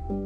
Good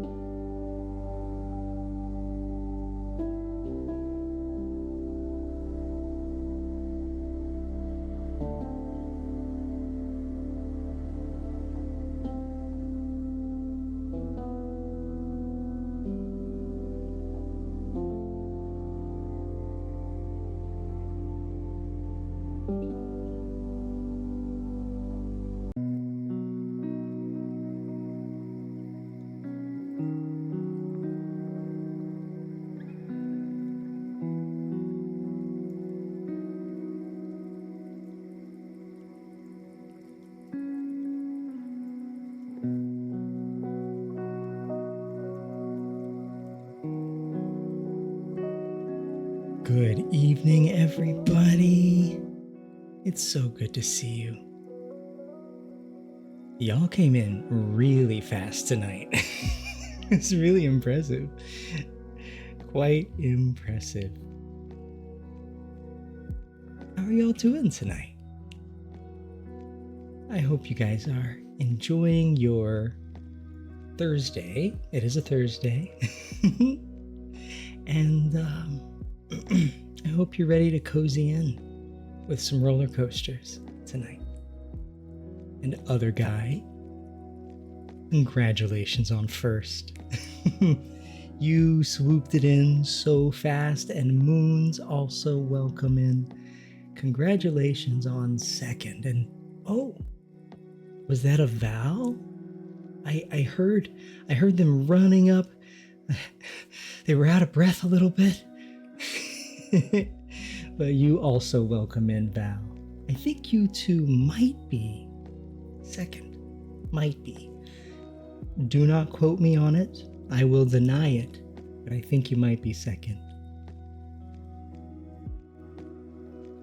evening, everybody. It's so good to see you. Y'all came in really fast tonight. It's really impressive. Quite impressive. How are y'all doing tonight? I hope you guys are enjoying your Thursday. It is a Thursday. And I hope you're ready to cozy in with some roller coasters tonight. And other guy, congratulations on first. You swooped it in so fast, and Moon's also welcome in. Congratulations on second. And oh, was that a Val? I heard them running up. They were out of breath a little bit. But you also welcome in, Val. I think you two might be second. Might be. Do not quote me on it. I will deny it. But I think you might be second.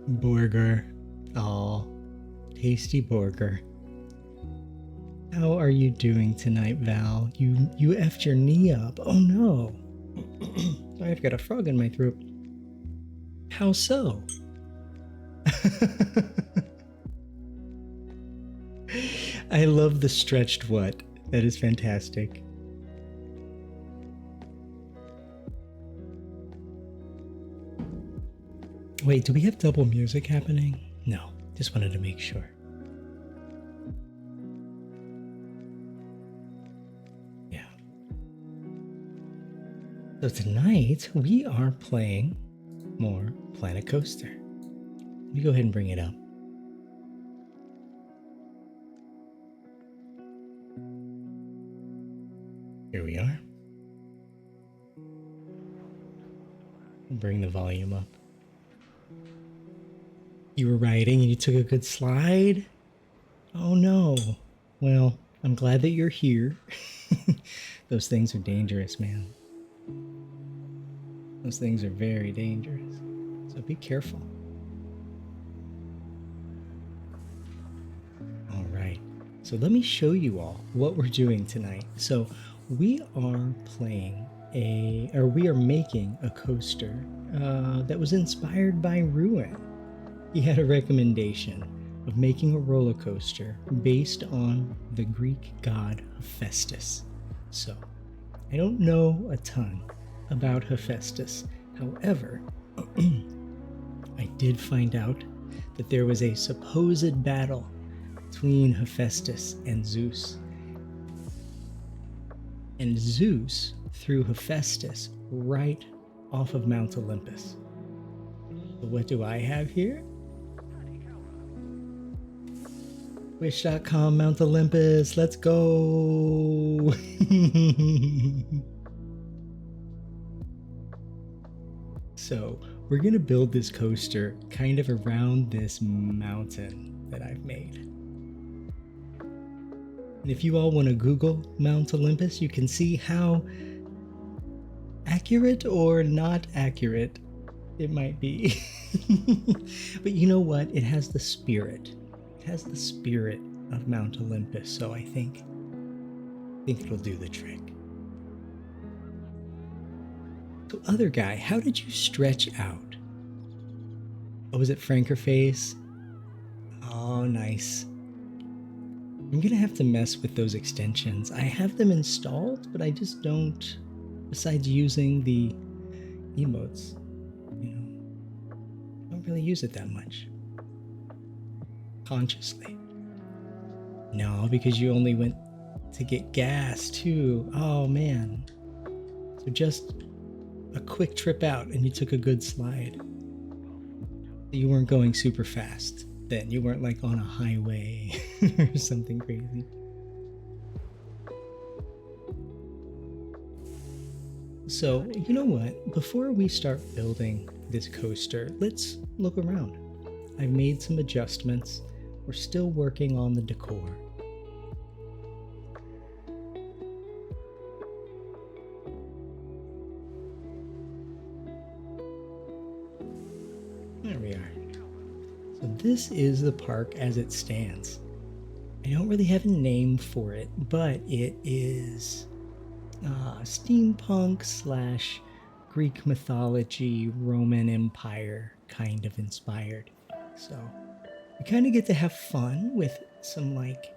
Burger. Oh, tasty burger. How are you doing tonight, Val? You effed your knee up. Oh no. I've got a frog in my throat. How so? I love the stretched what. That is fantastic. Wait, do we have double music happening? No, just wanted to make sure. Yeah. So tonight we are playing more Planet Coaster. Let me go ahead and bring it up. Here we are. Bring the volume up. You were riding and you took a good slide? Oh no. Well, I'm glad that you're here. Those things are dangerous, man. Those things are very dangerous. So be careful. All right. So let me show you all what we're doing tonight. So we are we are making a coaster that was inspired by Ruin. He had a recommendation of making a roller coaster based on the Greek god Hephaestus. So I don't know a ton about Hephaestus. However, I did find out that there was a supposed battle between Hephaestus and Zeus. And Zeus threw Hephaestus right off of Mount Olympus. So what do I have here? Wish.com, Mount Olympus, let's go! So we're gonna build this coaster kind of around this mountain that I've made. And if you all want to Google Mount Olympus, you can see how accurate or not accurate it might be. But you know what? It has the spirit. It has the spirit of Mount Olympus, so I think it'll do the trick. So other guy, how did you stretch out? Oh, was it Franker face? Oh, nice. I'm gonna have to mess with those extensions. I have them installed, but I just don't, besides using the emotes, don't really use it that much. Consciously. No, because you only went to get gas too. Oh man. So just a quick trip out and you took a good slide. You weren't going super fast then. You weren't like on a highway or something crazy. So, you know what? Before we start building this coaster, let's look around. I've made some adjustments. We're still working on the decor. There we are. So this is the park as it stands. I don't really have a name for it, but it is steampunk slash Greek mythology, Roman Empire kind of inspired. So we kind of get to have fun with some like,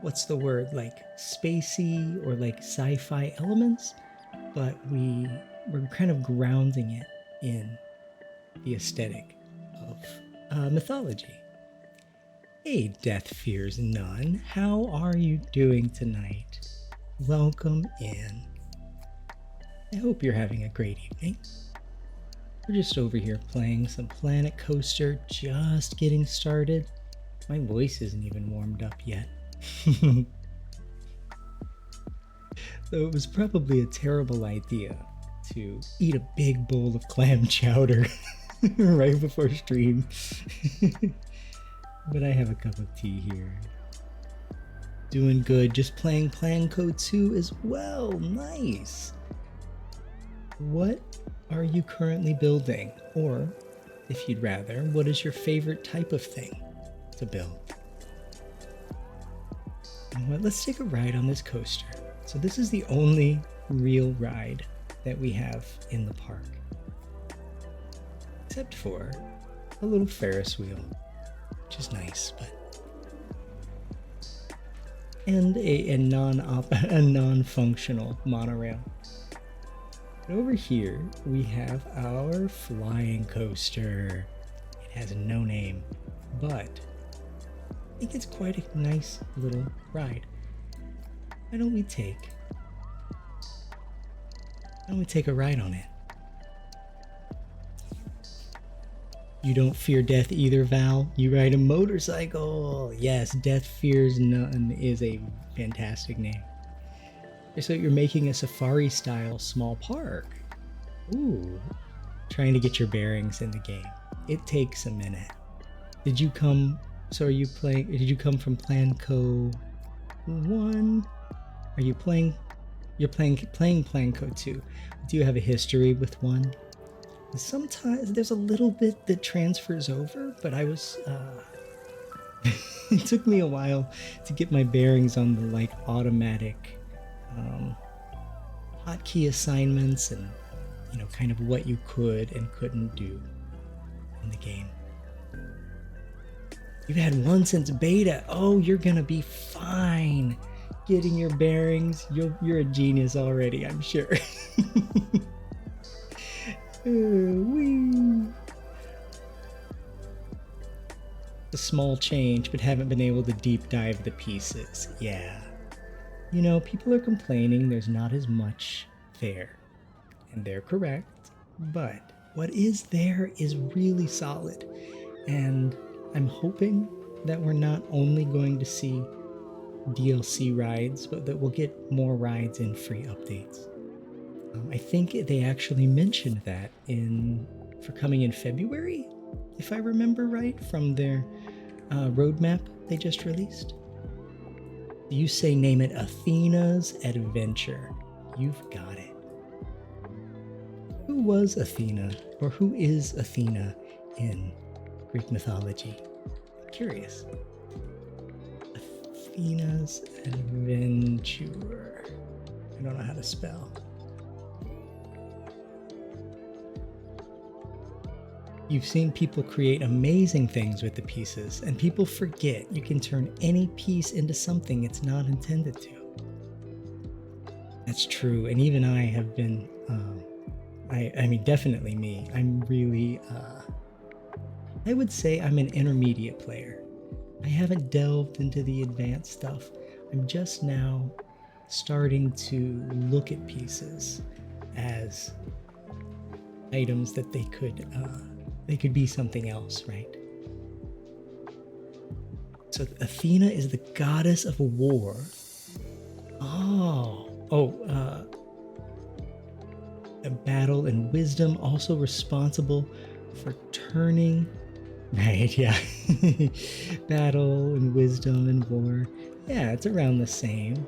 what's the word, like spacey or like sci-fi elements, but we're kind of grounding it in the aesthetic of mythology. Hey, Death Fears None, how are you doing tonight? Welcome in. I hope you're having a great evening. We're just over here playing some Planet Coaster, just getting started. My voice isn't even warmed up yet. So it was probably a terrible idea to eat a big bowl of clam chowder right before stream. But I have a cup of tea here. Doing good, just playing PlanCo 2 as well. Nice. What are you currently building? Or, if you'd rather, what is your favorite type of thing to build? You know what? Let's take a ride on this coaster. So this is the only real ride that we have in the park. Except for a little Ferris wheel, which is nice, but... and a non-functional monorail. But over here, we have our flying coaster. It has no name, but I think it's quite a nice little ride. Why don't we take a ride on it? You don't fear death either, Val. You ride a motorcycle. Yes, Death Fears None is a fantastic name. So you're making a safari-style small park. Ooh, trying to get your bearings in the game. It takes a minute. Did you come from PlanCo 1? Are you playing PlanCo 2? Do you have a history with 1? Sometimes there's a little bit that transfers over, but I was it took me a while to get my bearings on the like automatic hotkey assignments and kind of what you could and couldn't do in the game. You've had 1 since beta. Oh, you're gonna be fine getting your bearings. You're a genius already, I'm sure. Wee. A small change, but haven't been able to deep dive the pieces. Yeah. People are complaining there's not as much there. And they're correct. But what is there is really solid. And I'm hoping that we're not only going to see DLC rides, but that we'll get more rides in free updates. I think they actually mentioned that for coming in February, if I remember right, from their roadmap they just released. You say name it Athena's Adventure. You've got it. Who was Athena, or who is Athena in Greek mythology? I'm curious. Athena's Adventure. I don't know how to spell. You've seen people create amazing things with the pieces, and people forget you can turn any piece into something it's not intended to. That's true, and even I have been, I mean, definitely me. I'm really, I would say I'm an intermediate player. I haven't delved into the advanced stuff. I'm just now starting to look at pieces as items that they could be something else, right? So Athena is the goddess of war. A battle and wisdom, also responsible for turning. Right, yeah. Battle and wisdom and war. Yeah, it's around the same.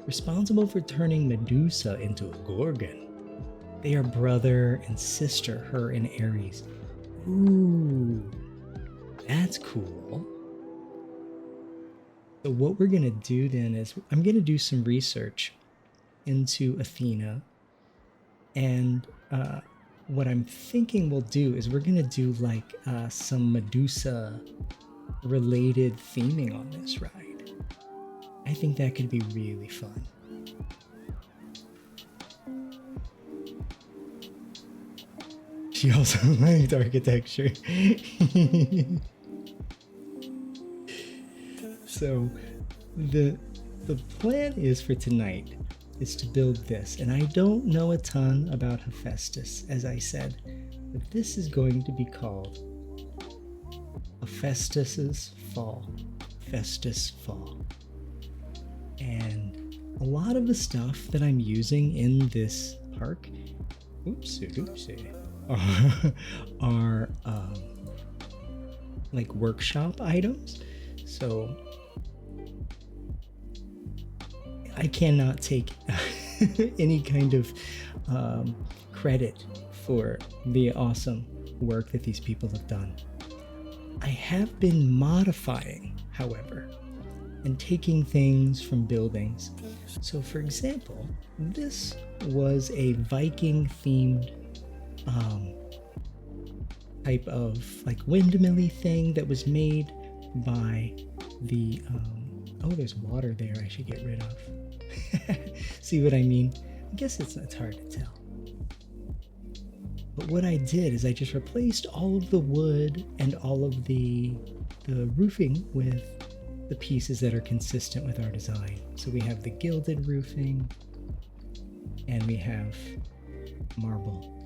Responsible for turning Medusa into a Gorgon. They are brother and sister, her and Ares. Ooh, that's cool. So what we're going to do then is I'm going to do some research into Athena. And what I'm thinking we'll do is we're going to do like some Medusa related theming on this ride. I think that could be really fun. She also liked architecture. So the plan is for tonight is to build this, and I don't know a ton about Hephaestus, as I said, but this is going to be called Hephaestus's Fall. Hephaestus Fall. And a lot of the stuff that I'm using in this park, are like workshop items. So I cannot take any kind of credit for the awesome work that these people have done. I have been modifying, however, and taking things from buildings. So for example, this was a Viking themed type of like windmill-y thing that was made by the there's water there I should get rid of. See what I mean? I guess it's hard to tell. But what I did is I just replaced all of the wood and all of the roofing with the pieces that are consistent with our design. So we have the gilded roofing and we have marble.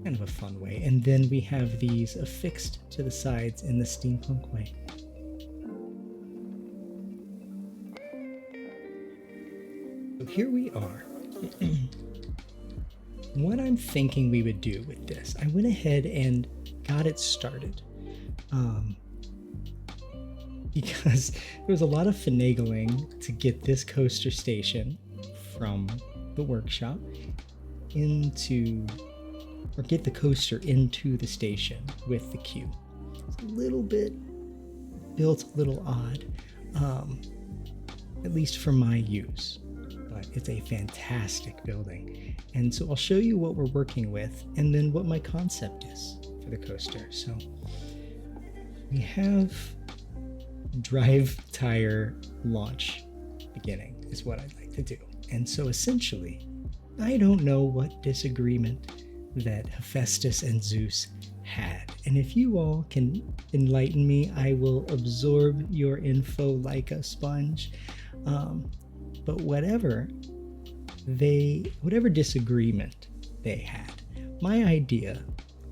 Kind of a fun way. And then we have these affixed to the sides in the steampunk way. So here we are. What I'm thinking we would do with this, I went ahead and got it started. Because there was a lot of finagling to get this coaster station from the workshop get the coaster into the station with the queue. It's a little bit built a little odd, at least for my use, but it's a fantastic building. And so I'll show you what we're working with and then what my concept is for the coaster. So we have drive tire launch beginning is what I'd like to do. And so essentially, I don't know what disagreement that Hephaestus and Zeus had. And if you all can enlighten me, I will absorb your info like a sponge. But whatever disagreement they had, my idea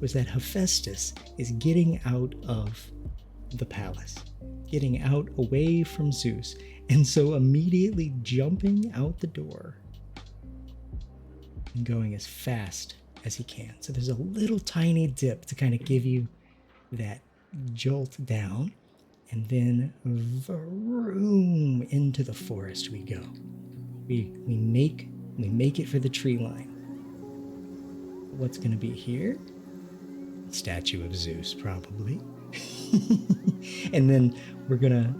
was that Hephaestus is getting out of the palace, getting out away from Zeus, and so immediately jumping out the door and going as fast as he can. So there's a little tiny dip to kind of give you that jolt down, and then vroom into the forest we go. We make it for the tree line. What's going to be here? Statue of Zeus, probably. And then we're gonna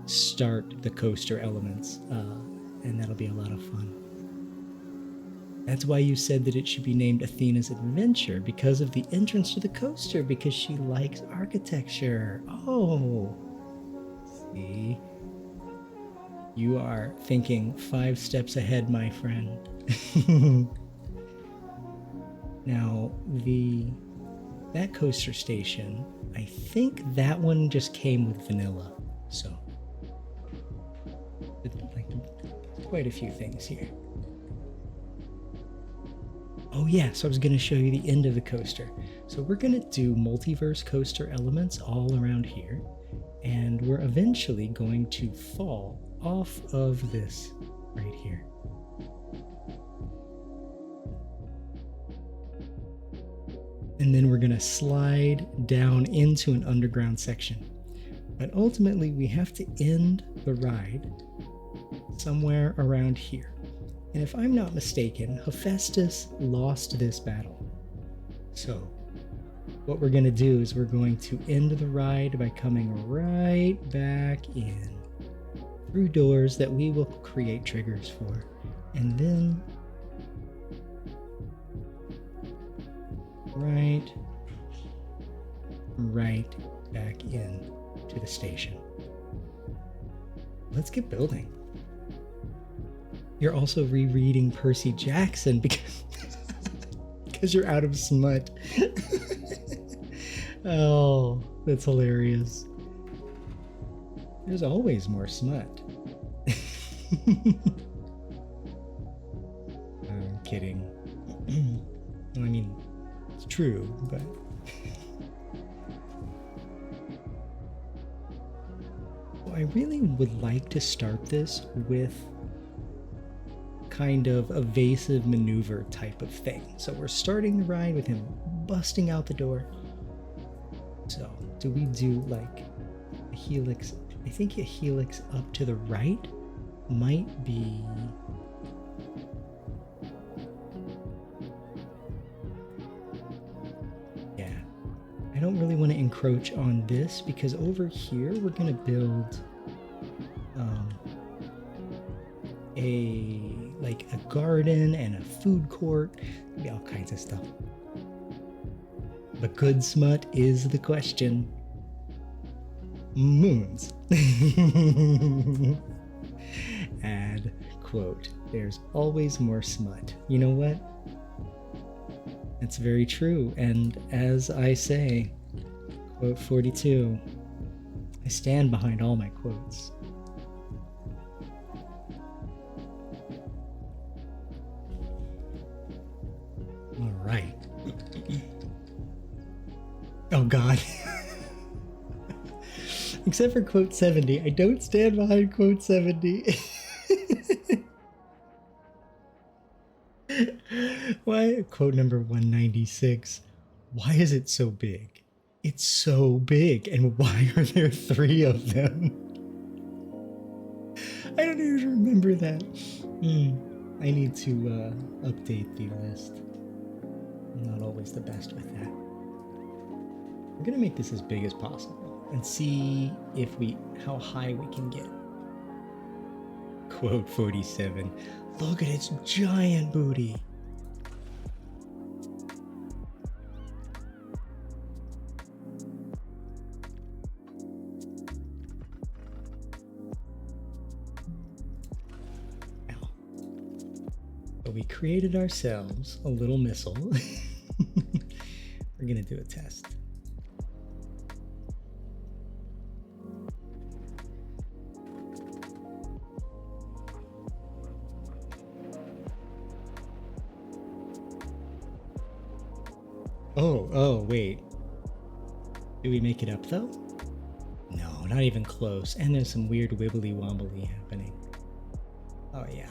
start the coaster elements, and that'll be a lot of fun. That's why you said that it should be named Athena's Adventure, because of the entrance to the coaster, because she likes architecture. Oh, see? You are thinking 5 steps ahead, my friend. Now, that coaster station, I think that one just came with vanilla. So, like, quite a few things here. Oh yeah, so I was going to show you the end of the coaster. So we're going to do Multiverse Coaster elements all around here, and we're eventually going to fall off of this right here. And then we're going to slide down into an underground section. But ultimately, we have to end the ride somewhere around here. And if I'm not mistaken, Hephaestus lost this battle. So what we're going to do is we're going to end the ride by coming right back in through doors that we will create triggers for. And then right back in to the station. Let's get building. You're also rereading Percy Jackson because you're out of smut. Oh, that's hilarious. There's always more smut. I'm kidding. I mean, it's true, but... I really would like to start this with kind of evasive maneuver type of thing. So we're starting the ride with him busting out the door. So do we do like a helix? I think a helix up to the right might be... Yeah. I don't really want to encroach on this because over here we're going to build a garden and a food court, maybe all kinds of stuff. But good smut is the question. Moons. Add quote, there's always more smut. You know what? That's very true. And as I say, quote 42, I stand behind all my quotes. All right. Oh God. Except for quote 70. I don't stand behind quote 70. Why? Quote number 196. Why is it so big? It's so big. And why are there 3 of them? I don't even remember that. I need to update the list. I'm not always the best with that. We're gonna make this as big as possible and see if how high we can get. Quote 47. Look at its giant booty. Ow. But we created ourselves a little missile. We're gonna do a test. Oh, wait. Do we make it up though? No, not even close. And there's some weird wibbly wobbly happening. Oh yeah.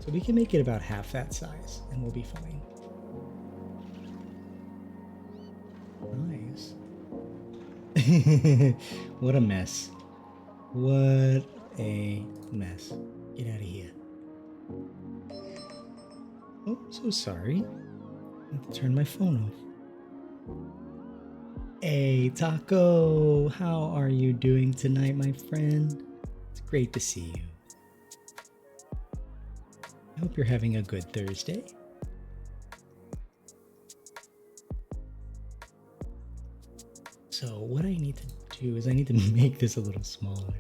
So we can make it about half that size and we'll be fine. Nice. What a mess. What a mess. Get out of here. Oh, so sorry. I have to turn my phone off. Hey, Taco, how are you doing tonight, my friend? It's great to see you. I hope you're having a good Thursday. So what I need to do is I need to make this a little smaller.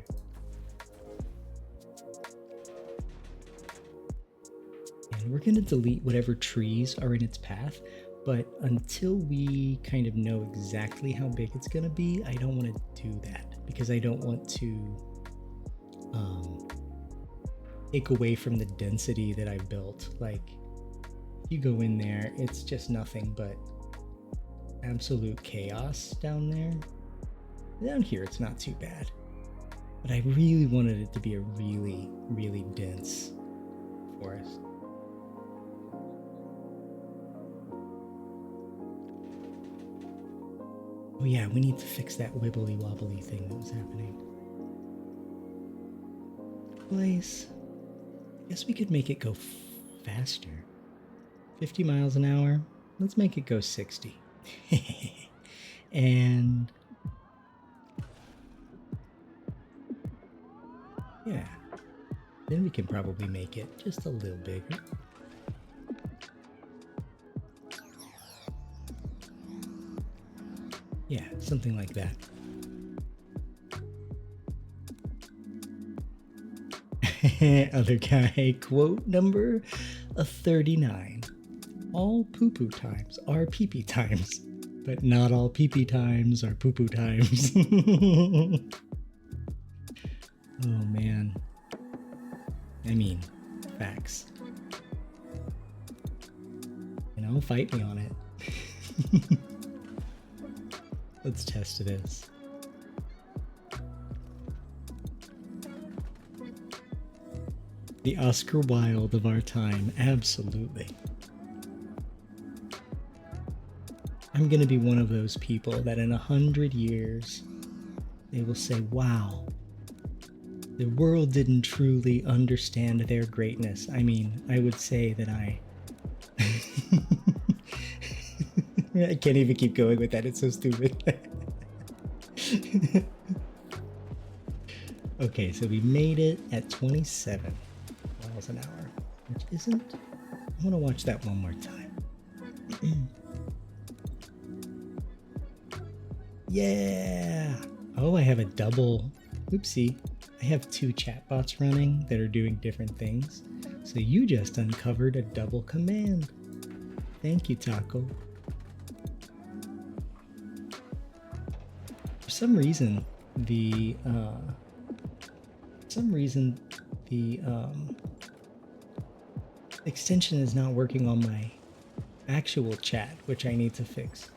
And we're going to delete whatever trees are in its path, but until we kind of know exactly how big it's going to be, I don't want to do that because I don't want to take away from the density that I built. Like, if you go in there, it's just nothing but absolute chaos down there. Down here, it's not too bad. But I really wanted it to be a really, really dense forest. Oh yeah, we need to fix that wibbly wobbly thing that was happening. Place. I guess we could make it go faster. 50 miles an hour. Let's make it go 60. And yeah, then we can probably make it just a little bigger. Yeah, something like that. Other guy, quote number 39. All poo-poo times are pee-pee times, but not all pee-pee times are poo-poo times. Oh man. I mean, facts. You know, fight me on it. Let's test this. The Oscar Wilde of our time, absolutely. I'm gonna be one of those people that in 100 years, they will say, wow, the world didn't truly understand their greatness. I mean, I would say that I can't even keep going with that. It's so stupid. Okay, so we made it at 27 miles an hour, which isn't... I want to watch that one more time. Yeah! Oh, I have a double... Oopsie. I have 2 chatbots running that are doing different things. So you just uncovered a double command. Thank you, Taco. For some reason, the extension is not working on my actual chat, which I need to fix.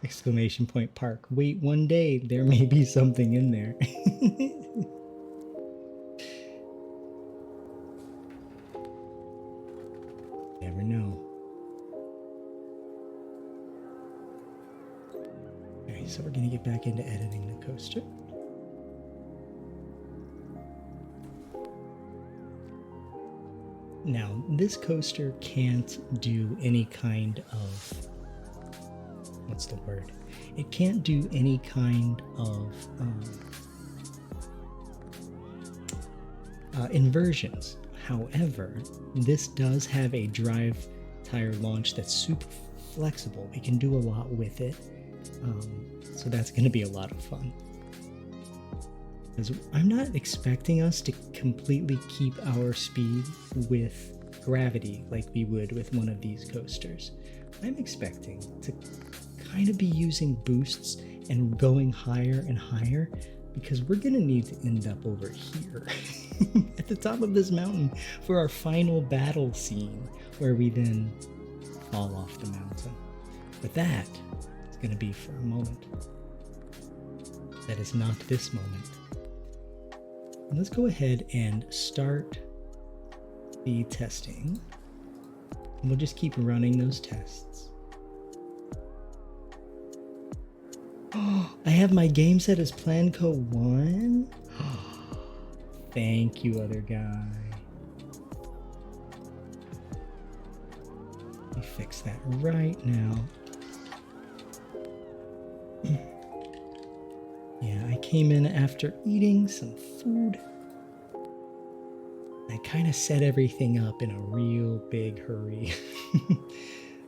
Exclamation point park. Wait one day, there may be something in there. Never know. Alright, so we're gonna get back into editing the coaster. Now, this coaster can't do any kind of... what's the word? It can't do any kind of inversions. However, this does have a drive tire launch that's super flexible. We can do a lot with it. So that's going to be a lot of fun. I'm not expecting us to completely keep our speed with gravity like we would with one of these coasters. I'm expecting to kind of be using boosts and going higher and higher because we're going to need to end up over here at the top of this mountain for our final battle scene where we then fall off the mountain. But that is going to be for a moment. That is not this moment. Let's go ahead and start the testing. And we'll just keep running those tests. Oh, I have my game set as PlanCo 1. Thank you, other guy. Let me fix that right now. Yeah, I came in after eating some food. I kind of set everything up in a real big hurry.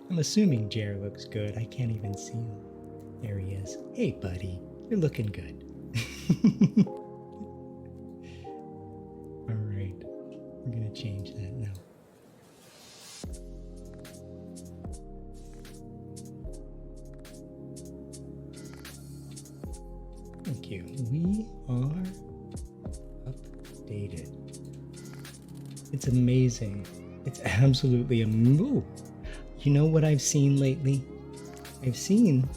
I'm assuming Jer looks good. I can't even see him. There he is. Hey, buddy. You're looking good. All right. We're going to change that now. Thank you. We are updated. It's amazing. It's absolutely amazing. You know what I've seen lately? I've seen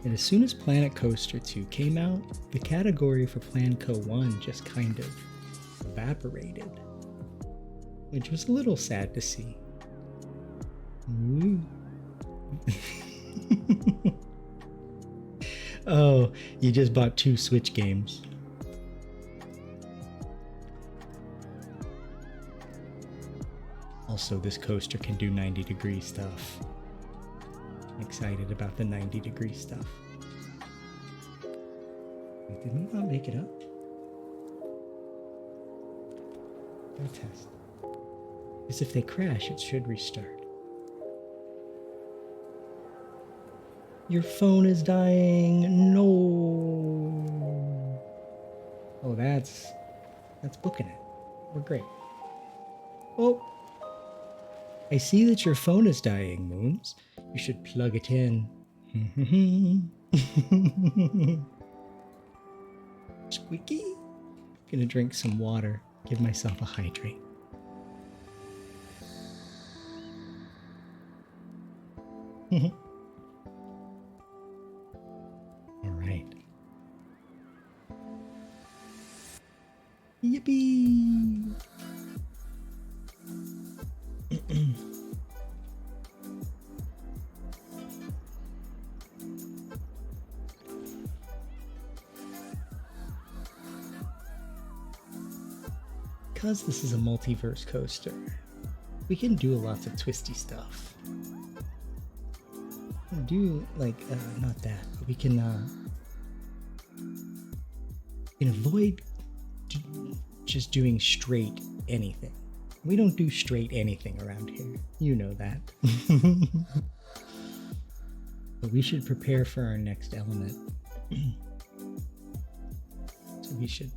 that as soon as Planet Coaster 2 came out, the category for PlanCo 1 just kind of evaporated, which was a little sad to see. Oh, you just bought 2 Switch games. Also, this coaster can do 90-degree stuff. I'm excited about the 90-degree stuff. Wait, did we not make it up? I'll test. Because if they crash, it should restart. Your phone is dying. No. Oh, that's booking it. We're great. Oh. I see that your phone is dying, Moons. You should plug it in. Squeaky. Gonna drink some water. Give myself a hydrate. All right. Yippee! Because this is a multiverse coaster, we can do lots of twisty stuff. We can do like not that, but we can avoid just doing straight anything. We don't do straight anything around here. You know that. But we should prepare for our next element. So we should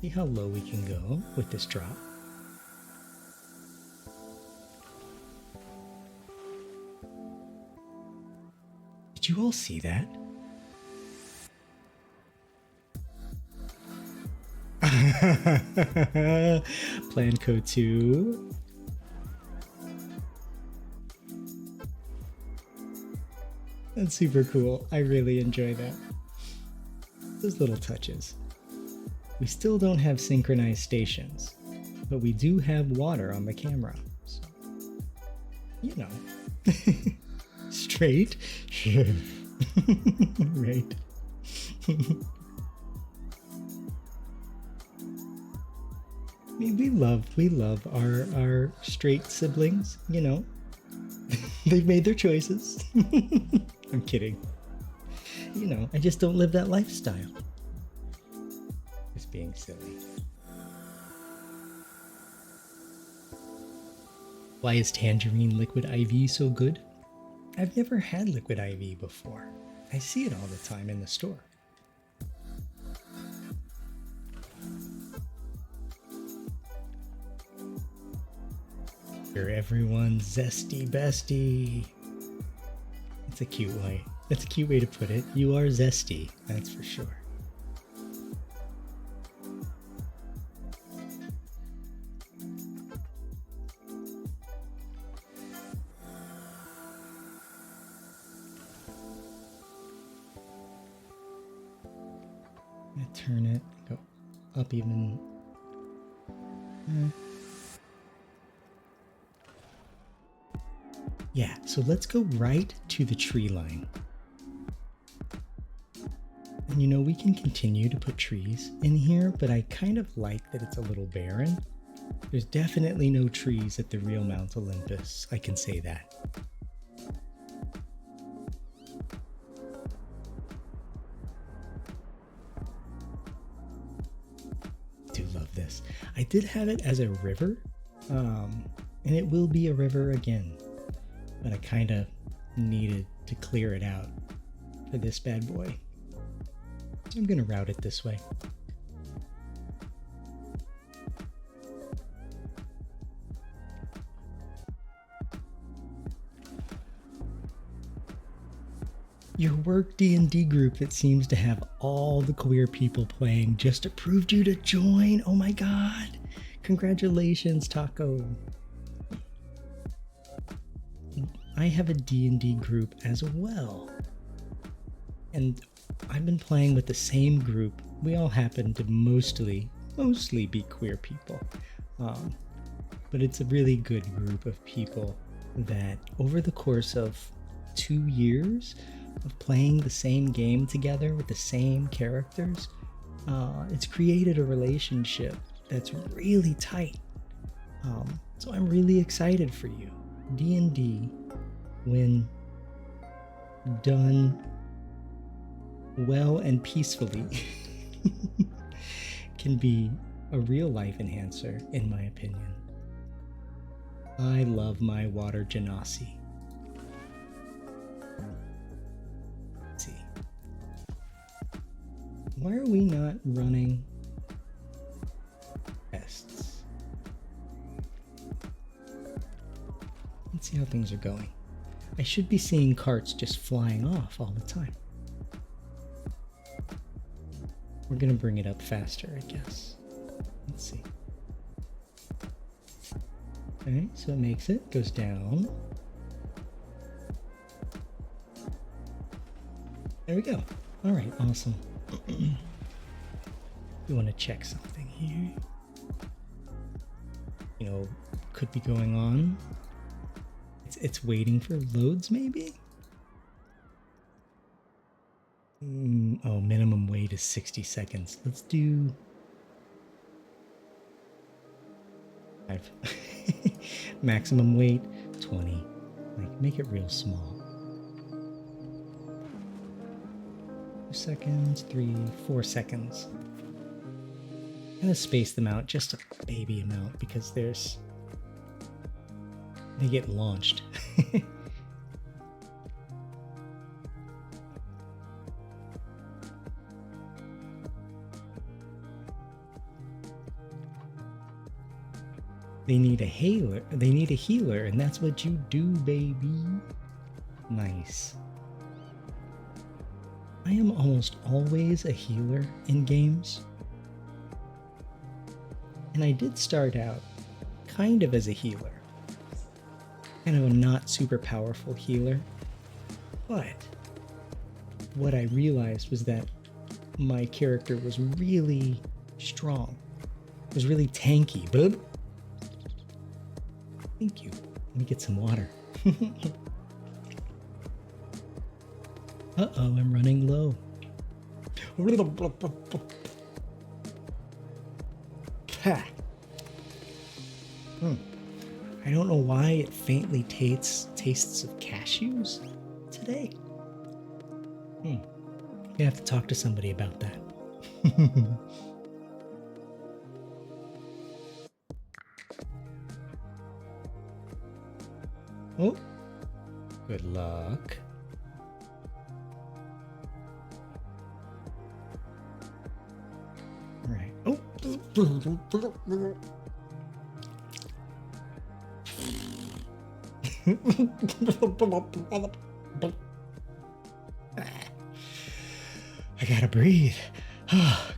see how low we can go with this drop. Did you all see that? PlanCo 2. That's super cool. I really enjoy that. Those little touches. We still don't have synchronized stations, but we do have water on the camera. So, you know. Straight? Right. I mean, we love our straight siblings, you know. They've made their choices. I'm kidding. You know, I just don't live that lifestyle. Just being silly. Why is Tangerine Liquid IV so good? I've never had Liquid IV before. I see it all the time in the store. You're everyone's zesty bestie. That's a cute way. That's a cute way to put it. You are zesty, that's for sure. I'm gonna turn it, go up even. Yeah, so let's go right to the tree line. And you know, we can continue to put trees in here, but I kind of like that it's a little barren. There's definitely no trees at the real Mount Olympus, I can say that. I do love this. I did have it as a river, and it will be a river again. But I kind of needed to clear it out for this bad boy. So I'm gonna route it this way. Your work D&D group that seems to have all the queer people playing just approved you to join. Oh my god. Congratulations, Taco. I have a D&D group as well. And I've been playing with the same group. We all happen to mostly be queer people. But it's a really good group of people that over the course of 2 years of playing the same game together with the same characters, it's created a relationship that's really tight. So I'm really excited for you. D&D, when done well and peacefully, can be a real life enhancer, in my opinion. I love my water genasi. Let's see. Why are we not running tests? Let's see how things are going. I should be seeing carts just flying off all the time. We're gonna bring it up faster, I guess. Let's see. Okay, so it makes it, goes down. There we go. All right, awesome. We want to check something here. You know, could be going on. It's waiting for loads, maybe? Oh, minimum wait is 60 seconds. Let's do 5. Maximum wait, 20. Like, make it real small. 2 seconds, 3, 4 seconds. I'm gonna space them out just a baby amount because they get launched. They need a healer. They need a healer, and that's what you do, baby. Nice. I am almost always a healer in games. And I did start out kind of as a healer. Kind of a not super powerful healer. But what I realized was that my character was really strong. It was really tanky. Bub. Thank you. Let me get some water. Uh-oh, I'm running low. I don't know why it faintly tastes of cashews today. I have to talk to somebody about that. Oh, good luck. All right. Oh. I gotta breathe.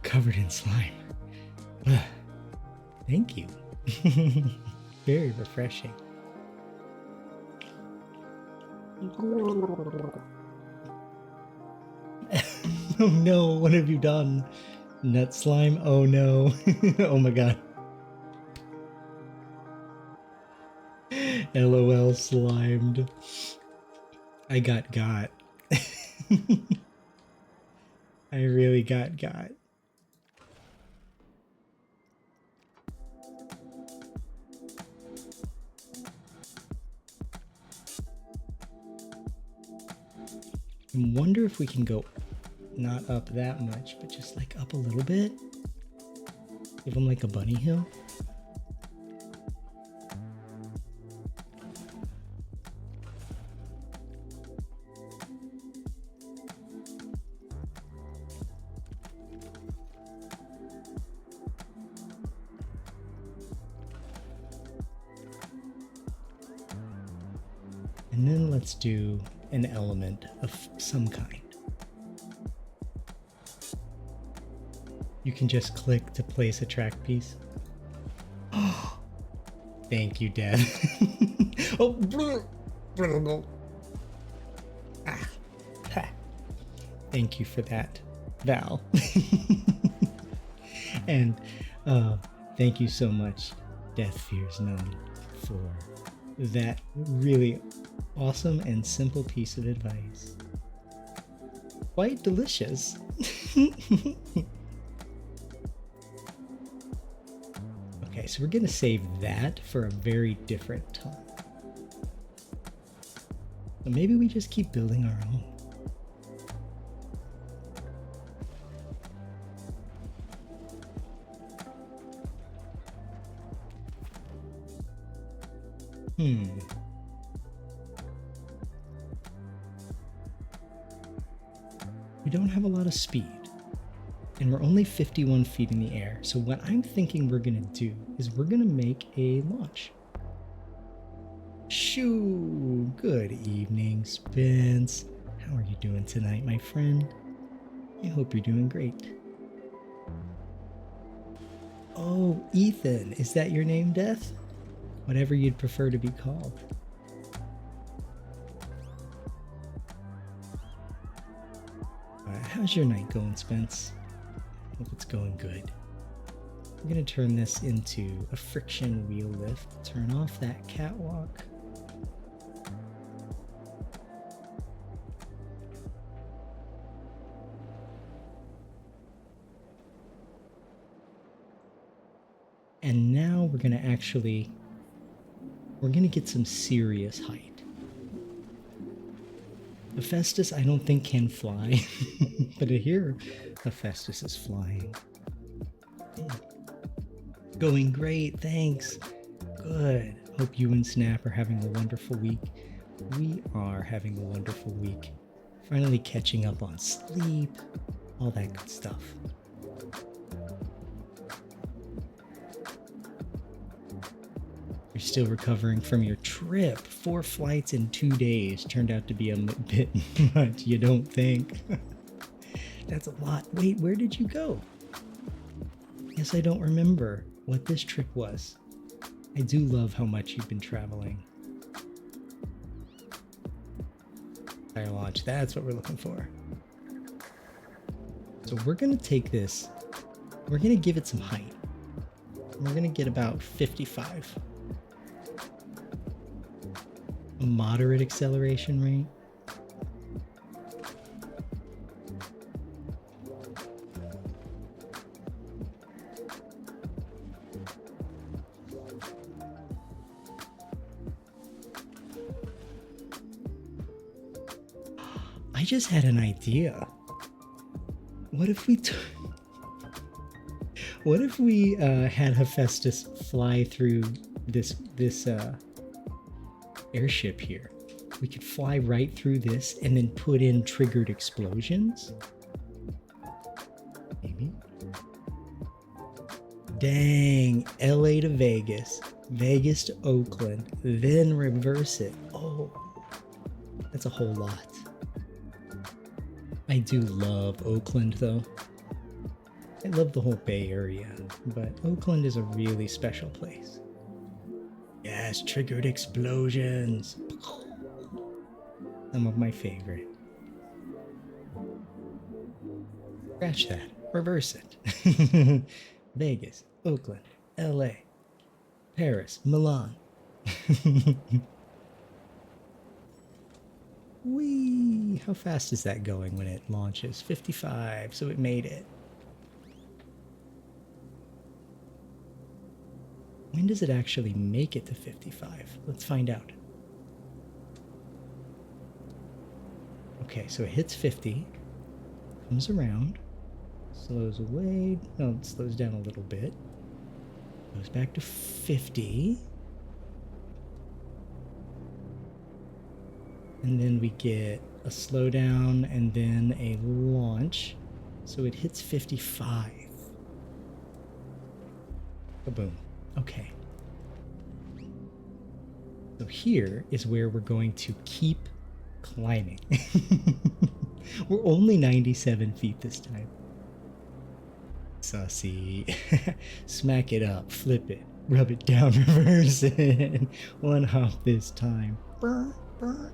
Covered in slime. Thank you. Very refreshing. Oh no, what have you done? Nut slime? Oh no. Oh my god. LOL slimed. I got. I really got. I wonder if we can go not up that much, but just like up a little bit. Give them like a bunny hill. And then let's do an element of some kind. You can just click to place a track piece. Oh, thank you, Dad. Oh, thank you for that, Val. And thank you so much, Death Fears None, for that really awesome and simple piece of advice. Quite delicious. Okay, so we're gonna save that for a very different time. So maybe we just keep building our own. We don't have a lot of speed, and we're only 51 feet in the air. So what I'm thinking we're gonna do is we're gonna make a launch. Shoo! Good evening, Spence. How are you doing tonight, my friend? I hope you're doing great. Oh, Ethan, is that your name, Death? Whatever you'd prefer to be called. How's your night going, Spence? Hope it's going good. I'm gonna turn this into a friction wheel lift. Turn off that catwalk. And now we're gonna get some serious height. Hephaestus, I don't think can fly, but here Hephaestus is flying. Going great, thanks. Good. Hope you and Snap are having a wonderful week. We are having a wonderful week. Finally catching up on sleep, all that good stuff. You're still recovering from your trip. 4 flights in 2 days turned out to be a bit much, you don't think? That's a lot. Wait, where did you go? Guess I don't remember what this trip was. I do love how much you've been traveling. Fire launch, that's what we're looking for. So we're gonna take this, we're gonna give it some height. We're gonna get about 55. A moderate acceleration rate. I just had an idea. What if we had Hephaestus fly through this airship here? We could fly right through this and then put in triggered explosions. Maybe. Dang, LA to Vegas, Vegas to Oakland, then reverse it. Oh, that's a whole lot. I do love Oakland though. I love the whole Bay Area, but Oakland is a really special place. Yes, triggered explosions. Some of my favorite. Scratch that. Reverse it. Vegas, Oakland, LA, Paris, Milan. Whee! How fast is that going when it launches? 55, so it made it. When does it actually make it to 55? Let's find out. Okay, so it hits 50, comes around, slows away. No, it slows down a little bit. Goes back to 50. And then we get a slowdown and then a launch. So it hits 55. Kaboom. Okay. So here is where we're going to keep climbing. We're only 97 feet this time. Sussy. Smack it up, flip it, rub it down, reverse it. One hop this time. Burr, burr.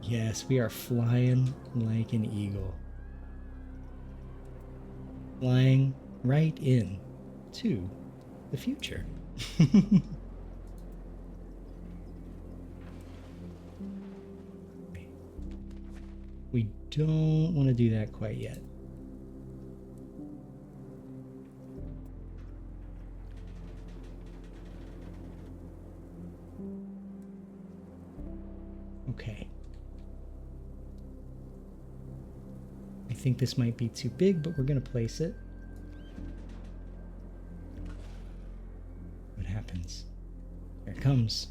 Yes, we are flying like an eagle. Flying right in to the future. We don't want to do that quite yet. Okay. I think this might be too big, but we're going to place it. What happens? Here it comes.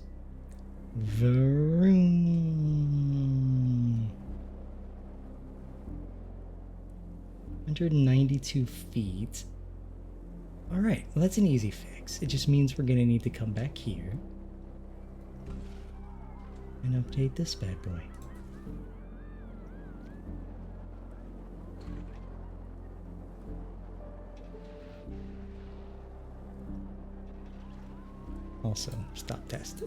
Vroom. 192 feet. All right, well, that's an easy fix. It just means we're going to need to come back here and update this bad boy. Also, stop test.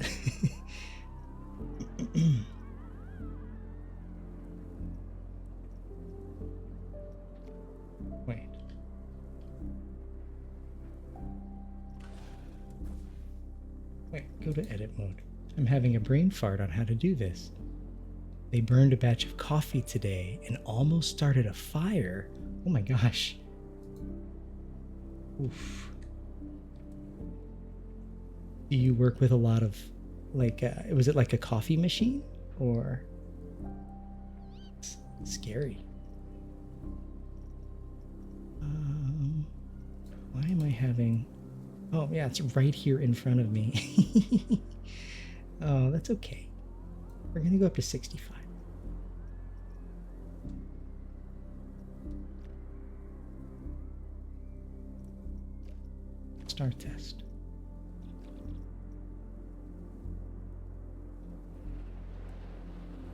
Wait. Wait, go to edit mode. I'm having a brain fart on how to do this. They burned a batch of coffee today and almost started a fire. Oh my gosh. Oof. Do you work with a lot of, like, was it like a coffee machine? Or... It's scary. Why am I having... Oh, yeah, it's right here in front of me. Oh, that's okay. We're going to go up to 65. Start test.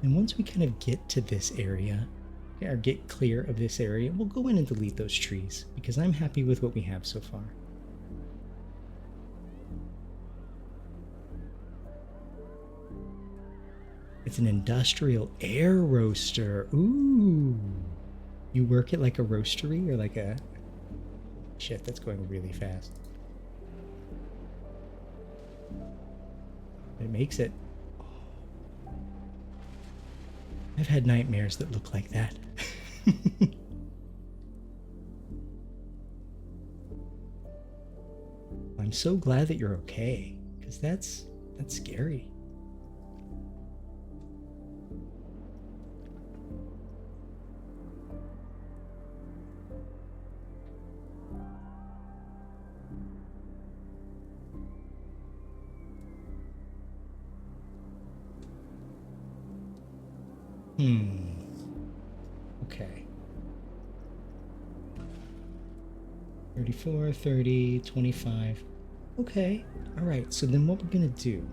And once we kind of get to this area, or get clear of this area, we'll go in and delete those trees, because I'm happy with what we have so far. It's an industrial air roaster. Ooh. You work it like a roastery or like a... Shit, that's going really fast. It makes it... I've had nightmares that look like that. I'm so glad that you're okay, because that's scary. Okay. 34, 30, 25. Okay. All right. So then what we're going to do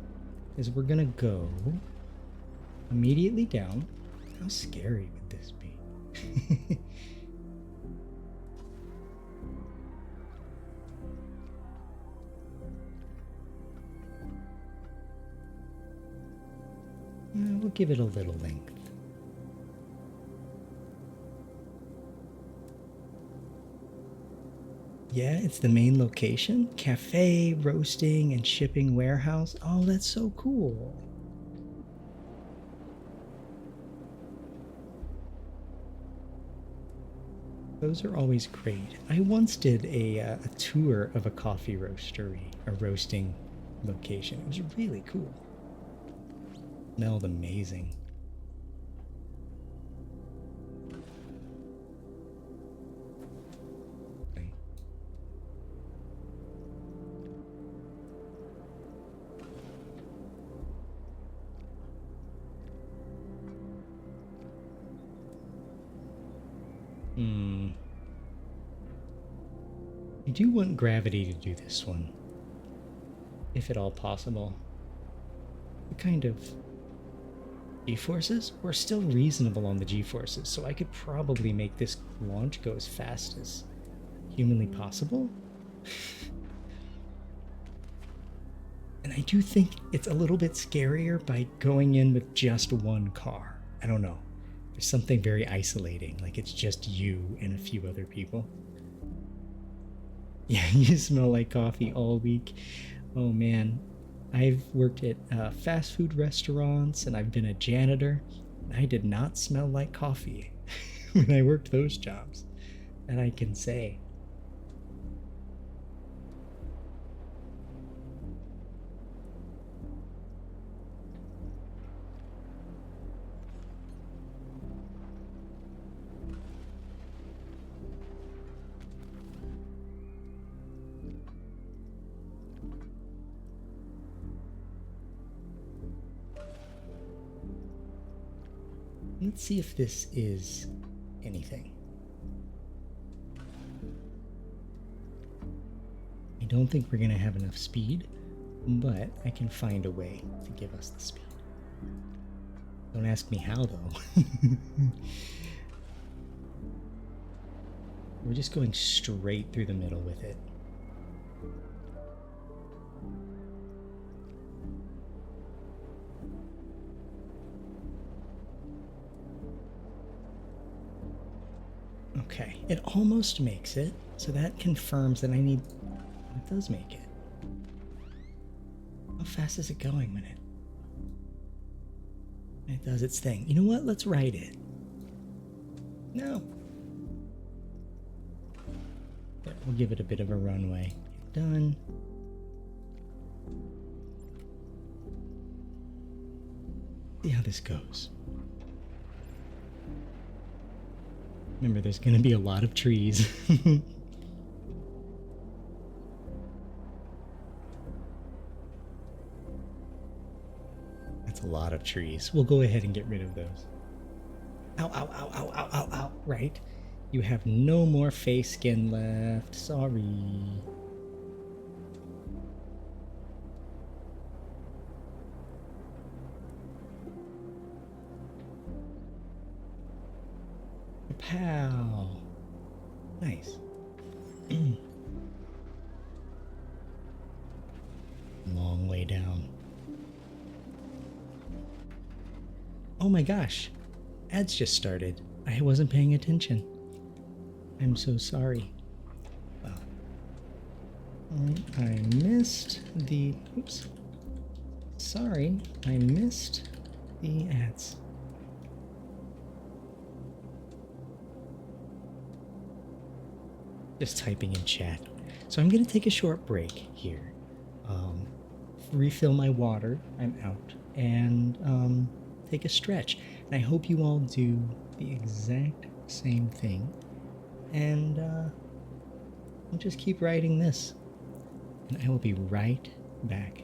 is we're going to go immediately down. How scary would this be? We'll give it a little length. Yeah, it's the main location. Cafe, roasting, and shipping warehouse. Oh, that's so cool. Those are always great. I once did a tour of a coffee roastery, a roasting location. It was really cool. Smelled amazing. I do want gravity to do this one, if at all possible. kind of G-forces? We're still reasonable on the G-forces, so I could probably make this launch go as fast as humanly possible. And I do think it's a little bit scarier by going in with just one car. I don't know. There's something very isolating, like it's just you and a few other people. Yeah, you smell like coffee all week. Oh man. I've worked at fast food restaurants and I've been a janitor. I did not smell like coffee when I worked those jobs. That I can say. Let's see if this is anything. I don't think we're going to have enough speed, but I can find a way to give us the speed. Don't ask me how, though. We're just going straight through the middle with it. Okay, it almost makes it, so that confirms that it does make it. How fast is it going when it does its thing? You know what? Let's ride it. No. Yeah, we'll give it a bit of a runway. Done. See how this goes. Remember, there's going to be a lot of trees. That's a lot of trees. We'll go ahead and get rid of those. Ow, ow, ow, ow, ow, ow, ow. Right. You have no more face skin left. Sorry. Pow. Nice. Long way down. Oh my gosh. Ads just started. I wasn't paying attention. I'm so sorry. Well, I missed the... Oops. Sorry, I missed the ads. Just typing in chat. So I'm going to take a short break here. Refill my water. I'm out. And take a stretch. And I hope you all do the exact same thing. And I'll just keep writing this. And I will be right back.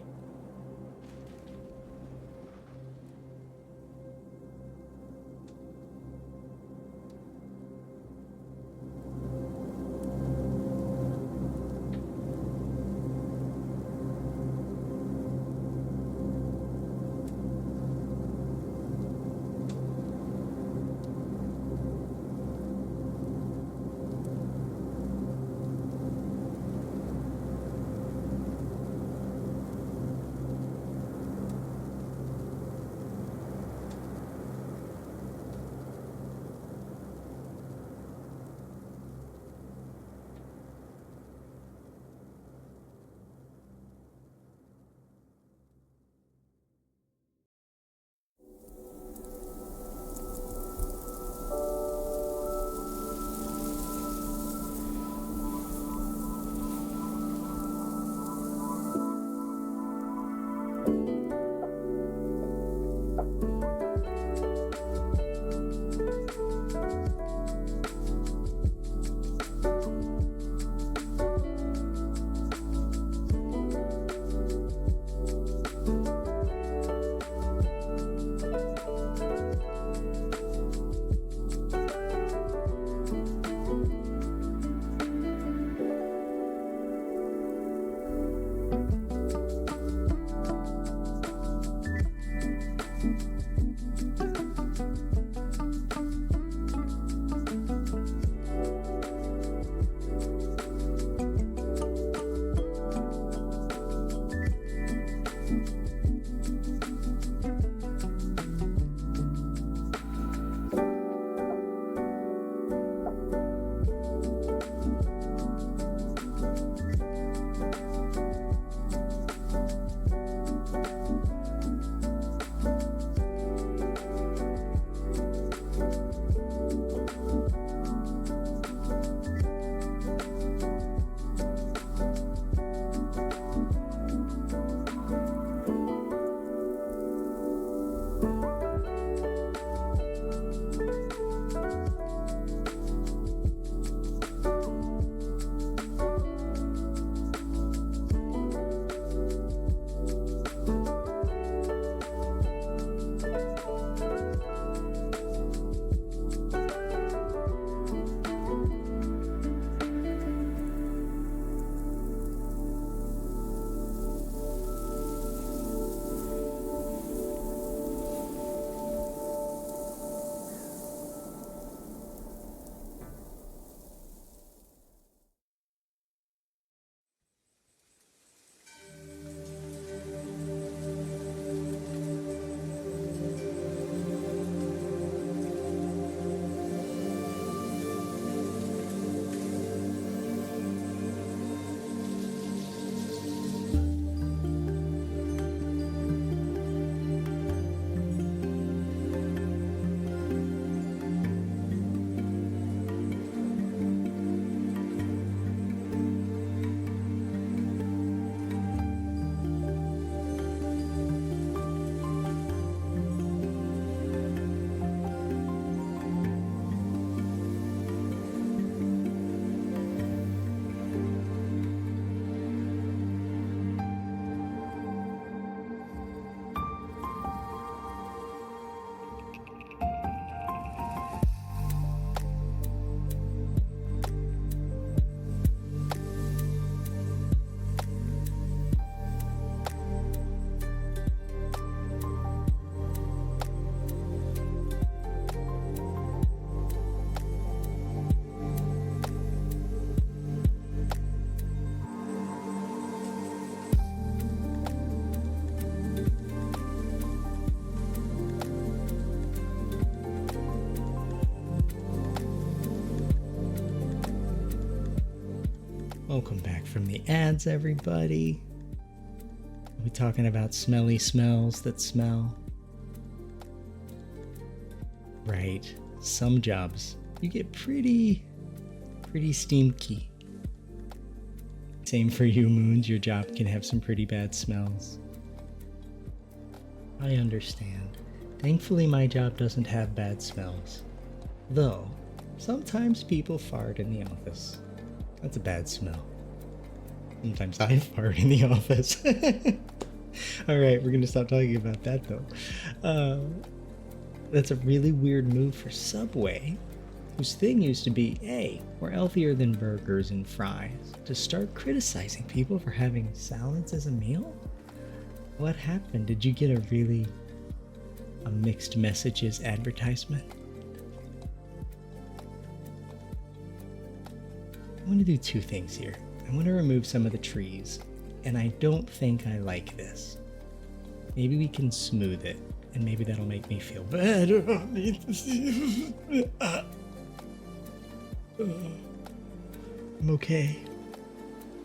Welcome back from the ads, everybody. We're talking about smelly smells that smell. Right, some jobs you get pretty stinky. Same for you, Moons. Your job can have some pretty bad smells. I understand. Thankfully, my job doesn't have bad smells. Though, sometimes people fart in the office. That's a bad smell. Sometimes I fart in the office. Alright, we're gonna stop talking about that though. That's a really weird move for Subway, whose thing used to be, hey, we're healthier than burgers and fries, to start criticizing people for having salads as a meal? What happened? Did you get a mixed messages advertisement? I want to do two things here. I want to remove some of the trees, and I don't think I like this. Maybe we can smooth it, and maybe that'll make me feel better. I'm okay.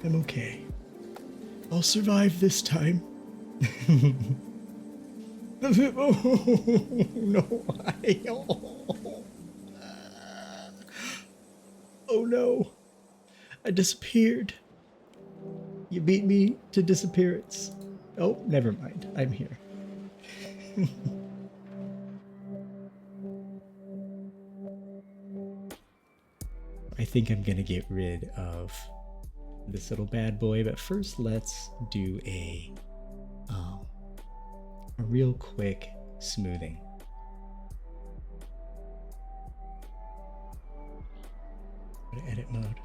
I'm okay. I'll survive this time. Oh, no. Oh no. I disappeared. You beat me to disappearance. Oh, never mind. I'm here. I think I'm gonna get rid of this little bad boy, but first let's do a real quick smoothing. Go to edit mode.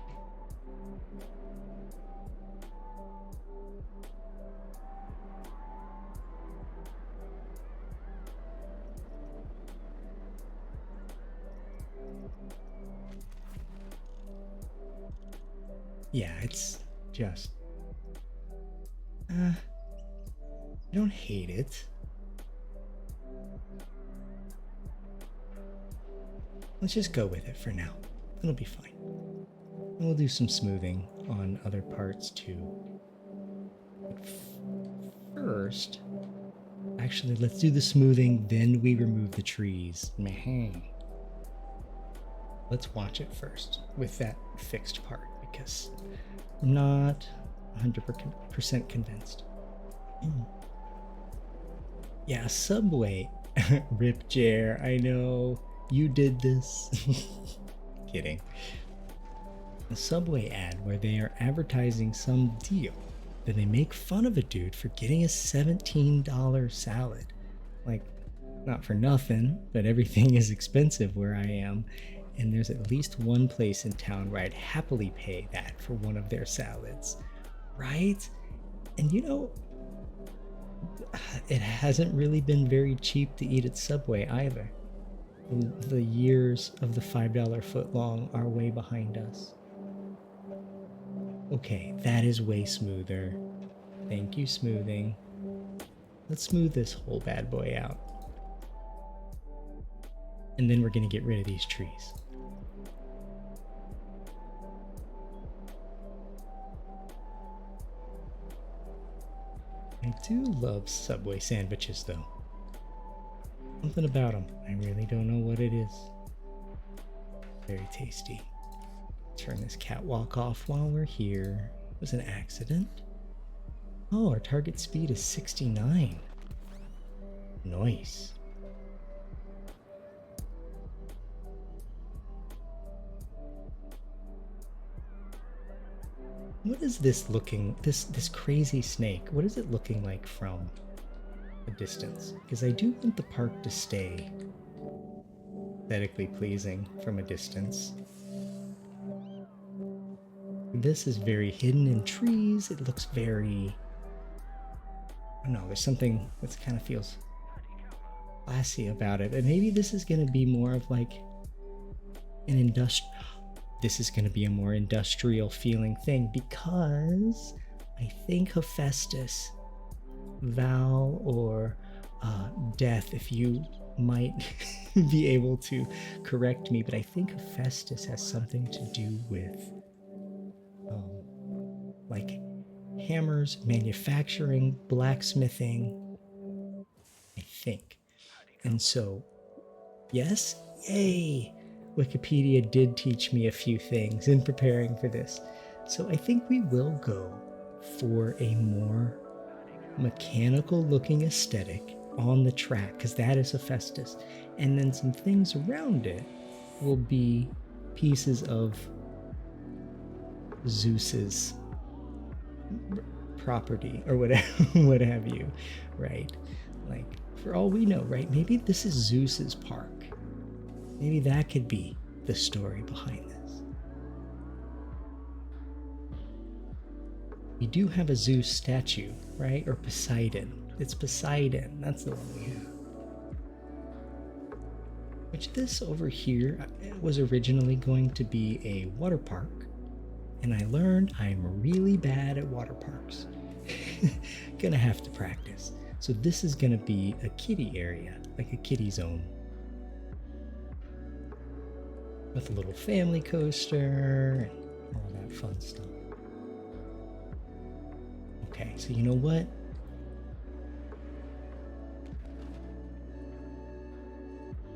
Yeah, it's just I don't hate it. Let's just go with it for now. It'll be fine. And we'll do some smoothing on other parts too. But first, actually, let's do the smoothing, then we remove the trees. Let's watch it first with that fixed part because I'm not 100% convinced. Yeah, Subway. Rip Jer, I know. You did this. Kidding. A Subway ad where they are advertising some deal. Then they make fun of a dude for getting a $17 salad. Like, not for nothing, but everything is expensive where I am. And there's at least one place in town where I'd happily pay that for one of their salads. Right? And you know, it hasn't really been very cheap to eat at Subway either. The years of the $5 footlong are way behind us. Okay, that is way smoother. Thank you, smoothing. Let's smooth this whole bad boy out. And then we're gonna get rid of these trees. I do love Subway sandwiches though. Something about them. I really don't know what it is. Very tasty. Turn this catwalk off while we're here. It was an accident. Oh, our target speed is 69. Nice. What is this looking, this crazy snake? What is it looking like from a distance? Because I do want the park to stay aesthetically pleasing from a distance. This is very hidden in trees. It looks very, I don't know, there's something that kind of feels classy about it. And maybe this is going to be more of like an this is going to be a more industrial feeling thing because I think Hephaestus, Val, or Death, if you might be able to correct me, but I think Hephaestus has something to do with like hammers, manufacturing, blacksmithing, I think. And so, yes, yay! Wikipedia did teach me a few things in preparing for this. So I think we will go for a more mechanical looking aesthetic on the track, because that is Hephaestus. And then some things around it will be pieces of Zeus's property or whatever, what have you, right? Like, for all we know, right? Maybe this is Zeus's park. Maybe that could be the story behind this. We do have a Zeus statue, right? Or Poseidon. It's Poseidon. That's the one we have. Which this over here was originally going to be a water park. And I learned I'm really bad at water parks. Gonna have to practice. So this is gonna be a kiddie area, like a kiddie zone. With a little family coaster and all that fun stuff. Okay, so you know what?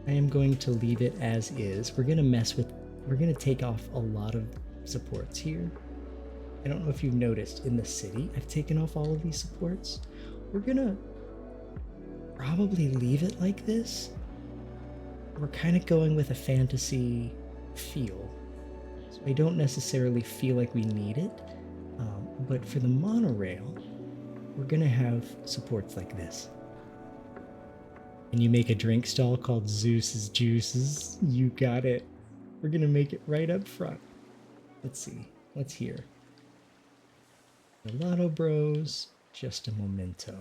I am going to leave it as is. We're gonna take off a lot of supports here. I don't know if you've noticed in the city, I've taken off all of these supports. We're gonna probably leave it like this. We're kind of going with a fantasy feel. So I don't necessarily feel like we need it. But for the monorail, we're gonna have supports like this. And you make a drink stall called Zeus's Juices. You got it. We're gonna make it right up front. Let's see. Let's hear. Gelato Bros. Just a memento.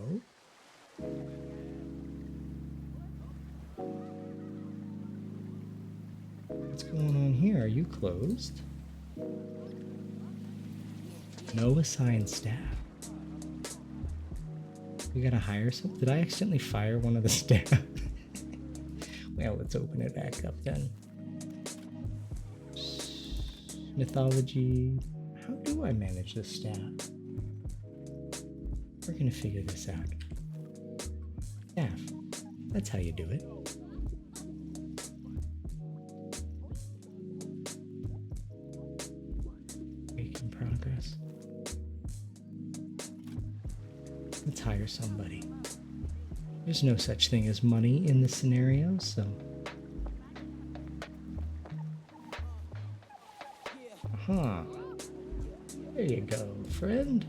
What's going on here? Are you closed? No assigned staff. We gotta hire some. Did I accidentally fire one of the staff? Well, let's open it back up then. Mythology. How do I manage this staff? We're gonna figure this out. Staff. That's how you do it. Making progress. Let's hire somebody. There's no such thing as money in this scenario, so. Huh. There you go, friend.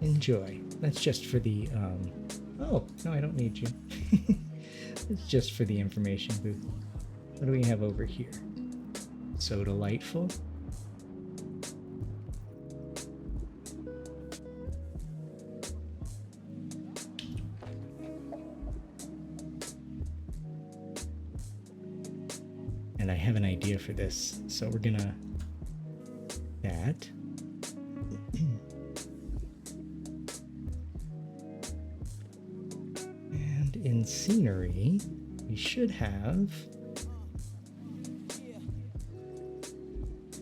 Enjoy. That's just for the, oh, no, I don't need you. It's just for the information booth. What do we have over here? So delightful. And I have an idea for this, so we're gonna that. And in scenery, we should have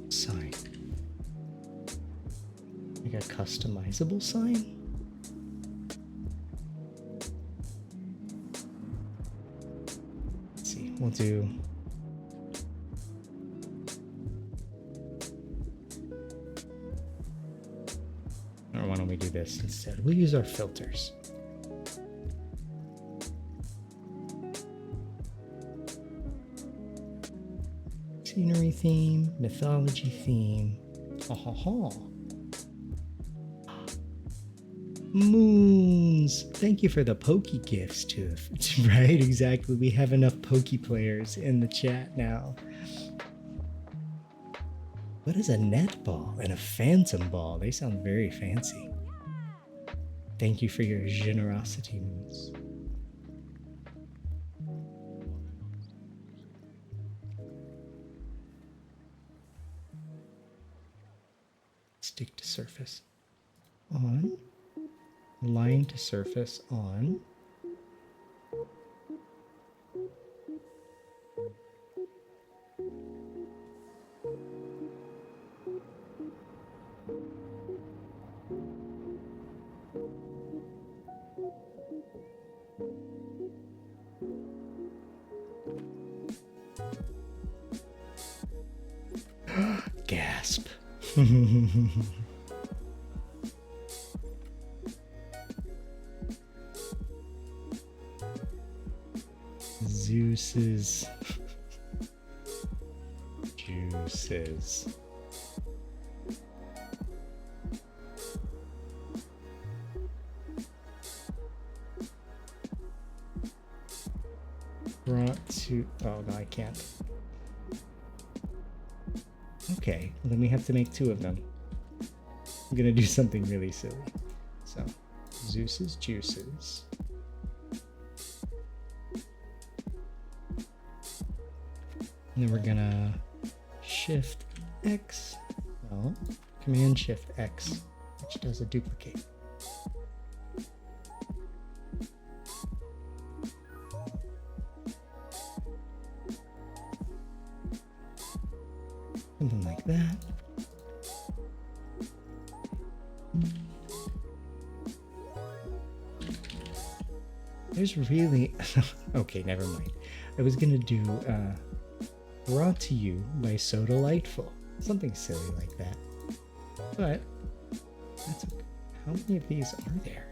sign. Like a customizable sign. Let's see, we'll do why don't we do this instead? We'll use our filters. Scenery theme, mythology theme. Moons. Thank you for the Poke gifts too. Right, exactly. We have enough Poke players in the chat now. What is a netball and a phantom ball? They sound very fancy. Thank you for your generosity, Moons. Stick to surface. On. Line to surface on. Zeus's juices. Brought to... Oh, no, I can't. Okay, well, then we have to make 2 of them. I'm gonna do something really silly. So, Zeus's juices. And then we're gonna Shift X. No, Command Shift X, which does a duplicate. Something like that. There's really... Okay, never mind. I was gonna do Brought to You by So Delightful. Something silly like that. But that's okay. How many of these are there?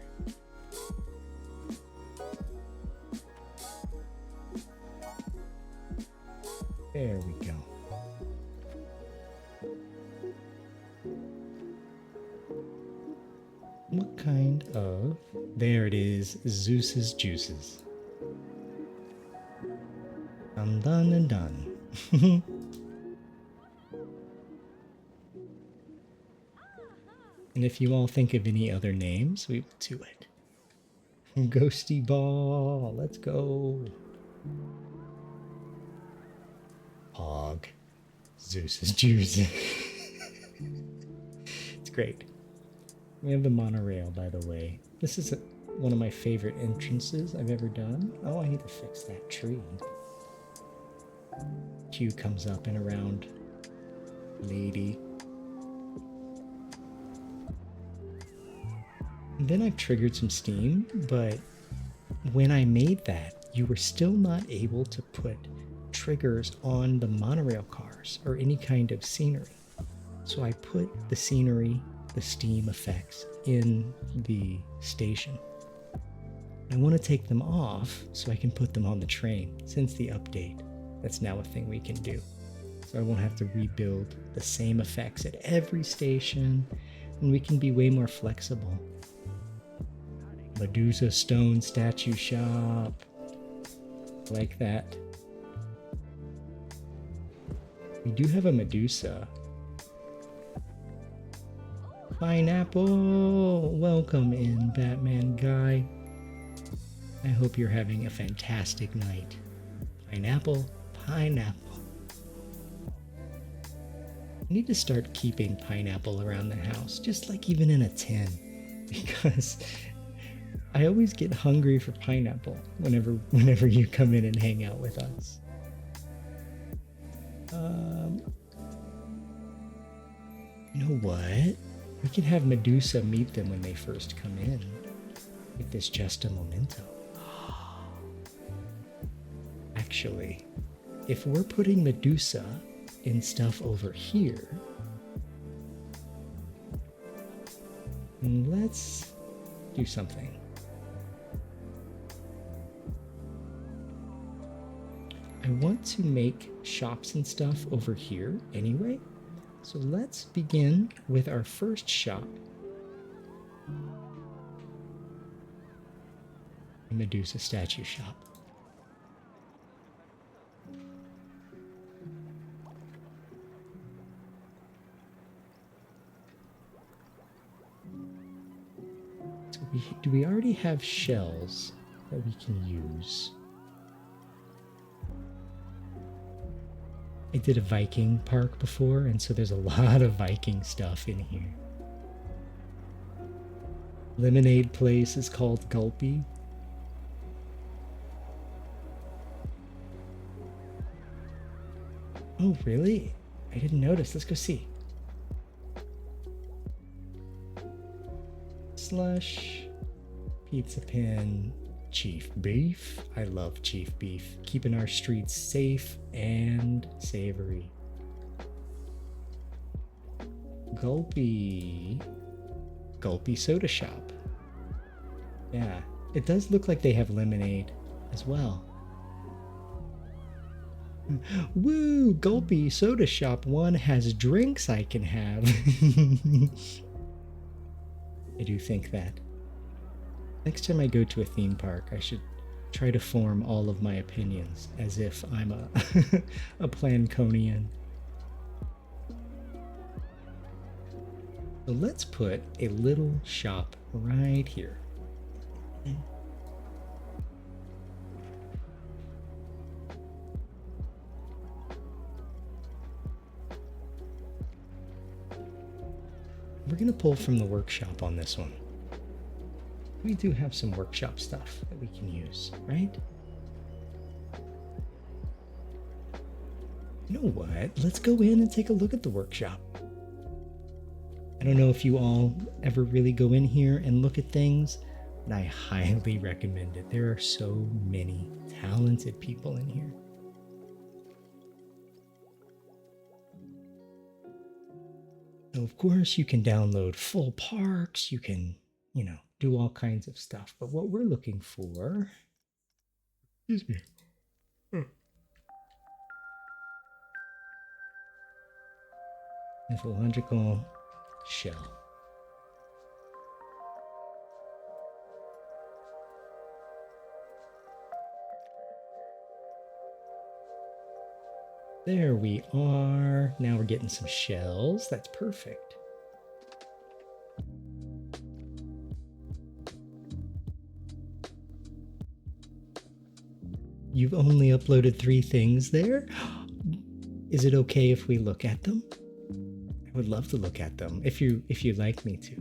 There we go. What kind of... There it is, Zeus's juices. I'm done and done. And if you all think of any other names, we will do it. Ghosty Ball, let's go. Hog. Zeus's juices. It's great. We have the monorail, by the way. This is one of my favorite entrances I've ever done. Oh, I need to fix that tree. Q comes up and around. Lady. And then I've triggered some steam, but when I made that, you were still not able to put triggers on the monorail cars or any kind of scenery. So I put the scenery, the steam effects in the station. I want to take them off so I can put them on the train. Since the update, that's now a thing we can do. So I won't have to rebuild the same effects at every station, and we can be way more flexible. Medusa Stone Statue Shop. Like that. We do have a Medusa. Pineapple! Welcome in, Batman guy. I hope you're having a fantastic night. Pineapple, pineapple. I need to start keeping pineapple around the house, just like even in a tin, because I always get hungry for pineapple whenever you come in and hang out with us. You know what? We can have Medusa meet them when they first come in. Make this just a memento. Actually, if we're putting Medusa in stuff over here, let's do something. I want to make shops and stuff over here anyway. So let's begin with our first shop. Medusa statue shop. So do we already have shells that we can use? I did a Viking park before, and so there's a lot of Viking stuff in here. Lemonade place is called Gulpy. Oh, really? I didn't notice. Let's go see. Slush, Pizza Pin, Chief Beef. I love Chief Beef. Keeping our streets safe and savory. Gulpy Soda Shop. Yeah, it does look like they have lemonade as well. Woo! Gulpy Soda Shop 1 has drinks I can have. I do think that. Next time I go to a theme park, I should try to form all of my opinions as if I'm a PlanConian. So let's put a little shop right here. We're going to pull from the workshop on this one. We do have some workshop stuff that we can use, right? You know what? Let's go in and take a look at the workshop. I don't know if you all ever really go in here and look at things, but I highly recommend it. There are so many talented people in here. So of course, you can download full parks, you can, do all kinds of stuff. But what we're looking for, excuse me, mythological shell. There we are. Now we're getting some shells. That's perfect. You've only uploaded 3 things there? Is it okay if we look at them? I would love to look at them if you'd like me to.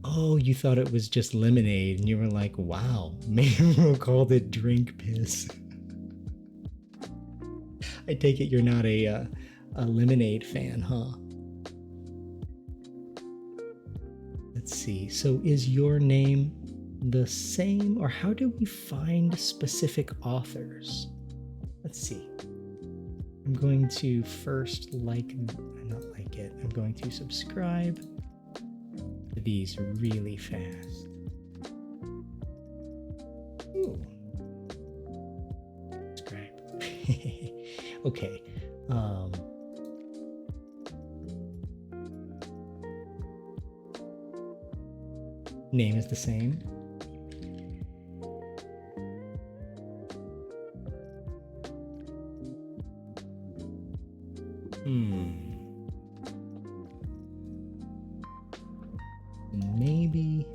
Oh, you thought it was just lemonade and you were like, wow, Mayro called it drink piss. I take it you're not a lemonade fan, huh? Let's see. So is your name the same, or how do we find specific authors? Let's see. I'm going to first I'm going to subscribe to these really fast. Ooh. Subscribe. Okay. Name is the same. Maybe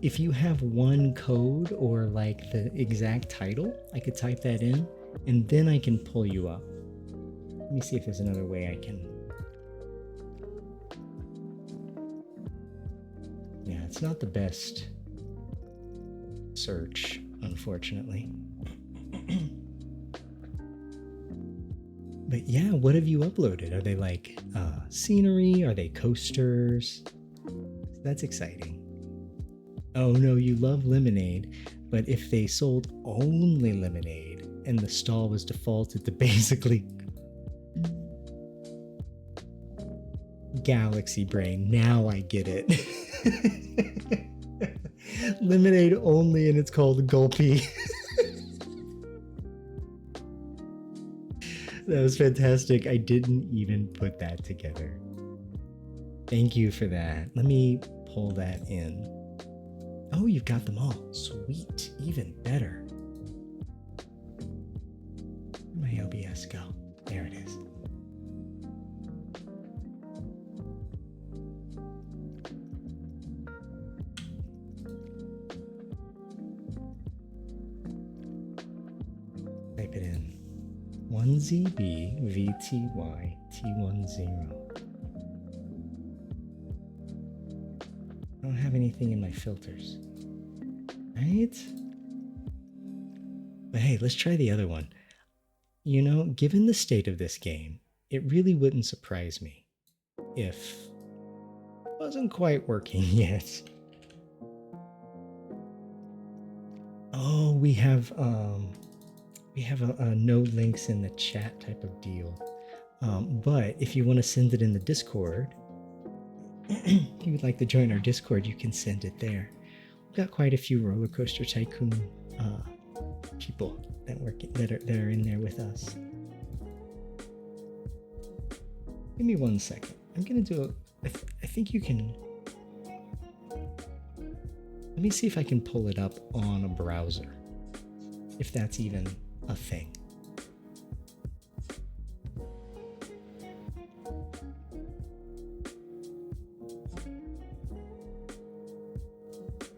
if you have one code or like the exact title, I could type that in and then I can pull you up. Let me see if there's another way I can. Yeah, it's not the best search, unfortunately. But yeah, what have you uploaded? Are they like scenery? Are they coasters? That's exciting. Oh no, you love lemonade, but if they sold only lemonade and the stall was defaulted to basically Galaxy Brain, now I get it. Lemonade only and it's called Gulpy. That was fantastic. I didn't even put that together. Thank you for that. Let me pull that in. Oh, you've got them all. Sweet. Even better. Where'd my OBS go? There it is. Type it in. 1ZBVTYT10. I don't have anything in my filters. Right? But hey, let's try the other one. You know, given the state of this game, it really wouldn't surprise me if it wasn't quite working yet. Oh, we have a no links in the chat type of deal. But if you want to send it in the Discord, if you would like to join our Discord, you can send it there. We've got quite a few Roller Coaster Tycoon people that are in there with us. Give me 1 second. I'm gonna do I think you can. Let me see if I can pull it up on a browser, if that's even a thing.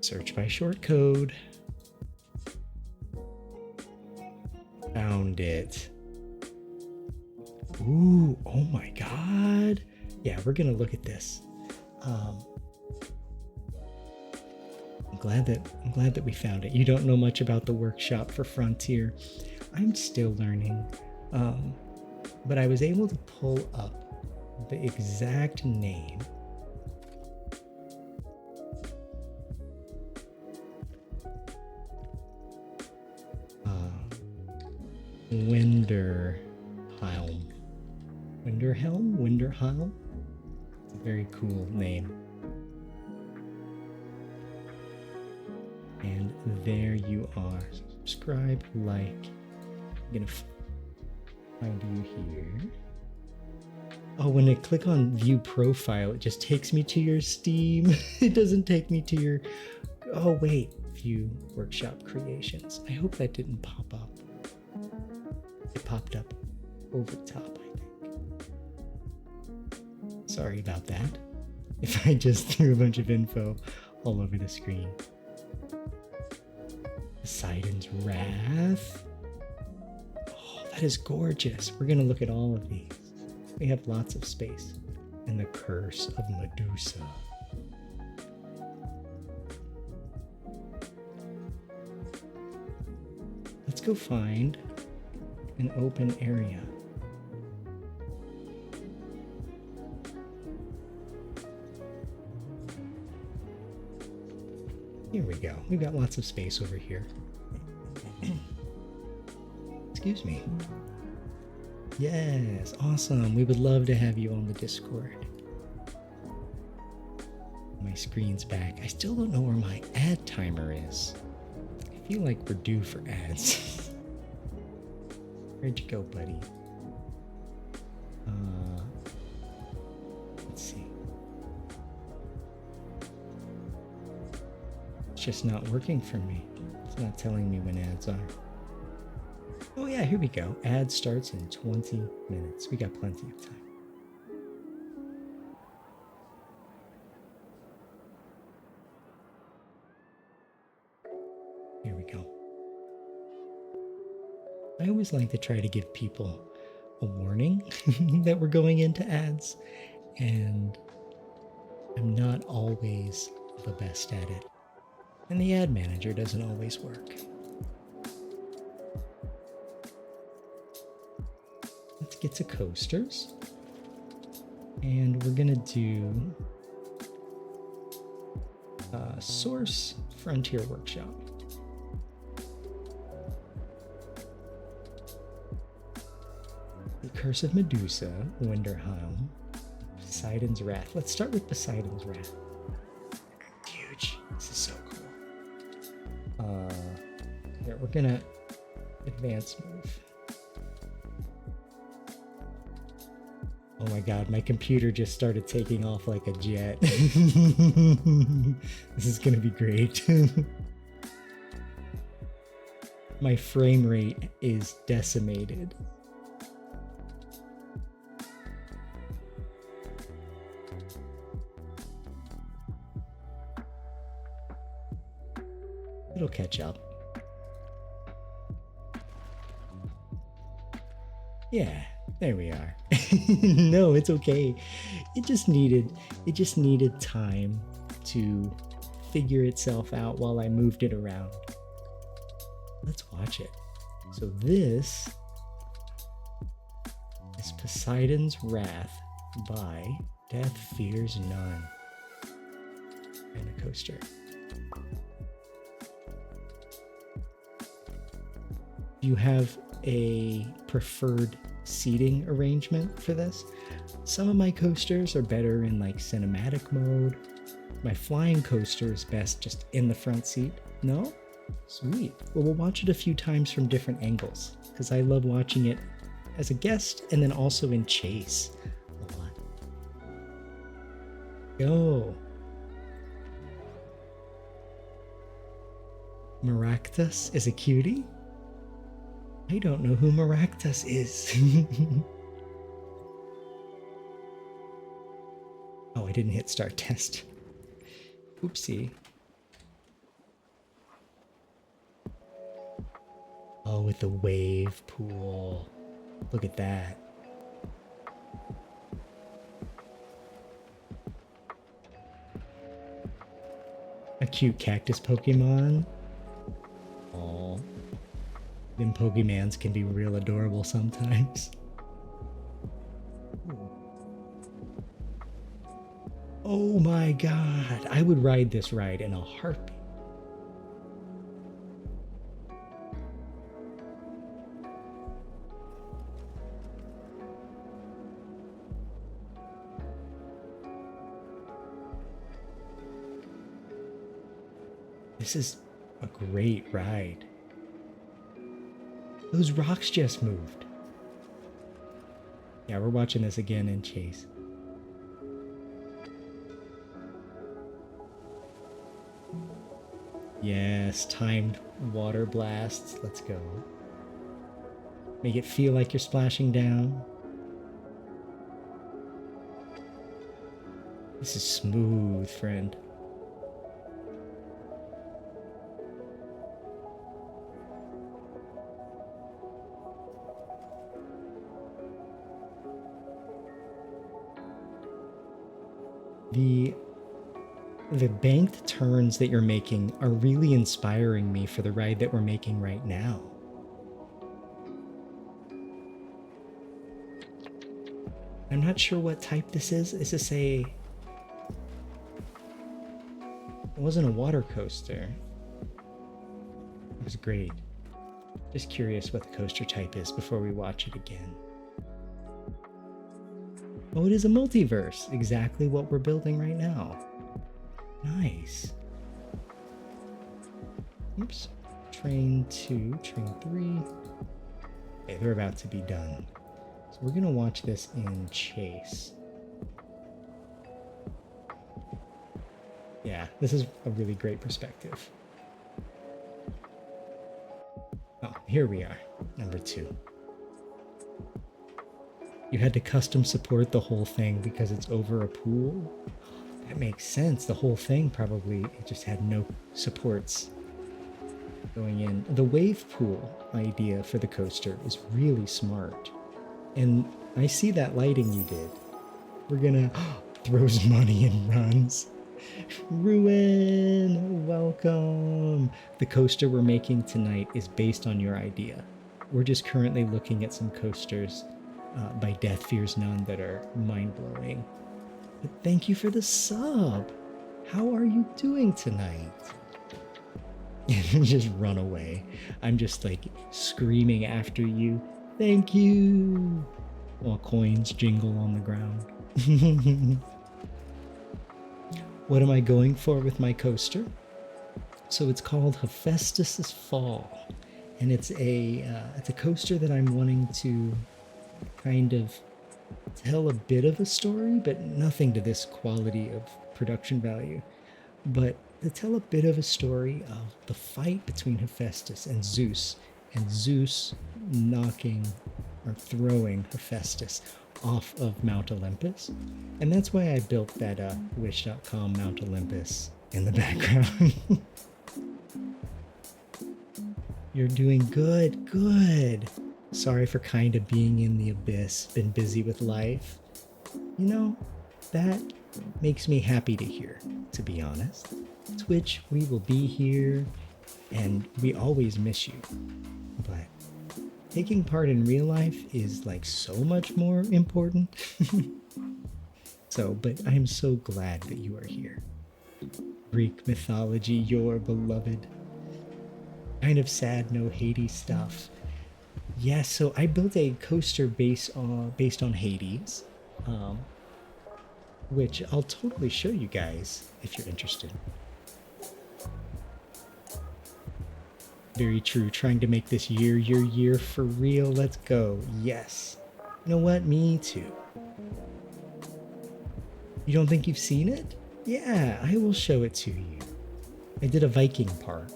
Search by short code. Found it. Ooh, oh my God. Yeah, we're gonna look at this. I'm glad that we found it. You don't know much about the workshop for Frontier. I'm still learning. But I was able to pull up the exact name. Winderhelm? It's a very cool name. And there you are. Subscribe, like. I'm gonna find you here. Oh, when I click on view profile, it just takes me to your Steam. It doesn't take me to your... Oh, wait. View workshop creations. I hope that didn't pop up. It popped up over the top, I think. Sorry about that. If I just threw a bunch of info all over the screen. Poseidon's Wrath. Oh, that is gorgeous. We're going to look at all of these. We have lots of space. And the Curse of Medusa. Let's go find an open area. Here we go. We've got lots of space over here. Excuse me. Yes, awesome. We would love to have you on the Discord. My screen's back. I still don't know where my ad timer is. I feel like we're due for ads. Where'd you go, buddy? Let's see. It's just not working for me. It's not telling me when ads are. Oh yeah, here we go. Ad starts in 20 minutes. We got plenty of time. Here we go. I always like to try to give people a warning that we're going into ads, and I'm not always the best at it. And the ad manager doesn't always work. Let's get to coasters. And we're gonna do Source Frontier Workshop. The Curse of Medusa, Winderhelm, Poseidon's Wrath. Let's start with Poseidon's Wrath. Huge. This is so cool. Here, we're gonna advance move. Oh my god, my computer just started taking off like a jet. This is gonna be great. My frame rate is decimated. It'll catch up. Yeah, there we are. No, it's okay. It just needed time to figure itself out while I moved it around. Let's watch it. So this is Poseidon's Wrath by Death Fears None. And a coaster. You have a preferred seating arrangement for this. Some of my coasters are better in like cinematic mode. My flying coaster is best just in the front seat. No? Sweet. Well, we'll watch it a few times from different angles because I love watching it as a guest and then also in chase a lot. Yo. Maractus is a cutie? I don't know who Maractus is. Oh, I didn't hit start test. Oopsie. Oh, with the wave pool. Look at that. A cute cactus Pokemon. Oh, them Pokemans can be real adorable sometimes. Oh my god, I would ride this ride in a heartbeat. This is a great ride. Those rocks just moved. Yeah, we're watching this again in chase. Yes, timed water blasts. Let's go. Make it feel like you're splashing down. This is smooth, friend. The banked turns that you're making are really inspiring me for the ride that we're making right now. I'm not sure what type this is. Is this a... It wasn't a water coaster. It was great. Just curious what the coaster type is before we watch it again. Oh, it is a multiverse. Exactly what we're building right now. Nice. Oops. Train 2, train 3. Okay, they're about to be done. So we're gonna watch this in chase. Yeah, this is a really great perspective. Oh, here we are, number 2. You had to custom support the whole thing because it's over a pool? That makes sense. The whole thing probably it just had no supports going in. The wave pool idea for the coaster is really smart. And I see that lighting you did. We're gonna throws money and runs. Ruin, welcome. The coaster we're making tonight is based on your idea. We're just currently looking at some coasters by Death Fears None that are mind-blowing. But thank you for the sub. How are you doing tonight? Just run away. I'm just like screaming after you. Thank you. While coins jingle on the ground. What am I going for with my coaster? So it's called Hephaestus' Fall. And it's a coaster that I'm wanting to kind of tell a bit of a story, but nothing to this quality of production value. But to tell a bit of a story of the fight between Hephaestus and Zeus knocking or throwing Hephaestus off of Mount Olympus. And that's why I built that Wish.com Mount Olympus in the background. You're doing good, good. Sorry for kind of being in the abyss, been busy with life. You know, that makes me happy to hear, to be honest. Twitch, we will be here, and we always miss you. But taking part in real life is like so much more important. But I'm so glad that you are here. Greek mythology, your beloved. Kind of sad, no Hades stuff. Yes, so I built a coaster based on Hades, um, which I'll totally show you guys if you're interested. Very true. Trying to make this year for real. Let's go. Yes. You know what? Me too. You don't think you've seen it? Yeah, I will show it to you. I did a Viking park,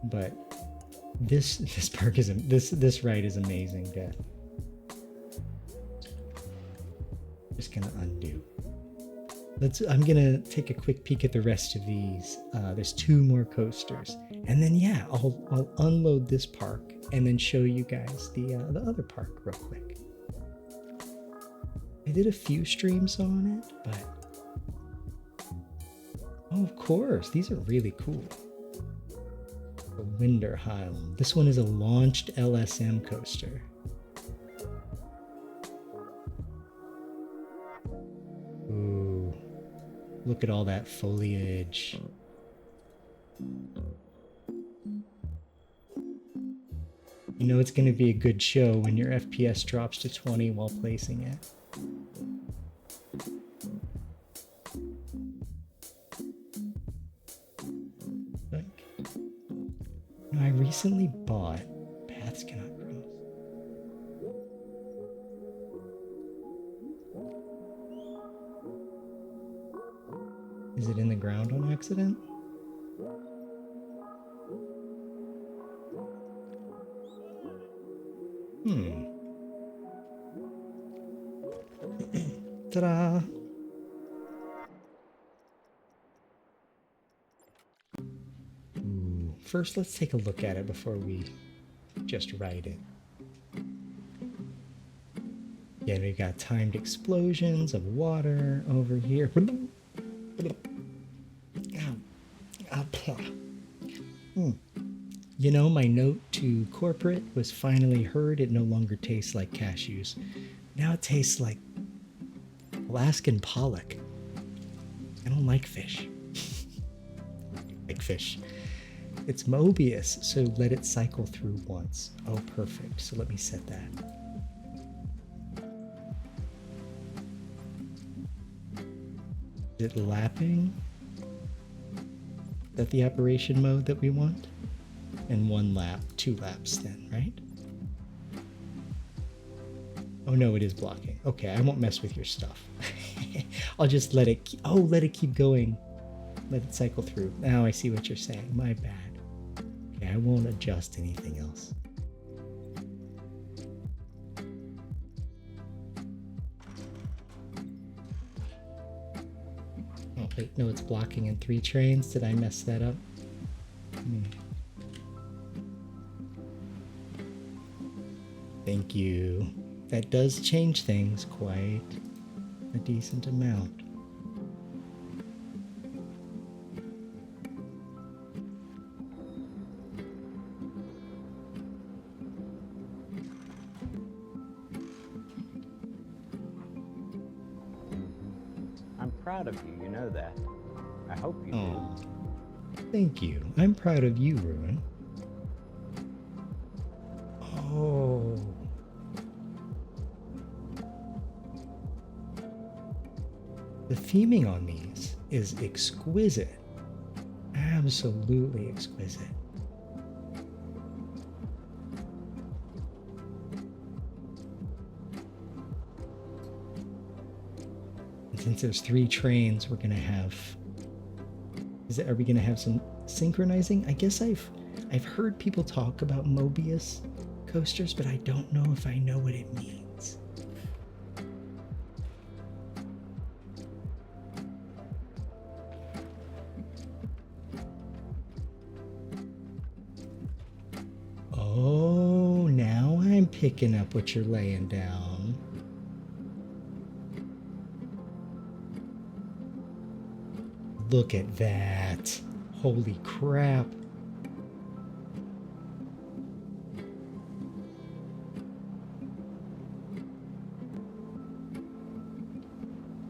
but this park isn't. This ride is amazing, Death. Just gonna undo. I'm gonna take a quick peek at the rest of these. There's 2 more coasters, and then yeah, I'll unload this park and then show you guys the other park real quick. I did a few streams on it, but oh, of course, these are really cool. The Winterheim. This one is a launched LSM coaster. Ooh. Look at all that foliage. You know it's going to be a good show when your FPS drops to 20 while placing it. You know, I recently bought Paths Cannot Cross. Is it in the ground on accident? Ta-da! Ooh. First, let's take a look at it before we just ride it. Yeah, we got timed explosions of water over here. You know, my note to corporate was finally heard. It no longer tastes like cashews. Now it tastes like Alaskan pollock. I don't like fish. Like fish. It's Mobius, so let it cycle through once. Oh, perfect. So let me set that. Is it lapping? Is that the operation mode that we want? And 1 lap, 2 laps then, right? Oh no, it is blocking. Okay, I won't mess with your stuff. I'll just let it let it keep going. Let it cycle through. Now I see what you're saying. My bad. Okay, I won't adjust anything else. Oh wait, no, it's blocking in 3 trains. Did I mess that up? Thank you. That does change things quite a decent amount. I'm proud of you, you know that. I hope you do. Thank you. I'm proud of you, Ruin. Oh. The theming on these is exquisite. Absolutely exquisite. And since there's 3 trains, we're gonna have. Are we gonna have some synchronizing? I guess I've heard people talk about Mobius coasters, but I don't know if I know what it means. Oh, now I'm picking up what you're laying down. Look at that. Holy crap.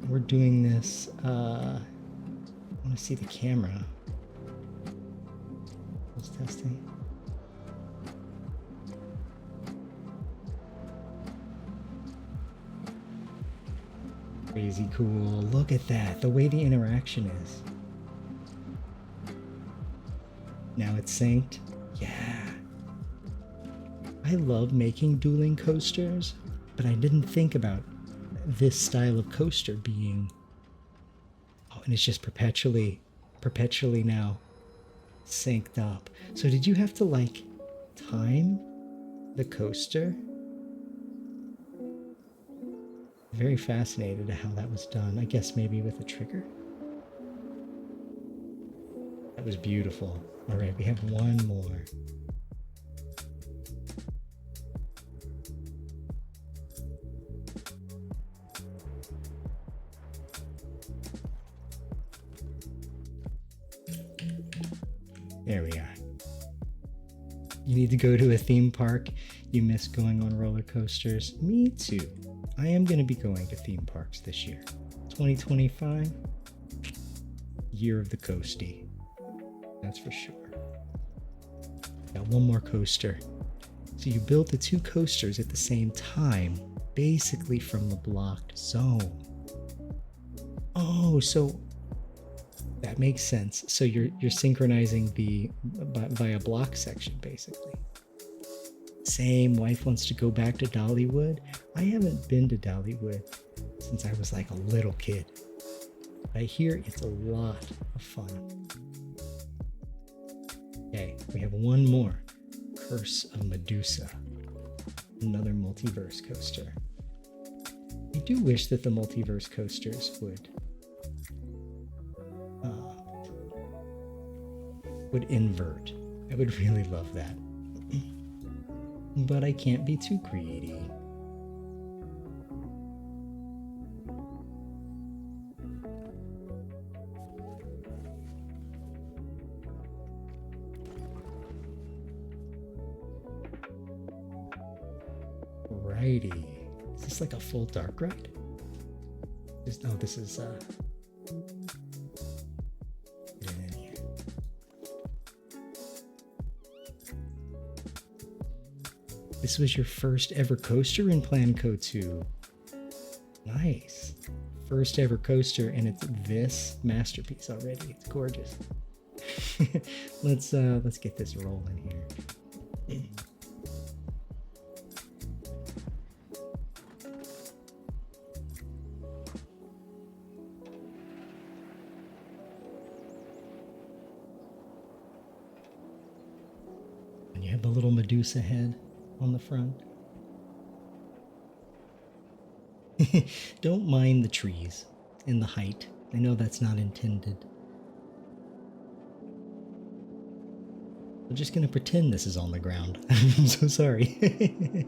We're doing this, I want to see the camera. I was testing. Crazy cool. Look at that. The way the interaction is. Now it's synced. Yeah. I love making dueling coasters, but I didn't think about this style of coaster being... Oh, and it's just perpetually now synced up. So did you have to, like, time the coaster? Very fascinated at how that was done. I guess maybe with a trigger? That was beautiful. All right, we have one more. There we are. You need to go to a theme park. You miss going on roller coasters. Me too. I am going to be going to theme parks this year. 2025, year of the coastie. That's for sure. Got one more coaster. So you built the two coasters at the same time, basically from the blocked zone. Oh, so that makes sense. So you're synchronizing by a block section, basically. Same. Wife wants to go back to Dollywood. I haven't been to Dollywood since I was like a little kid. I hear it's a lot of fun. Okay, we have one more. Curse of Medusa. Another multiverse coaster. I do wish that the multiverse coasters would invert. I would really love that. But I can't be too greedy. Righty. Is this like a full dark ride? This is get it in here. This was your first ever coaster in PlanCo 2. Nice. First ever coaster, and it's this masterpiece already. It's gorgeous. Let's get this rolling here. And you have the little Medusa head on the front. Don't mind the trees and the height. I know that's not intended. I'm just gonna pretend this is on the ground. I'm so sorry.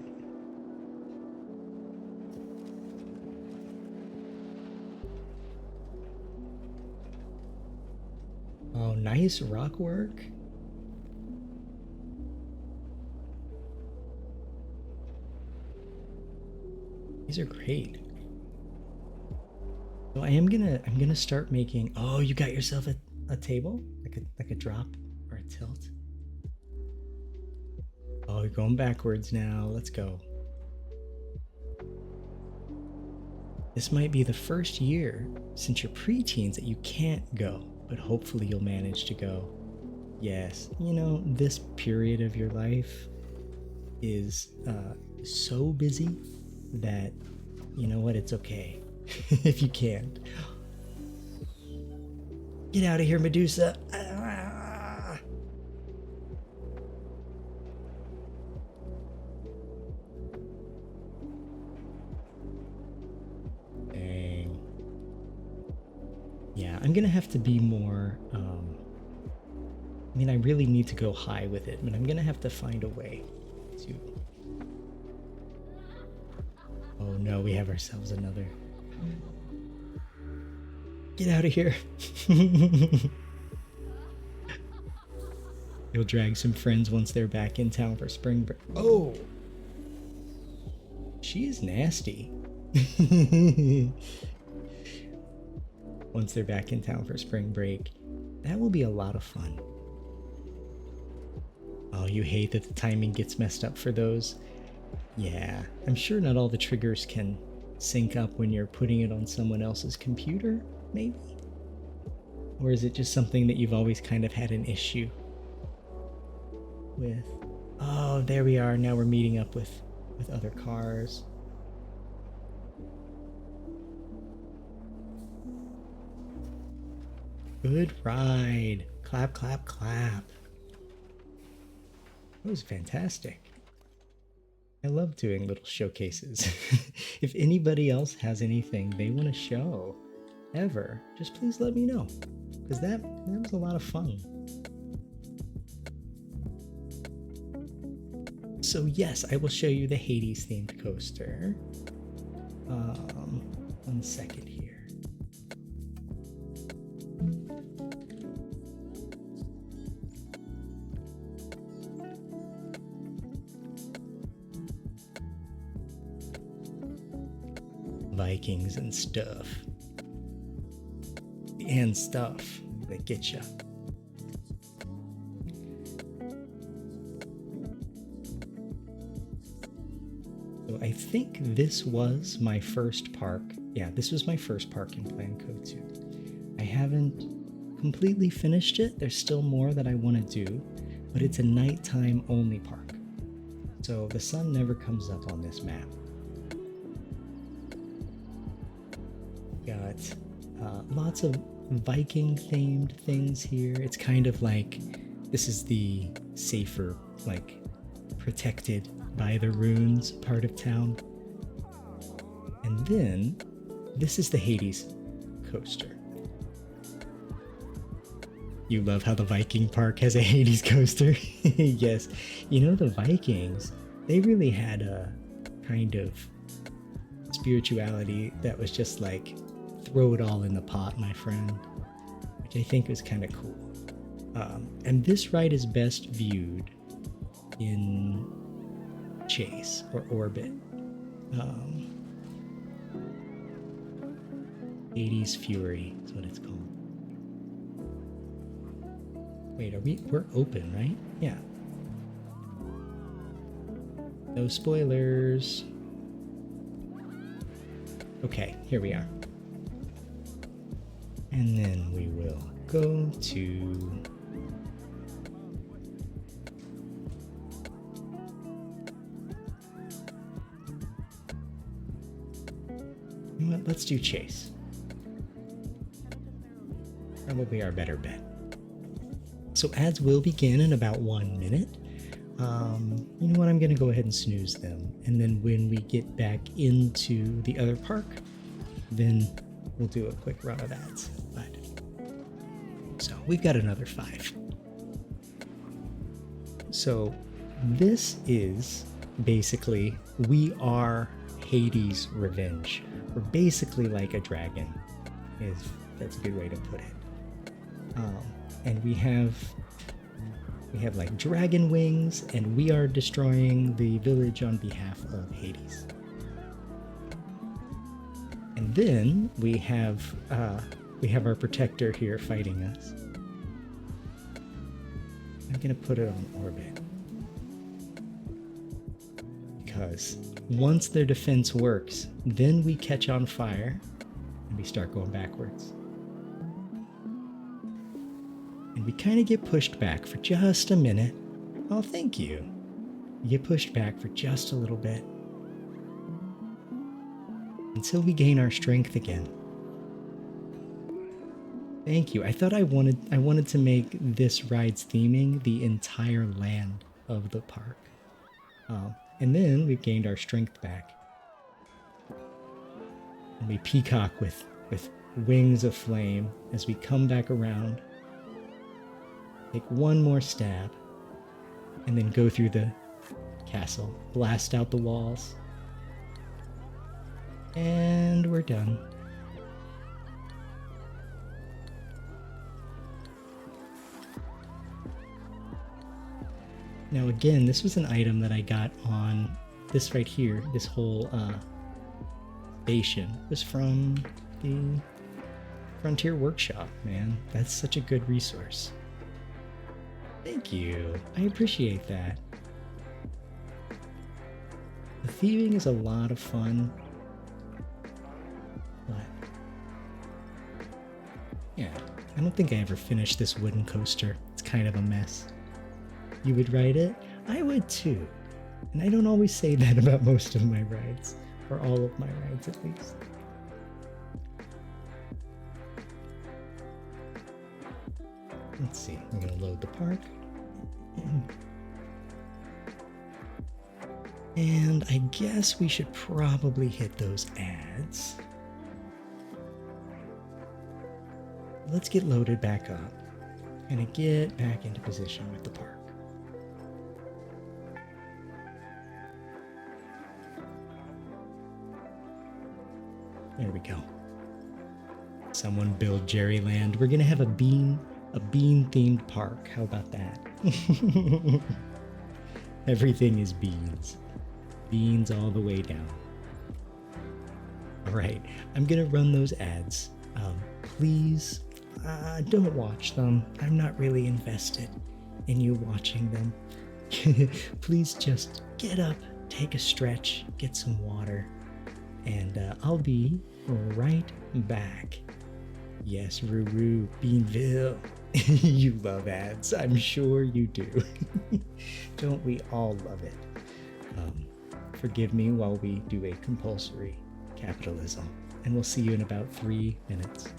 Oh, nice rock work. These are great. So I'm gonna start making. Oh, you got yourself a table, like a drop or a tilt. Oh, you're going backwards now. Let's go. This might be the first year since you're preteens that you can't go, but hopefully you'll manage to go. Yes, you know, this period of your life is so busy that, you know what, it's okay if you can't. Get out of here, Medusa. Dang. Yeah, I'm gonna have to be more I mean, I really need to go high with it, but I'm gonna have to find a way to... Oh no, we have ourselves another. Get out of here. You'll drag some friends once they're back in town for spring break. Oh! She is nasty. Once they're back in town for spring break. That will be a lot of fun. Oh, you hate that the timing gets messed up for those? Yeah, I'm sure not all the triggers can sync up when you're putting it on someone else's computer, maybe? Or is it just something that you've always kind of had an issue with? Oh, there we are. Now we're meeting up with other cars. Good ride. Clap, clap, clap. That was fantastic. I love doing little showcases. If anybody else has anything they want to show ever, just please let me know, because that was a lot of fun. So yes, I will show you the Hades themed coaster. 1 second here. Vikings and stuff. And stuff that get you. So I think this was my first park. Yeah, this was my first park in PlanCo 2. I haven't completely finished it. There's still more that I want to do, but it's a nighttime only park. So the sun never comes up on this map. Got lots of Viking themed things here. It's kind of like, this is the safer, like protected by the runes part of town. And then this is the Hades coaster. You love how the Viking park has a Hades coaster? Yes. You know, the Vikings, they really had a kind of spirituality that was just like, throw it all in the pot, my friend, which I think was kind of cool. And this ride is best viewed in chase or orbit. Hades Fury is what it's called. Wait, we're open, right? Yeah. No spoilers. Okay, here we are. And then we will go to... You know what? Let's do chase. Probably our better bet. So ads will begin in about 1 minute. You know what? I'm going to go ahead and snooze them. And then when we get back into the other park, then we'll do a quick run of ads. But so we've got another 5. So this is basically, we are Hades' revenge. We're basically like a dragon. That's a good way to put it. And we have like dragon wings, and we are destroying the village on behalf of Hades. And then we have our protector here fighting us. I'm gonna put it on orbit, because once their defense works, then we catch on fire and we start going backwards. And we kind of get pushed back for just a minute. Oh, thank you. You get pushed back for just a little bit until we gain our strength again. Thank you. I thought I wanted to make this ride's theming the entire land of the park. And then we've gained our strength back. And we peacock with wings of flame as we come back around. Take one more stab, and then go through the castle, blast out the walls, and we're done. Now again, this was an item that I got on this right here. This whole station was from the Frontier Workshop, man. That's such a good resource. Thank you. I appreciate that. The thieving is a lot of fun. I don't think I ever finished this wooden coaster. It's kind of a mess. You would ride it? I would too. And I don't always say that about most of my rides, or all of my rides at least. Let's see, I'm gonna load the park. And I guess we should probably hit those ads. Let's get loaded back up and get back into position with the park. There we go. Someone build Jerryland. We're gonna have a bean themed park. How about that? Everything is beans. Beans all the way down. All right, I'm gonna run those ads. Please don't watch them. I'm not really invested in you watching them. Please just get up, take a stretch, get some water, and I'll be right back. Yes, Ruru, Beanville. You love ads. I'm sure you do. Don't we all love it? Forgive me while we do a compulsory capitalism, and we'll see you in about 3 minutes.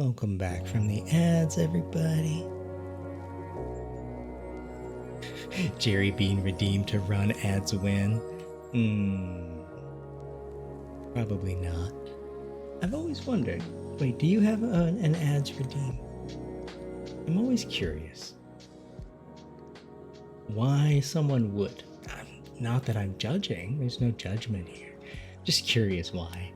Welcome back from the ads, everybody. Jerry being redeemed to run ads win. Probably not. I've always wondered, wait, do you have an ads redeem? I'm always curious why someone would. Not that I'm judging, there's no judgment here. Just curious why.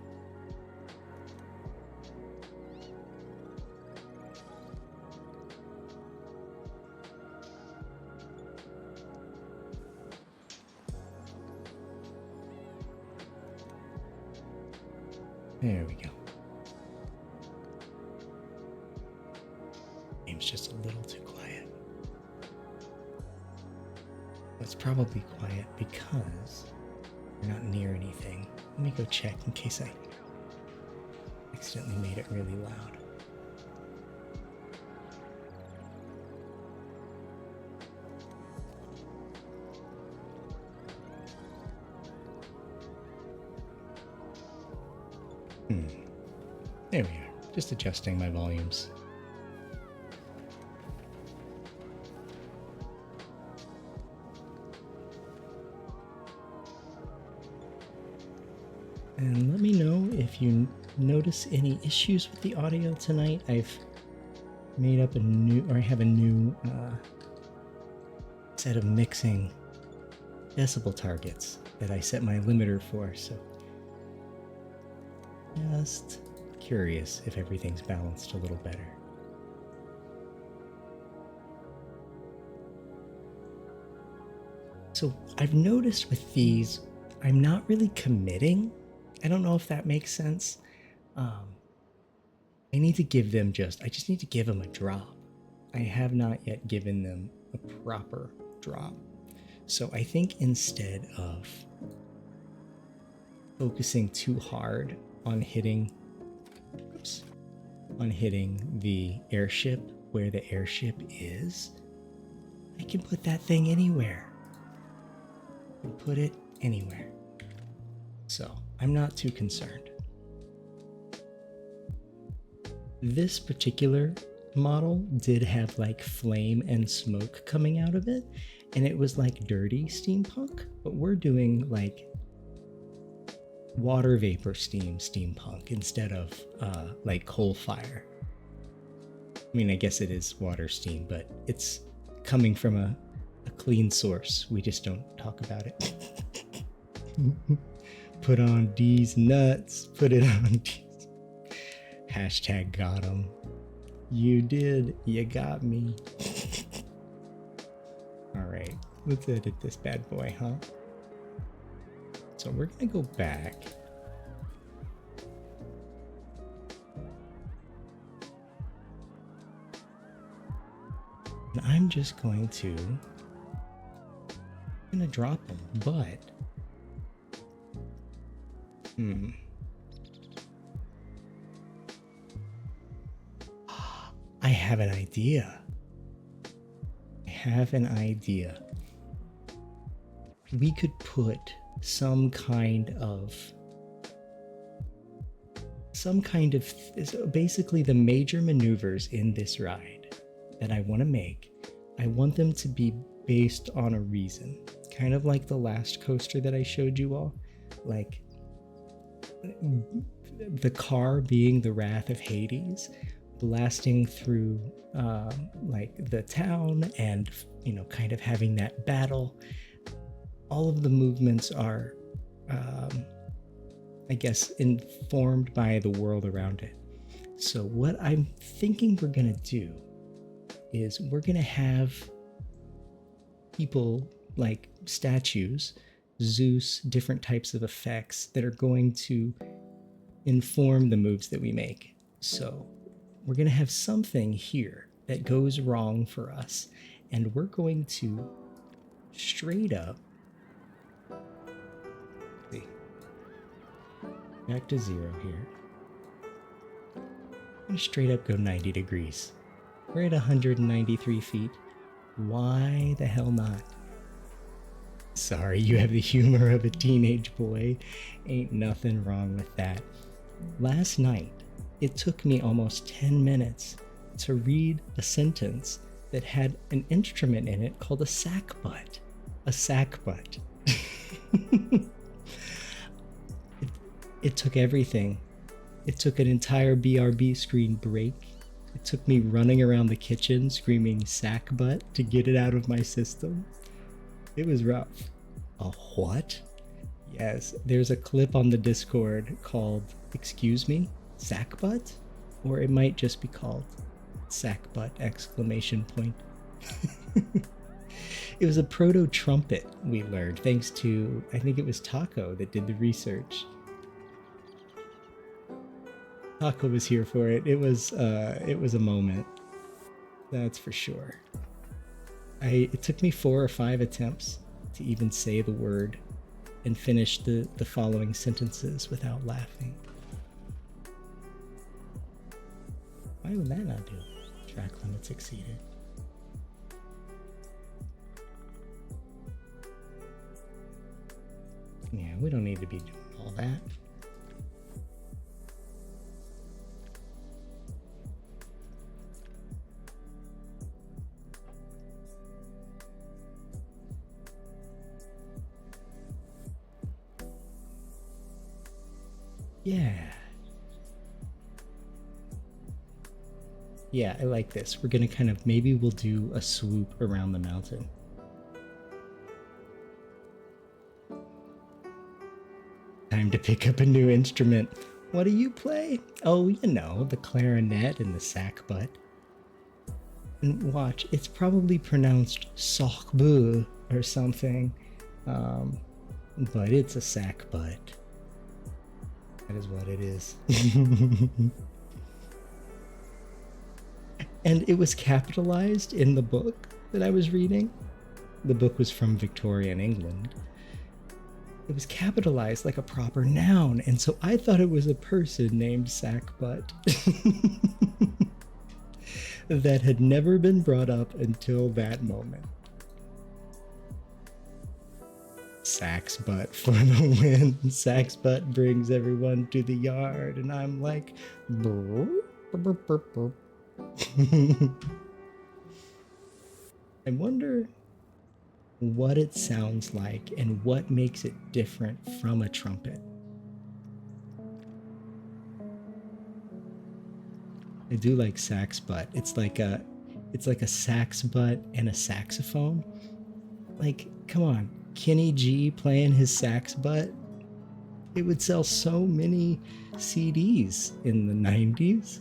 There we go. Game's just a little too quiet. It's probably quiet because we're not near anything. Let me go check in case I accidentally made it really loud. There we are. Just adjusting my volumes. And let me know if you notice any issues with the audio tonight. I've made up I have a new set of mixing decibel targets that I set my limiter for, so just curious if everything's balanced a little better. So I've noticed with these, I'm not really committing. I don't know if that makes sense. I need to give them I just need to give them a drop. I have not yet given them a proper drop. So I think instead of focusing too hard on hitting the airship where the airship is, I can put that thing anywhere. I can put it anywhere. So I'm not too concerned. This particular model did have like flame and smoke coming out of it, and it was like dirty steampunk, but we're doing like water vapor steampunk instead of like coal fire. I mean, I guess it is water steam, but it's coming from a clean source. We just don't talk about it. Put on D's nuts. Put it on D's. Hashtag got him. You did. You got me. All right, let's edit this bad boy, huh? So we're gonna go back. And I'm just going to drop them, but I have an idea. We could put some kind of basically the major maneuvers in this ride that I want to make. I want them to be based on a reason, kind of like the last coaster that I showed you all, like the car being the Wrath of Hades, blasting through like the town and, you know, kind of having that battle. All of the movements are, I guess, informed by the world around it. So what I'm thinking we're gonna do is we're gonna have people like statues, Zeus, different types of effects that are going to inform the moves that we make. So we're going to have something here that goes wrong for us, and we're going to straight up, back to 0 here, and straight up go 90 degrees. We're at 193 feet. Why the hell not? Sorry, you have the humor of a teenage boy. Ain't nothing wrong with that. Last night, It took me almost 10 minutes to read a sentence that had an instrument in it called a sackbut. A sackbut. It took everything. It took an entire BRB screen break. It took me running around the kitchen screaming sackbut to get it out of my system. It was rough. A what? Yes, there's a clip on the Discord called, excuse me, sackbut? Or it might just be called sackbut exclamation point. It was a proto trumpet we learned thanks to, I think it was Taco that did the research. Taco was here for it. It was a moment. That's for sure. It took me 4 or 5 attempts to even say the word and finish the following sentences without laughing. Why would that not do? Track limits exceeded. Yeah, we don't need to be doing all that. Yeah, I like this. We're gonna kind of, maybe we'll do a swoop around the mountain. Time to pick up a new instrument. What do you play? Oh, you know, the clarinet and the sackbut. And watch, it's probably pronounced sackbut or something, but it's a sackbut. That is what it is. And it was capitalized in the book that I was reading. The book was from Victorian England. It was capitalized like a proper noun, and so I thought it was a person named Sackbut. That had never been brought up until that moment. Sack's butt for the win. Sack's butt brings everyone to the yard, and I'm like, burr, burr, burr, burr. I wonder what it sounds like and what makes it different from a trumpet. I do like sax butt. It's like a sax butt and a saxophone. Like, come on, Kenny G playing his sax butt. It would sell so many CDs in the 90s.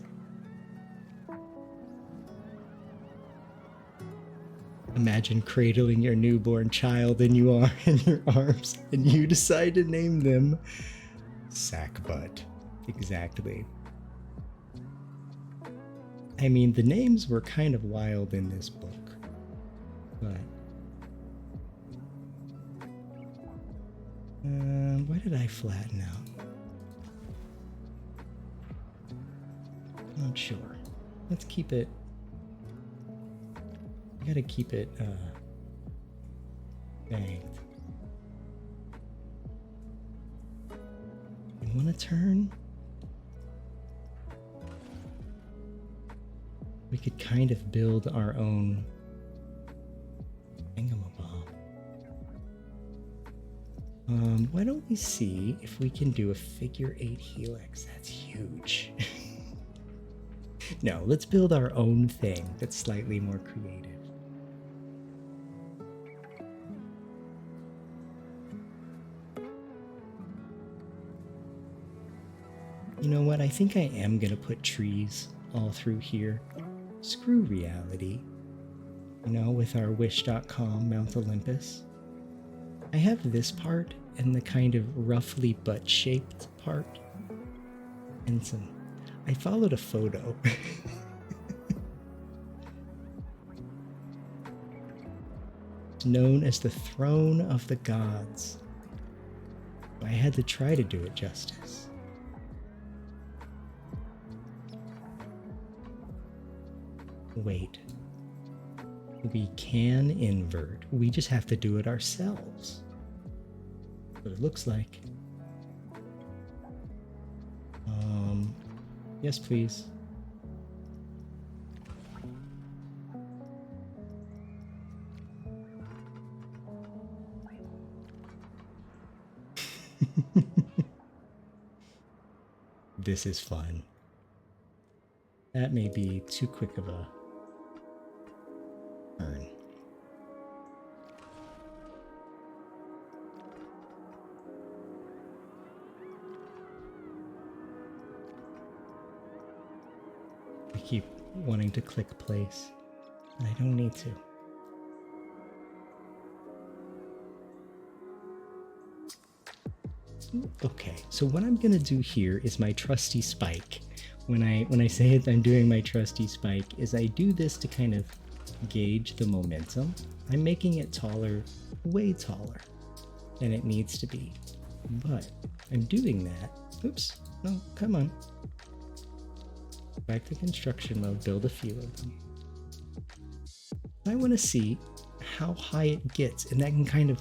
Imagine cradling your newborn child and you are in your arms and you decide to name them Sackbutt. Exactly. I mean, the names were kind of wild in this book, but why did I flatten out? Not sure. Let's keep it. I gotta keep it banged. You wanna turn? We could kind of build our own thingamabob. Why don't we see if we can do a figure 8 helix? That's huge. No, let's build our own thing that's slightly more creative. You know what? I think I am gonna put trees all through here. Screw reality. You know, with our wish.com Mount Olympus. I have this part and the kind of roughly butt-shaped part. And some... I followed a photo. It's known as the Throne of the Gods. I had to try to do it justice. Wait. We can invert. We just have to do it ourselves. What it looks like. Yes, please. This is fun. That may be too quick of a turn. I keep wanting to click place, and I don't need to. Okay, so what I'm gonna do here is my trusty spike. When I say it, I'm doing my trusty spike, is I do this to kind of gauge the momentum. I'm making it taller, way taller than it needs to be. But I'm doing that. Oops, no, come on. Back to construction mode, build a few of them. I want to see how high it gets, and that can kind of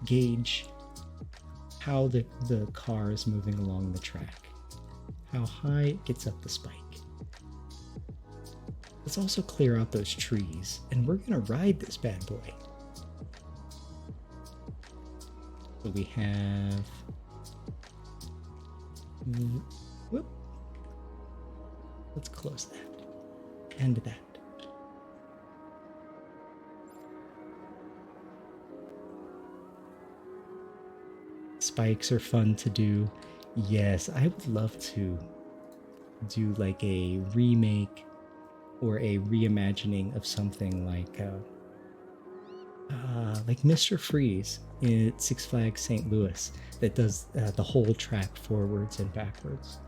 gauge how the car is moving along the track, how high it gets up the spike. Let's also clear out those trees, and we're gonna ride this bad boy. So we have, whoop. Let's close that, and that. Spikes are fun to do. Yes, I would love to do like a remake or a reimagining of something like Mr. Freeze in Six Flags St. Louis that does the whole track forwards and backwards.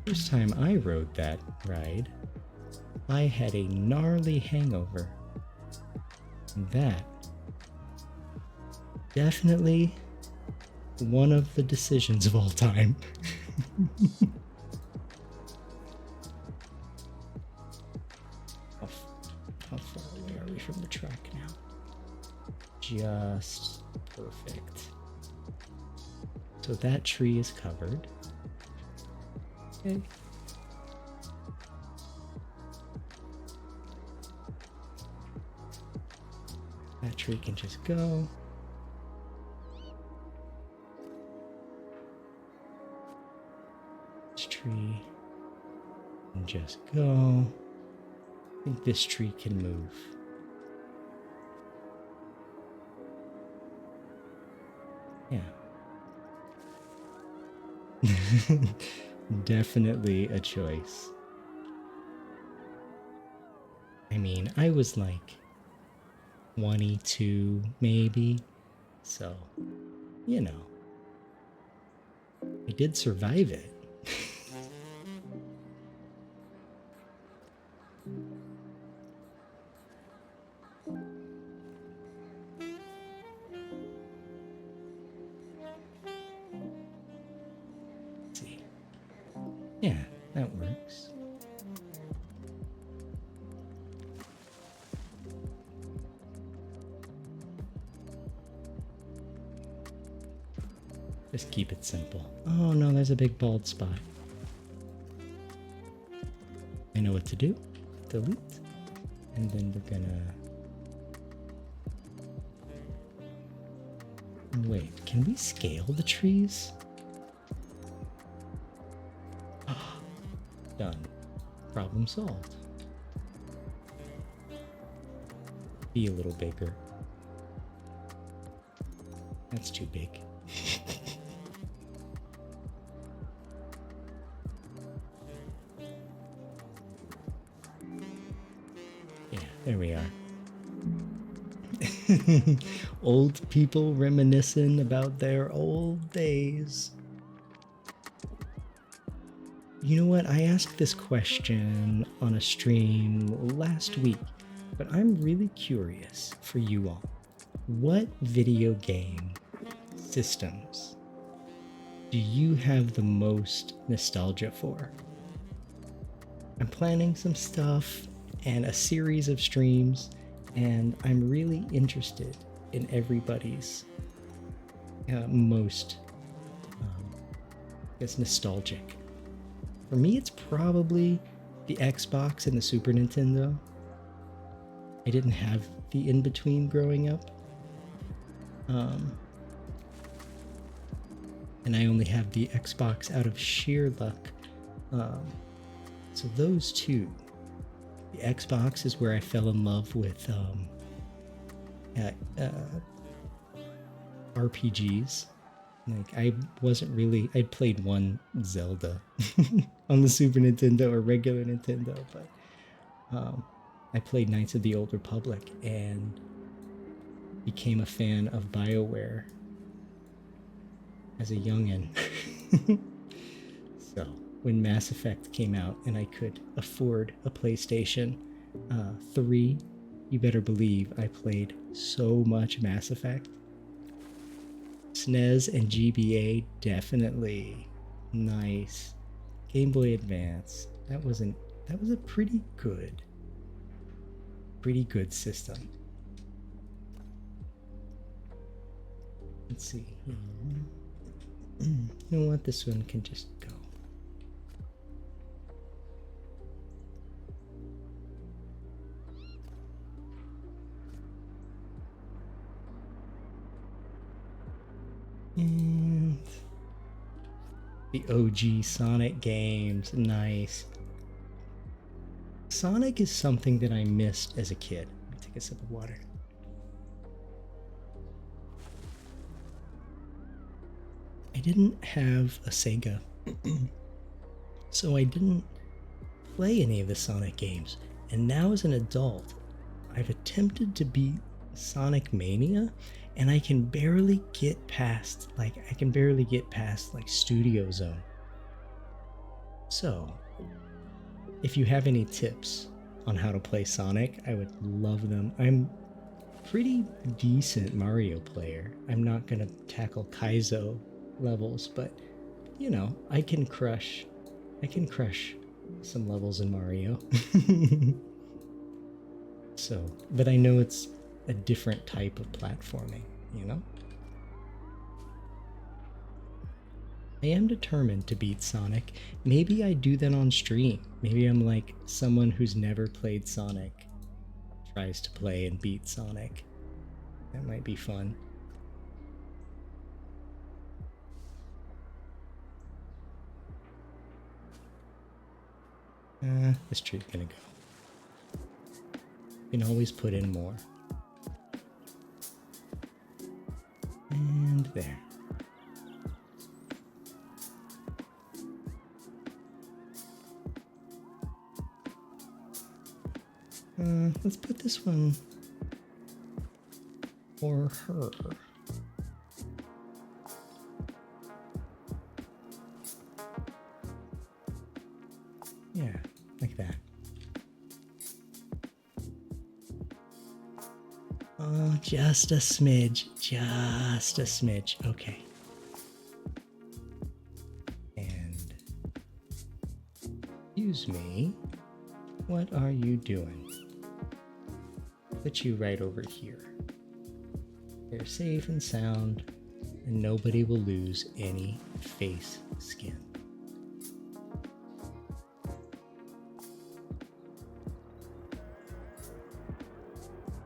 First time I rode that ride, I had a gnarly hangover. That definitely one of the decisions of all time. How far away are we from the track now? Just perfect. So that tree is covered. Okay. That tree can just go. This tree can just go. I think this tree can move. Yeah. Definitely a choice. I mean, I was like 22 maybe, so, you know, I did survive it. Let's see. Yeah, that works. Just keep it simple. Oh no, there's a big bald spot. I know what to do. Delete. And then we're gonna... Wait, can we scale the trees? Done. Problem solved. Be a little bigger. That's too big. Yeah, there we are. Old people reminiscing about their old days. You know what? I asked this question on a stream last week, but I'm really curious for you all. What video game systems do you have the most nostalgia for? I'm planning some stuff and a series of streams, and I'm really interested in everybody's most that's nostalgic. For me, it's probably the Xbox and the Super Nintendo. I didn't have the in-between growing up. And I only have the Xbox out of sheer luck. So those two. The Xbox is where I fell in love with RPGs. Like, I wasn't really, I'd played one Zelda on the Super Nintendo or regular Nintendo, but I played Knights of the Old Republic and became a fan of BioWare as a youngin'. So when Mass Effect came out and I could afford a PlayStation 3, you better believe I played so much Mass Effect. SNES and GBA, definitely. Nice. Game Boy Advance, that was a pretty good system. Let's see here. You know what? This one can just go. And the OG Sonic games, nice. Sonic is something that I missed as a kid. Let me take a sip of water. I didn't have a Sega, so I didn't play any of the Sonic games. And now as an adult, I've attempted to beat Sonic Mania, and I can barely get past, Studio Zone. So, if you have any tips on how to play Sonic, I would love them. I'm a pretty decent Mario player. I'm not gonna tackle Kaizo levels, but you know, I can crush some levels in Mario. So, but I know it's a different type of platforming, you know? I am determined to beat Sonic. Maybe I do that on stream. Maybe I'm like someone who's never played Sonic, tries to play and beat Sonic. That might be fun. This tree's gonna go. You can always put in more. And there. Let's put this one for her. Yeah, like that. Oh, just a smidge. Just a smidge. Okay. And excuse me. What are you doing? Put you right over here. They're safe and sound, and nobody will lose any face skin.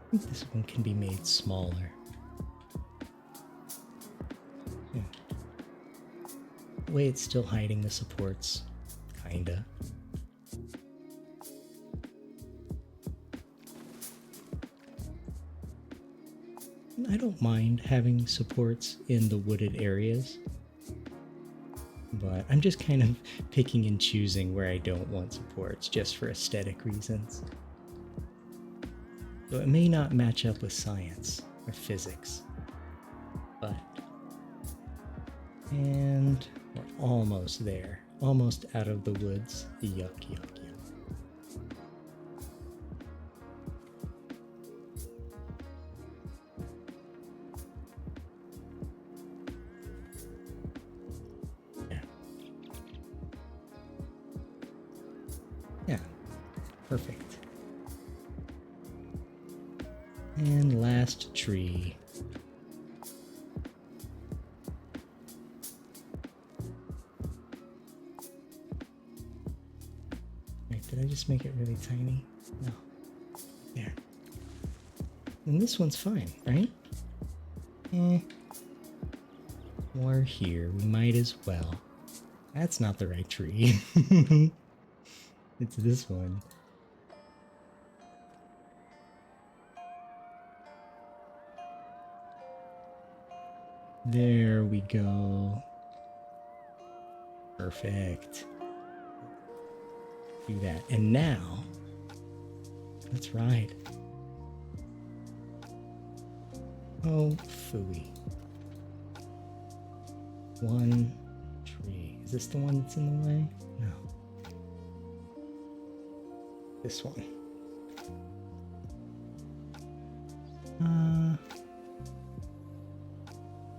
I think this one can be made smaller. Yeah. The way it's still hiding the supports, kinda. I don't mind having supports in the wooded areas, but I'm just kind of picking and choosing where I don't want supports just for aesthetic reasons. So it may not match up with science or physics, but... And we're almost there. Almost out of the woods. Yuck, yuck, yuck. Yeah, perfect. And last tree. Wait, did I just make it really tiny? No. There. And this one's fine, right? We're here. We might as well. That's not the right tree. It's this one. There we go. Perfect. Do that. And now, let's ride. Oh, phooey. One tree. Is this the one that's in the way? No. This one.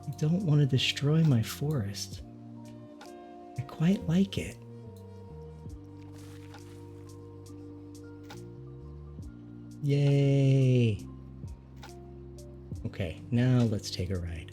I don't want to destroy my forest. I quite like it. Yay! Okay, now let's take a ride.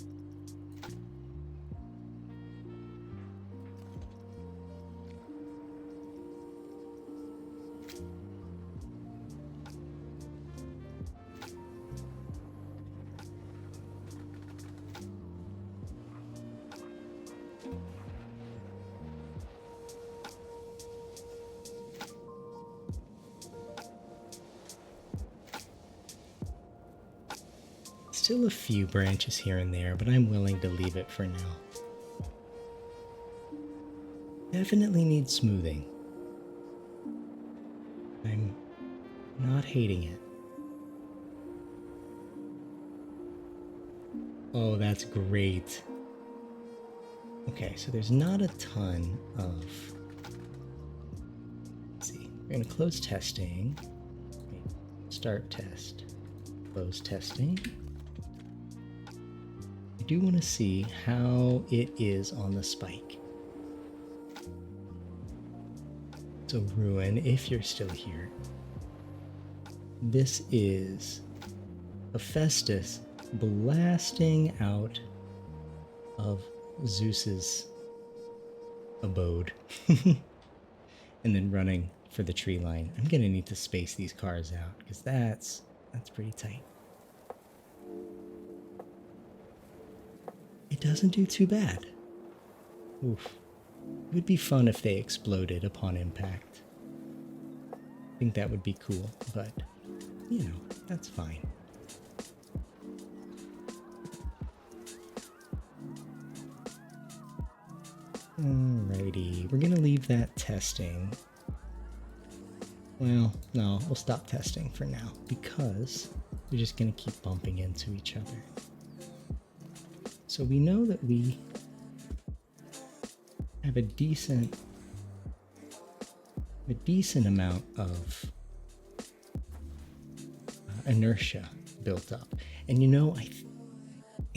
Still a few branches here and there, but I'm willing to leave it for now. Definitely needs smoothing. I'm not hating it. Oh, that's great. Okay, so there's not a ton of... Let's see. We're going to close testing. Start test. Close testing. I do want to see how it is on the spike. So Ruin, if you're still here, this is Hephaestus blasting out of Zeus's abode and then running for the tree line. I'm gonna need to space these cars out because that's pretty tight. It doesn't do too bad. Oof. It would be fun if they exploded upon impact. I think that would be cool, but, you know, that's fine. Alrighty, we're gonna leave that testing. Well, no, we'll stop testing for now because we're just gonna keep bumping into each other. So we know that we have a decent amount of inertia built up. And you know, I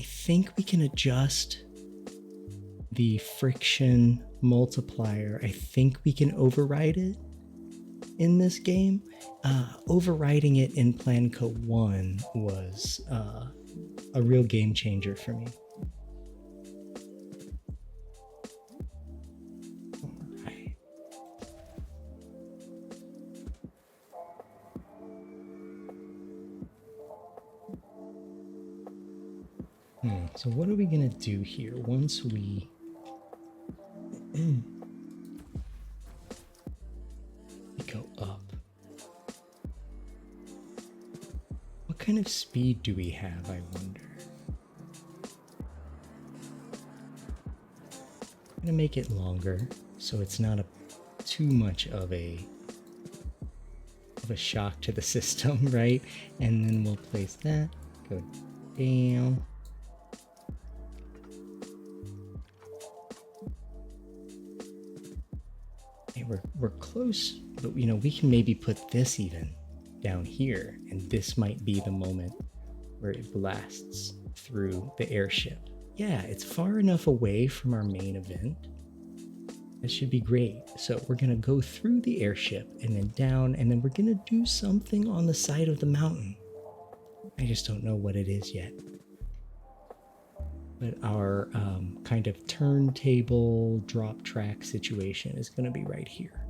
think we can adjust the friction multiplier. I think we can override it in this game. Overriding it in PlanCo 1 was a real game changer for me. So what are we gonna do here once we go up? What kind of speed do we have, I wonder? I'm gonna make it longer so it's not too much of a shock to the system, right? And then we'll place that, go down. We're close, but you know, we can maybe put this even down here, and this might be the moment where it blasts through the airship. Yeah, it's far enough away from our main event. That should be great. So we're gonna go through the airship and then down, and then we're gonna do something on the side of the mountain. I just don't know what it is yet. But our kind of turntable drop track situation is going to be right here.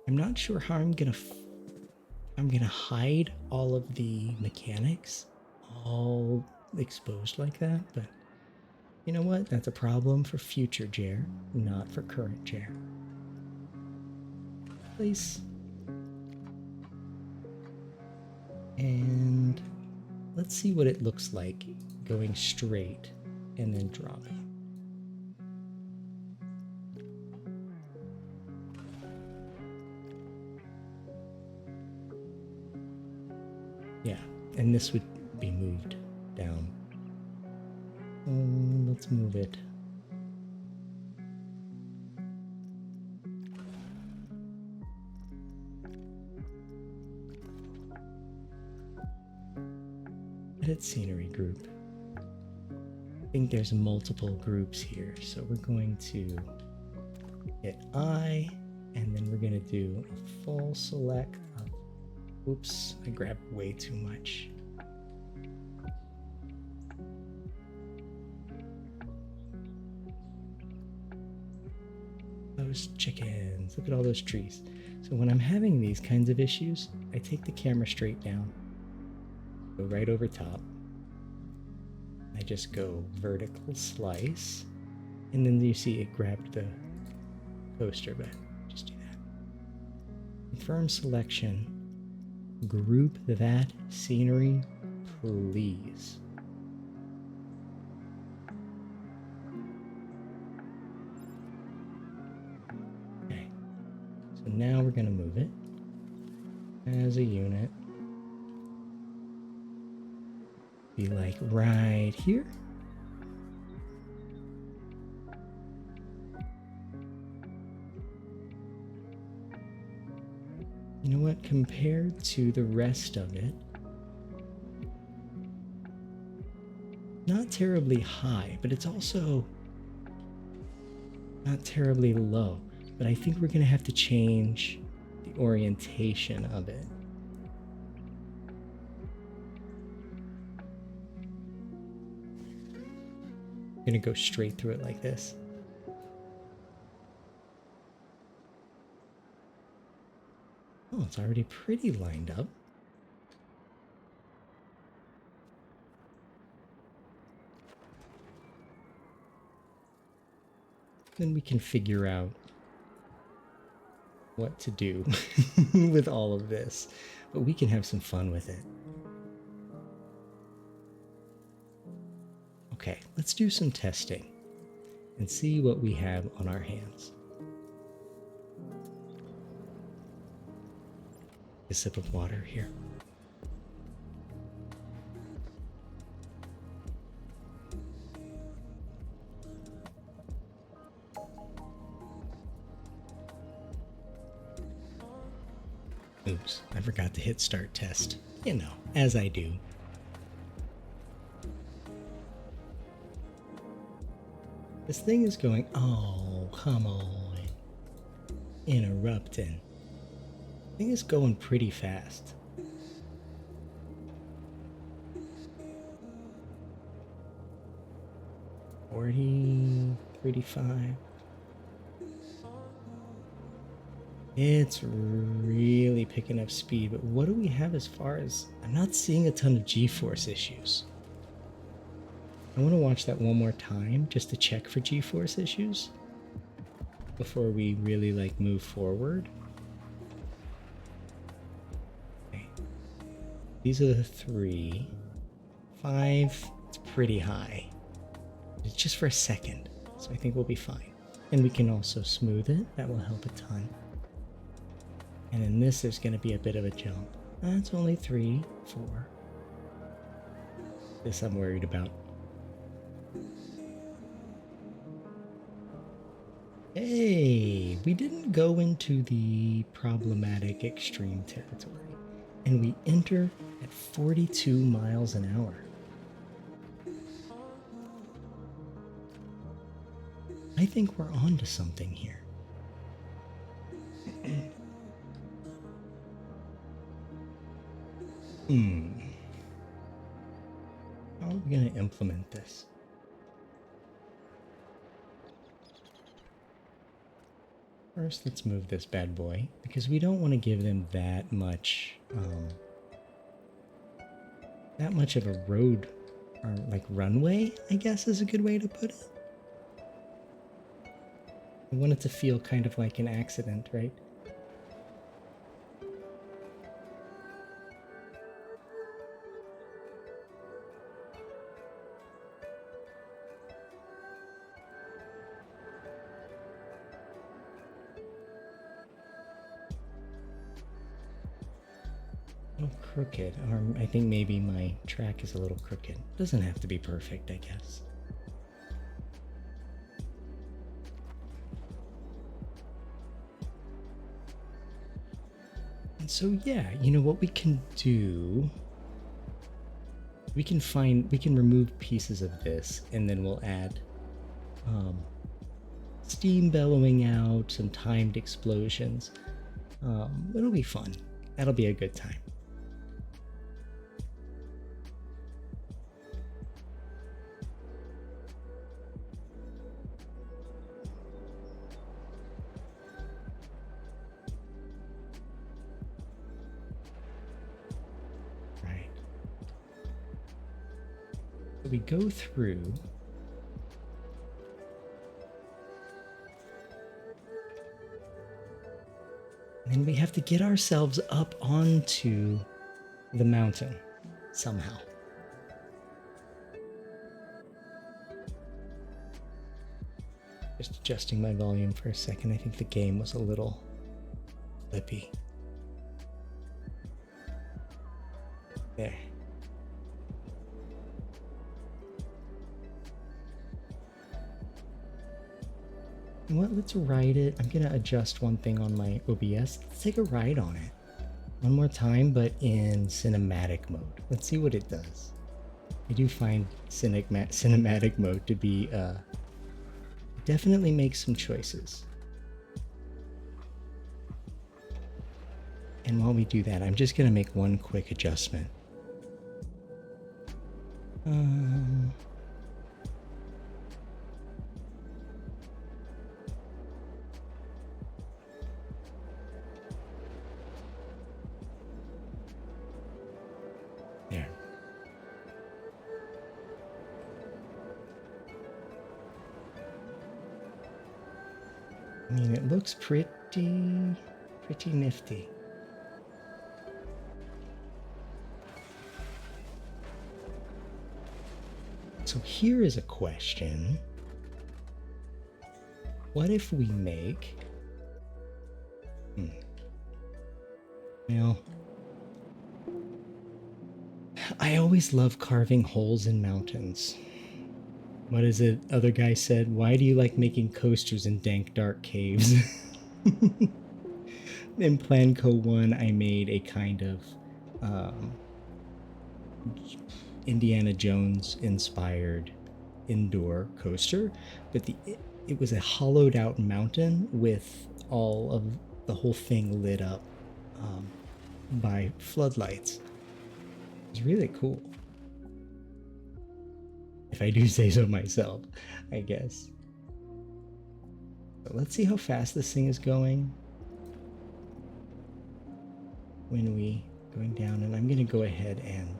I'm not sure how I'm gonna hide all of the mechanics all exposed like that, but you know what? That's a problem for future Jer, not for current Jer. Place. And let's see what it looks like going straight and then dropping. Yeah, and this would be moved down. Let's move it. Edit scenery group. I think there's multiple groups here, so we're going to hit I, and then we're going to do a full select of, oops, I grabbed way too much. Those chickens, look at all those trees. So when I'm having these kinds of issues, I take the camera straight down, go right over top. I just go vertical slice, and then you see it grabbed the coaster, but just do that. Confirm selection, group that scenery, please. Okay, so now we're gonna move it as a unit. Be like right here. You know what? Compared to the rest of it, not terribly high, but it's also not terribly low. But I think we're gonna have to change the orientation of it. Gonna go straight through it like this. Oh, it's already pretty lined up. Then we can figure out what to do with all of this, but we can have some fun with it. Okay, let's do some testing and see what we have on our hands. A sip of water here. Oops, I forgot to hit start test. You know, as I do. This thing is going, oh, come on. Interrupting. I think it's going pretty fast. $40, $35. It's really picking up speed, but what do we have as far as... I'm not seeing a ton of G-force issues. I want to watch that one more time just to check for G-force issues before we really like move forward. Okay. These are the 3. 5, it's pretty high. It's just for a second, so I think we'll be fine. And we can also smooth it, that will help a ton. And in this, there's going to be a bit of a jump. That's only 3, 4. This I'm worried about. Hey, we didn't go into the problematic extreme territory, and we enter at 42 miles an hour. I think we're on to something here. How are we going to implement this? First, let's move this bad boy because we don't want to give them that much of a road or like runway, I guess is a good way to put it. I want it to feel kind of like an accident, right? A little crooked, or I think maybe my track is a little crooked. Doesn't have to be perfect, I guess. And so yeah, you know what we can do, we can remove pieces of this, and then we'll add steam bellowing out, some timed explosions. It'll be fun. That'll be a good time. Right. So we go through. And we have to get ourselves up onto the mountain somehow. Just adjusting my volume for a second. I think the game was a little flippy. There. You know what? Let's ride it. I'm gonna adjust one thing on my OBS. Let's take a ride on it. One more time, but in cinematic mode. Let's see what it does. I do find cinematic mode to be, definitely makes some choices. And while we do that, I'm just gonna make one quick adjustment. There. I mean, it looks pretty nifty. So here is a question. What if we make... Well, I always love carving holes in mountains. What is it? Other guy said, why do you like making coasters in dank, dark caves? In PlanCo 1, I made a kind of Indiana Jones inspired indoor coaster, but it was a hollowed out mountain with all of the whole thing lit up by floodlights. It's really cool, if I do say so myself, I guess. But let's see how fast this thing is going when we going down, and I'm gonna go ahead and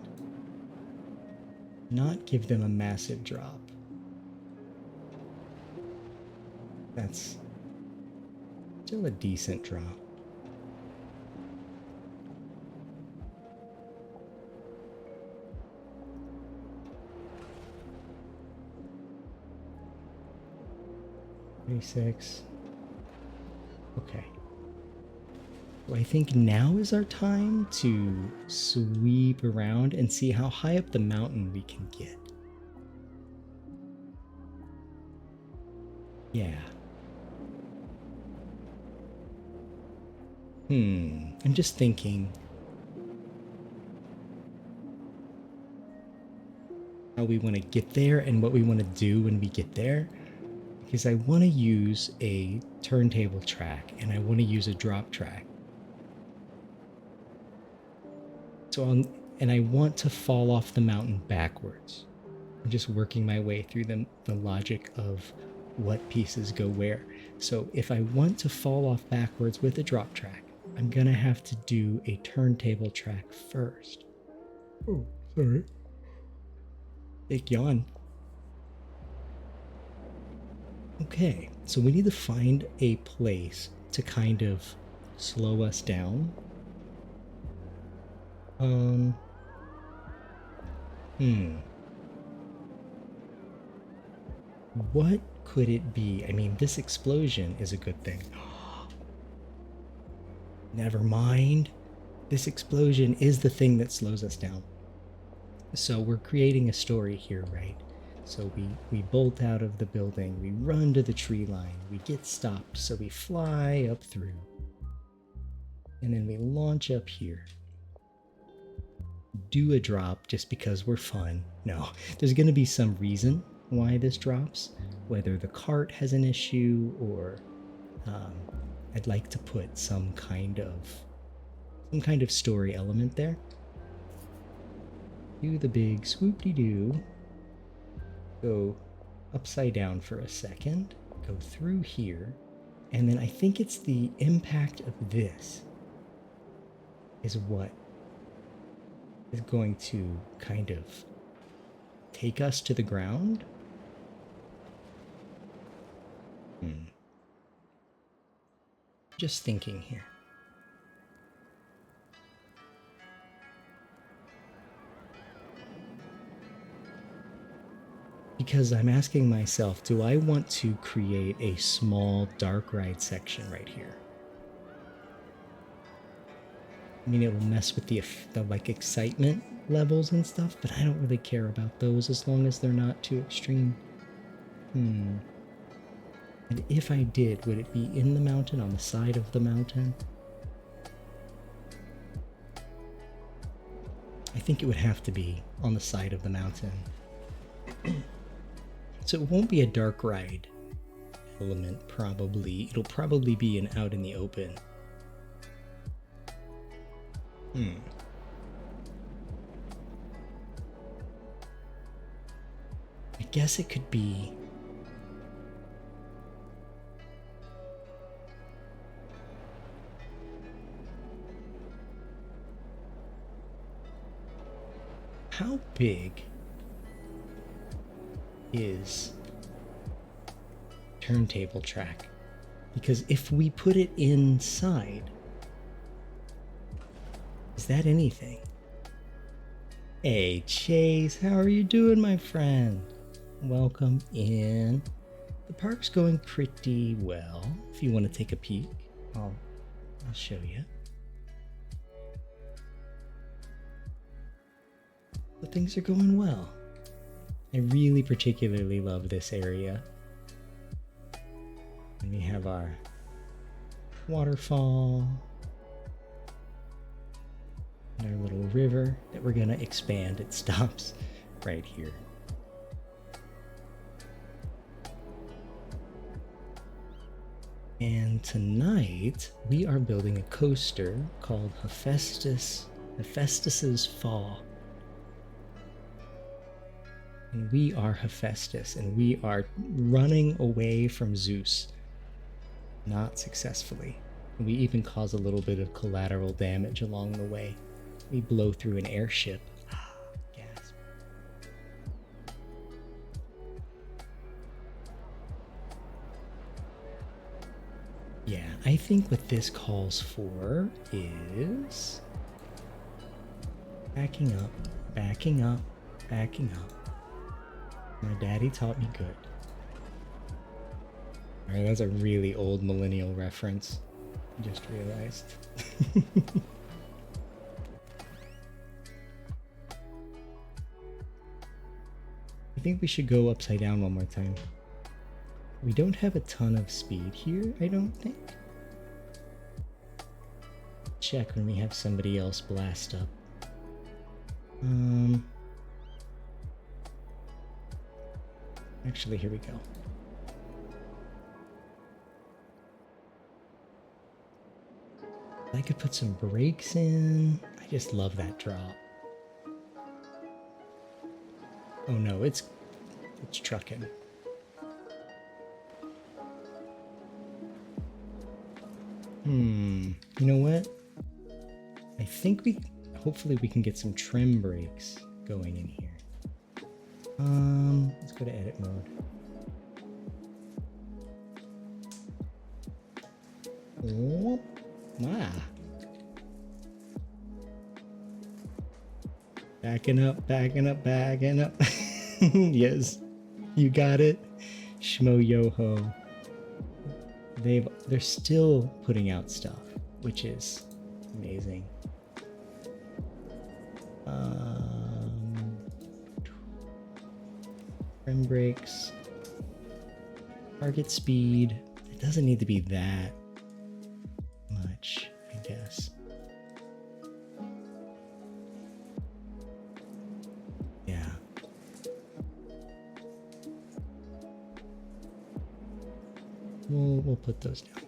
not give them a massive drop. That's still a decent drop. $36. Okay. Well, I think now is our time to sweep around and see how high up the mountain we can get. Yeah. I'm just thinking how we want to get there and what we want to do when we get there. Because I want to use a turntable track and I want to use a drop track. And I want to fall off the mountain backwards. I'm just working my way through the logic of what pieces go where. So if I want to fall off backwards with a drop track, I'm gonna have to do a turntable track first. Oh, sorry. Big yawn. Okay, so we need to find a place to kind of slow us down. What could it be? I mean, this explosion is a good thing. Never mind. This explosion is the thing that slows us down. So we're creating a story here, right? So we bolt out of the building, we run to the tree line, we get stopped, so we fly up through. And then we launch up here. Do a drop just because we're fun. No, there's going to be some reason why this drops, whether the cart has an issue or I'd like to put some kind of story element there. Do the big swoop-de-doo. Go upside down for a second. Go through here. And then I think it's the impact of this is what is going to kind of take us to the ground. Just thinking here. Because I'm asking myself, do I want to create a small dark ride section right here? I mean, it will mess with the like excitement levels and stuff, but I don't really care about those as long as they're not too extreme. And if I did, would it be in the mountain, on the side of the mountain? I think it would have to be on the side of the mountain. So it won't be a dark ride element, probably. It'll probably be an out in the open. I guess it could be... How big is turntable track? Because if we put it inside, is that anything? Hey Chase, how are you doing, my friend? Welcome in. The park's going pretty well. If you want to take a peek, I'll show you. But things are going well. I really particularly love this area. And we have our waterfall and our little river that we're gonna expand. It stops right here. tonight we are building a coaster called Hephaestus's Fall. And we are Hephaestus, and we are running away from Zeus. Not successfully. And we even cause a little bit of collateral damage along the way. We blow through an airship. Gasp. Yeah, I think what this calls for is backing up, backing up, backing up. My daddy taught me good. Alright, that's a really old millennial reference. I just realized. I think we should go upside down one more time. We don't have a ton of speed here, I don't think. Check when we have somebody else blast up. Actually, here we go. I could put some brakes in. I just love that drop. Oh no, it's trucking. You know what? I think hopefully we can get some trim brakes going in here. Let's go to edit mode. Oh, ah. Backing up, backing up, backing up. Yes, you got it. Shmo Yoho. They're still putting out stuff, which is amazing. Trim brakes, target speed. It doesn't need to be that much, I guess. Yeah. We'll put those down.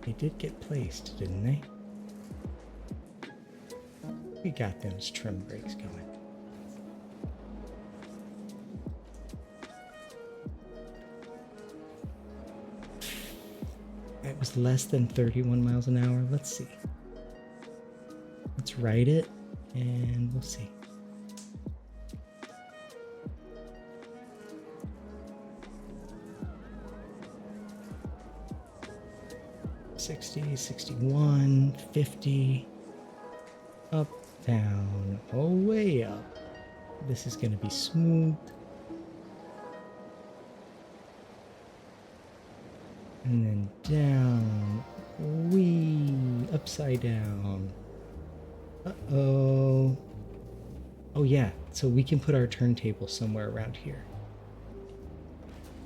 They did get placed, didn't they? We got those trim brakes going. It was less than 31 miles an hour. Let's see. Let's write it and we'll see. $60, $61, $50, up, down, oh, way up. This is going to be smooth. And then down, wee, upside down. Uh-oh. Oh yeah, so we can put our turntable somewhere around here.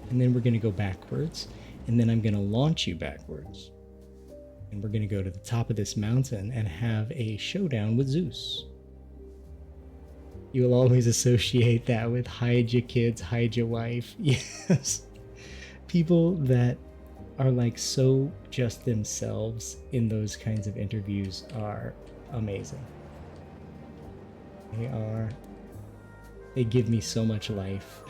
And then we're going to go backwards, and then I'm going to launch you backwards. And we're going to go to the top of this mountain and have a showdown with Zeus. You will always associate that with hide your kids, hide your wife. Yes. People that are like so just themselves in those kinds of interviews are amazing. They give me so much life.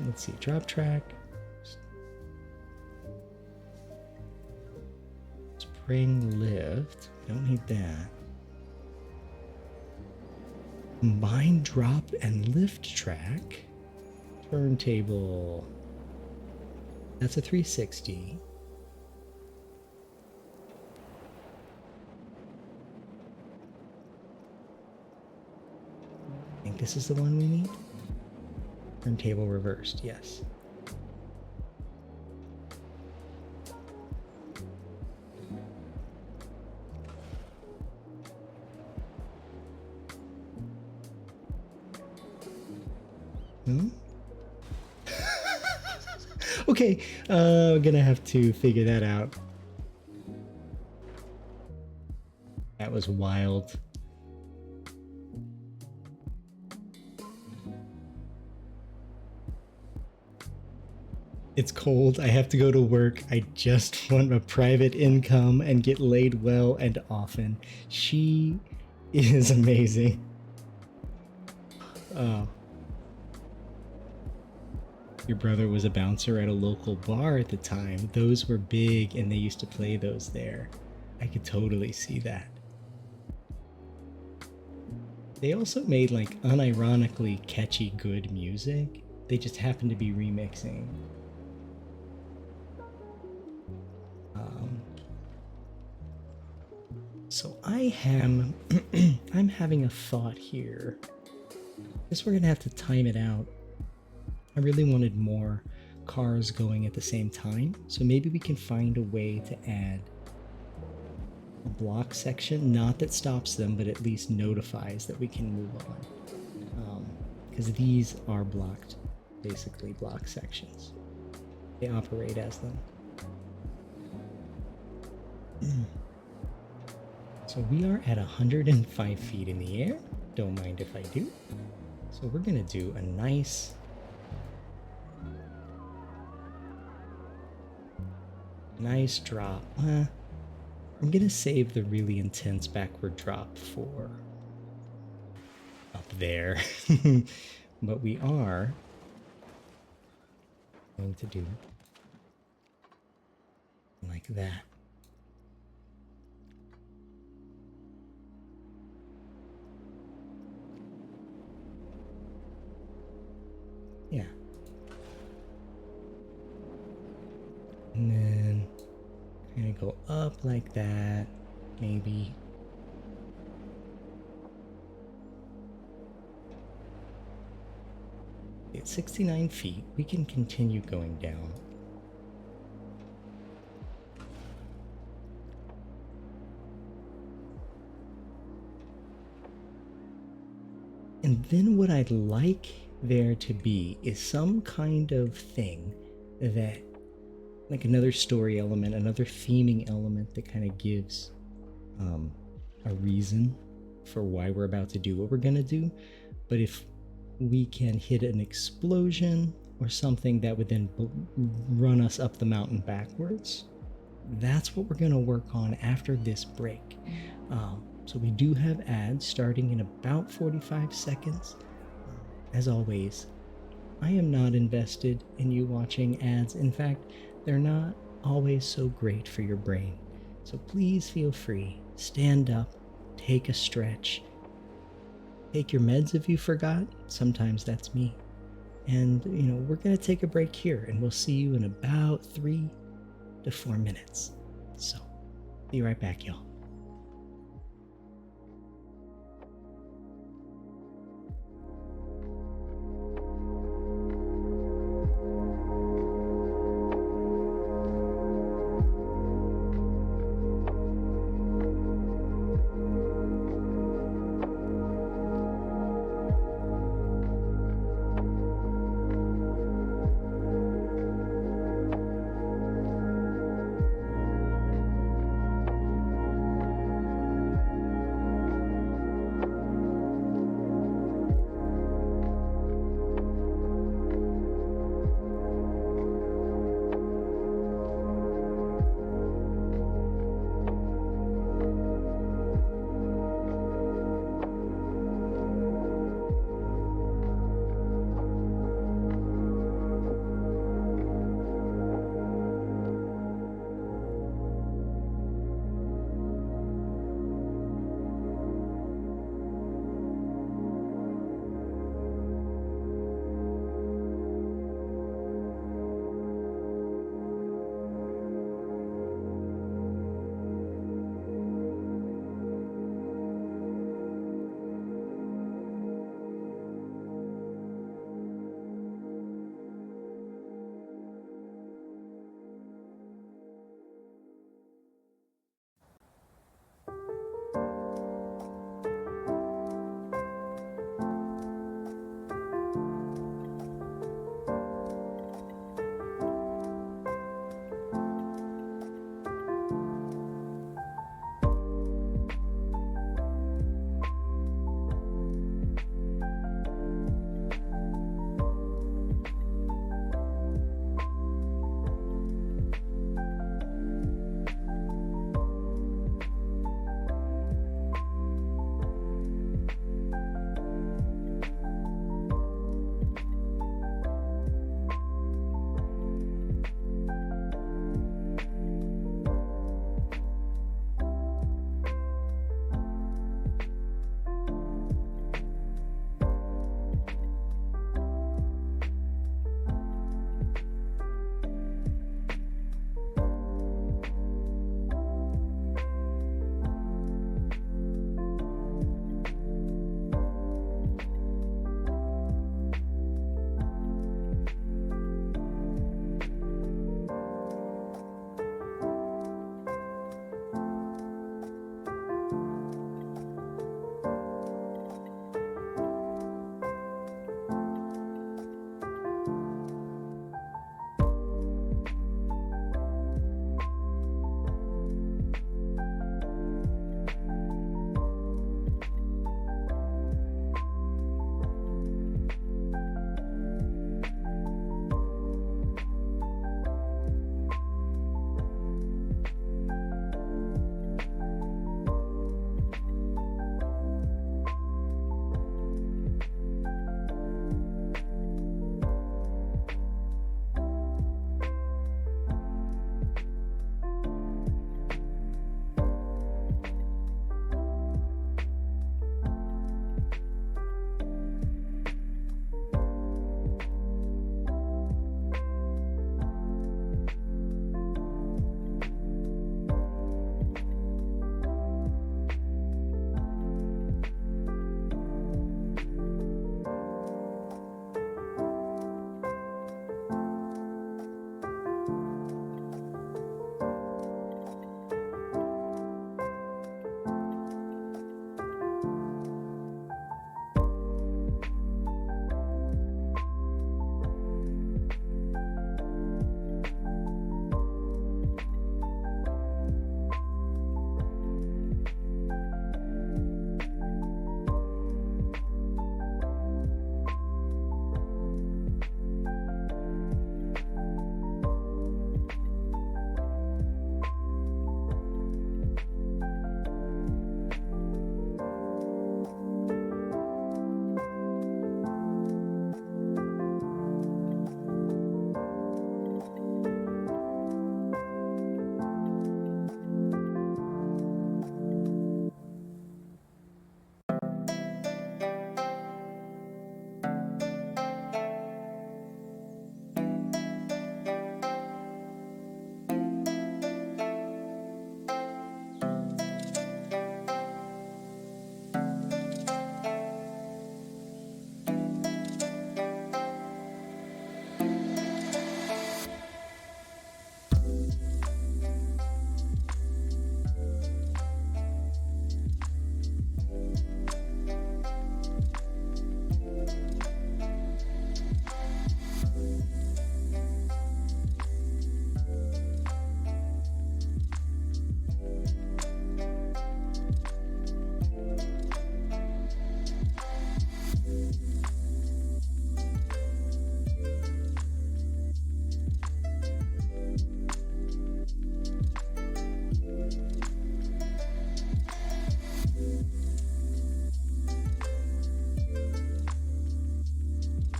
Let's see, drop track. Spring lift. We don't need that. Combined drop and lift track. Turntable. That's a 360. I think this is the one we need. Turntable reversed, yes. Okay, I'm gonna have to figure that out. That was wild. It's cold. I have to go to work. I just want a private income and get laid well and often. She is amazing. Your brother was a bouncer at a local bar at the time. Those were big and they used to play those there. I could totally see that. They also made like unironically catchy good music. They just happened to be remixing. So I'm having a thought here. Guess we're gonna have to time it out. I really wanted more cars going at the same time, so maybe we can find a way to add a block section, not that stops them, but at least notifies that we can move on. Because these are blocked, basically block sections. They operate as them. So we are at 105 feet in the air. don't mind if I do. So we're gonna do a nice drop. I'm gonna save the really intense backward drop for up there. But we are going to do like that. Yeah. And then kind of go up like that, maybe. At 69 feet, we can continue going down. And then what I'd like there to be is some kind of thing that, like another story element, another theming element that kind of gives a reason for why we're about to do what we're gonna do. But if we can hit an explosion or something that would then run us up the mountain backwards, that's what we're gonna work on after this break. So we do have ads starting in about 45 seconds. As always, I am not invested in you watching ads. In fact, they're not always so great for your brain. So please feel free, stand up, take a stretch, take your meds if you forgot. Sometimes that's me. And, we're going to take a break here, and we'll see you in about 3 to 4 minutes. So, be right back, y'all.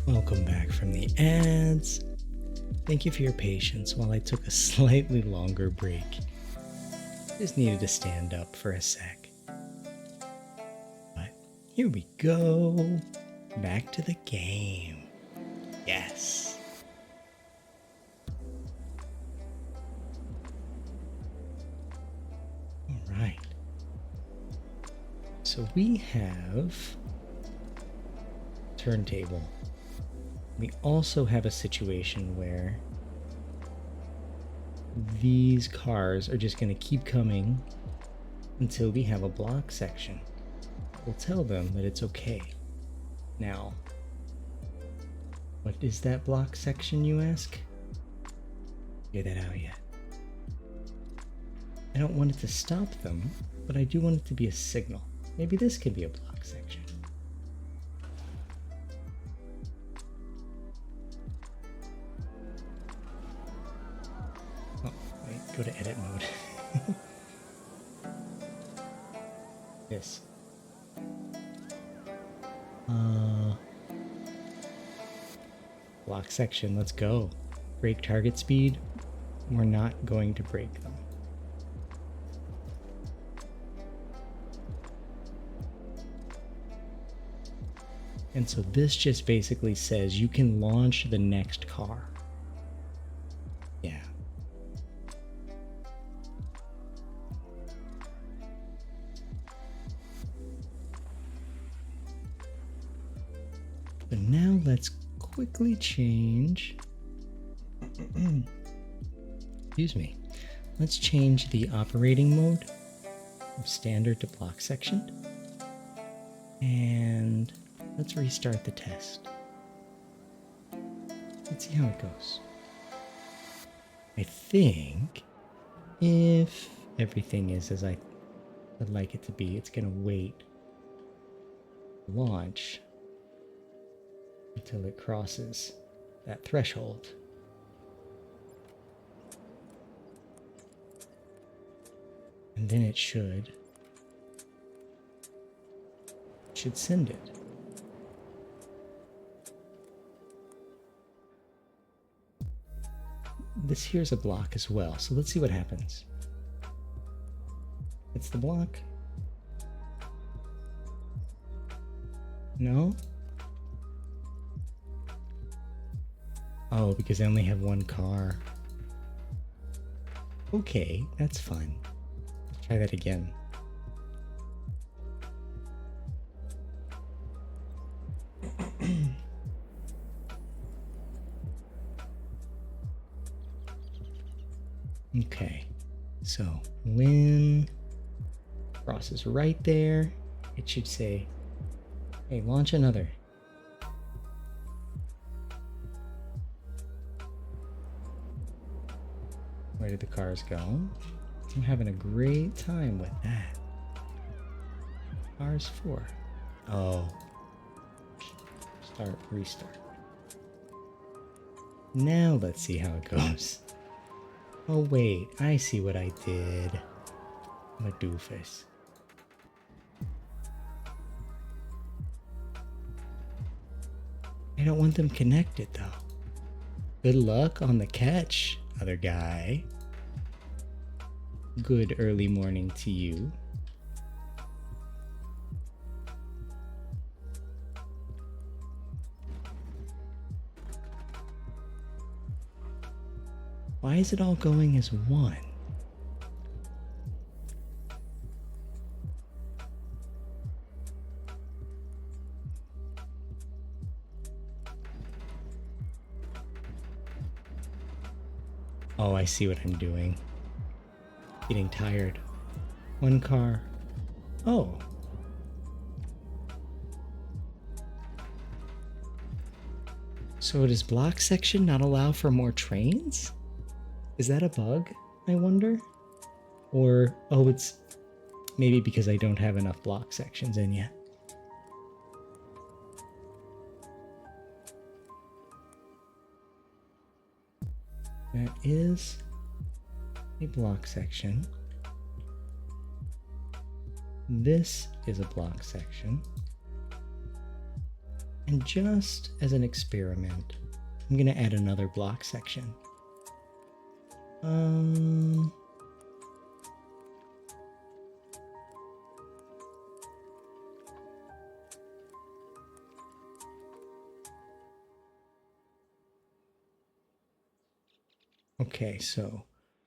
Welcome back from the ads. Thank you for your patience while I took a slightly longer break. Just needed to stand up for a sec. But here we go. Back to the game. Yes. All right. So we have turntable. We also have a situation where these cars are just going to keep coming until we have a block section. We'll tell them that it's okay. Now, what is that block section, you ask? Figure that out yet. I don't want it to stop them, but I do want it to be a signal. Maybe this could be a block section. Go to edit mode. This. Block section, let's go. Break target speed. We're not going to break them. And so this just basically says you can launch the next car. Yeah. But now let's quickly change. Excuse me. Let's change the operating mode from standard to block section. And let's restart the test. Let's see how it goes. I think if everything is as I would like it to be, it's going to wait launch until it crosses that threshold. And then it should send it. This here's a block as well, so let's see what happens. It's the block. No? Oh, because I only have one car. Okay, that's fun. Let's try that again. Okay, so when crosses right there, it should say, hey, launch another. Where did the cars go? I'm having a great time with that. Cars 4. Oh. Start, restart. Now let's see how it goes. Oh wait, I see what I did. I'm a doofus. I don't want them connected though. Good luck on the catch, other guy. Good early morning to you. Why is it all going as one? Oh, I see what I'm doing. Getting tired. One car. Oh. So does block section not allow for more trains? Is that a bug, I wonder? Or, oh, it's maybe because I don't have enough block sections in yet. That is a block section. This is a block section. And just as an experiment, I'm going to add another block section. Okay, so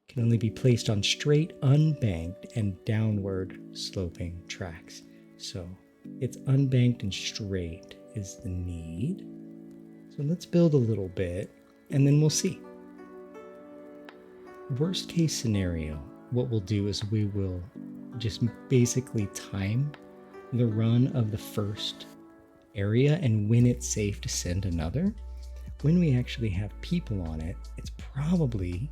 can only be placed on straight, unbanked, and downward sloping tracks. So it's unbanked and straight is the need. So let's build a little bit and then we'll see. Worst case scenario, what we'll do is we will just basically time the run of the first area, and when it's safe to send another. When we actually have people on it, it's probably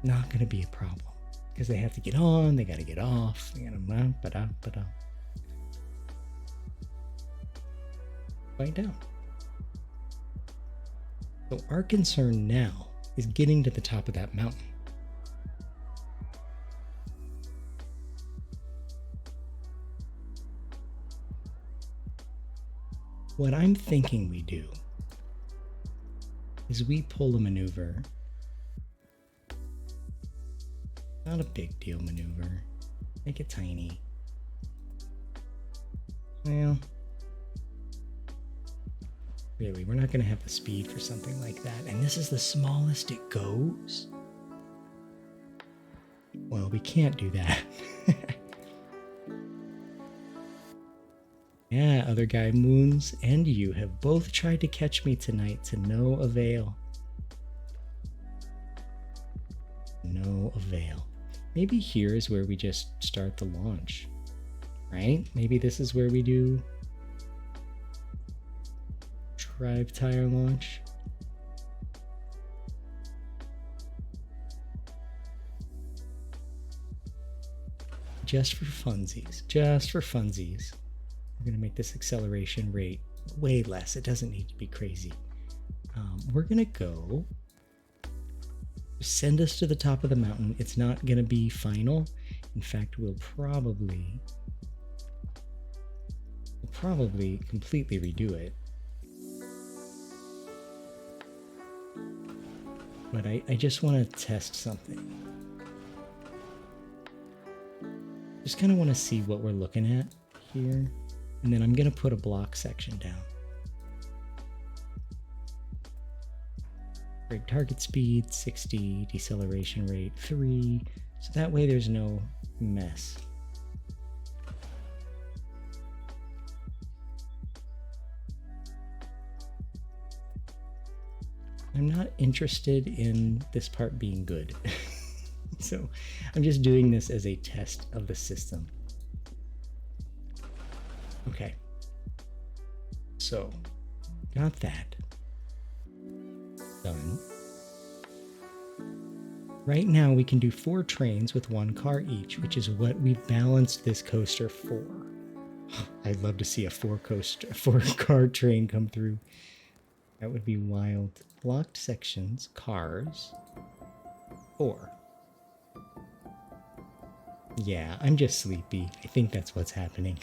not going to be a problem because they have to get on, they got to get off, they got to find out. So our concern now is getting to the top of that mountain. What I'm thinking we do is we pull a maneuver. Not a big deal maneuver. Make it tiny. Well, really, we're not going to have the speed for something like that. And this is the smallest it goes? Well, we can't do that. Yeah, other guy Moons and you have both tried to catch me tonight to no avail. No avail. Maybe here is where we just start the launch, right? Maybe this is where we do drive tire launch. Just for funsies, just for funsies. We're going to make this acceleration rate way less. It doesn't need to be crazy. We're going to go send us to the top of the mountain. It's not going to be final. In fact, we'll probably completely redo it. But I just want to test something. Just kind of want to see what we're looking at here. And then I'm going to put a block section down. Break target speed, 60, deceleration rate, 3. So that way there's no mess. I'm not interested in this part being good. So I'm just doing this as a test of the system. Okay, so got that done. Right now we can do 4 trains with 1 car each, which is what we've balanced this coaster for. I'd love to see a 4-car train come through. That would be wild. Blocked sections, cars, 4. Yeah, I'm just sleepy. I think that's what's happening.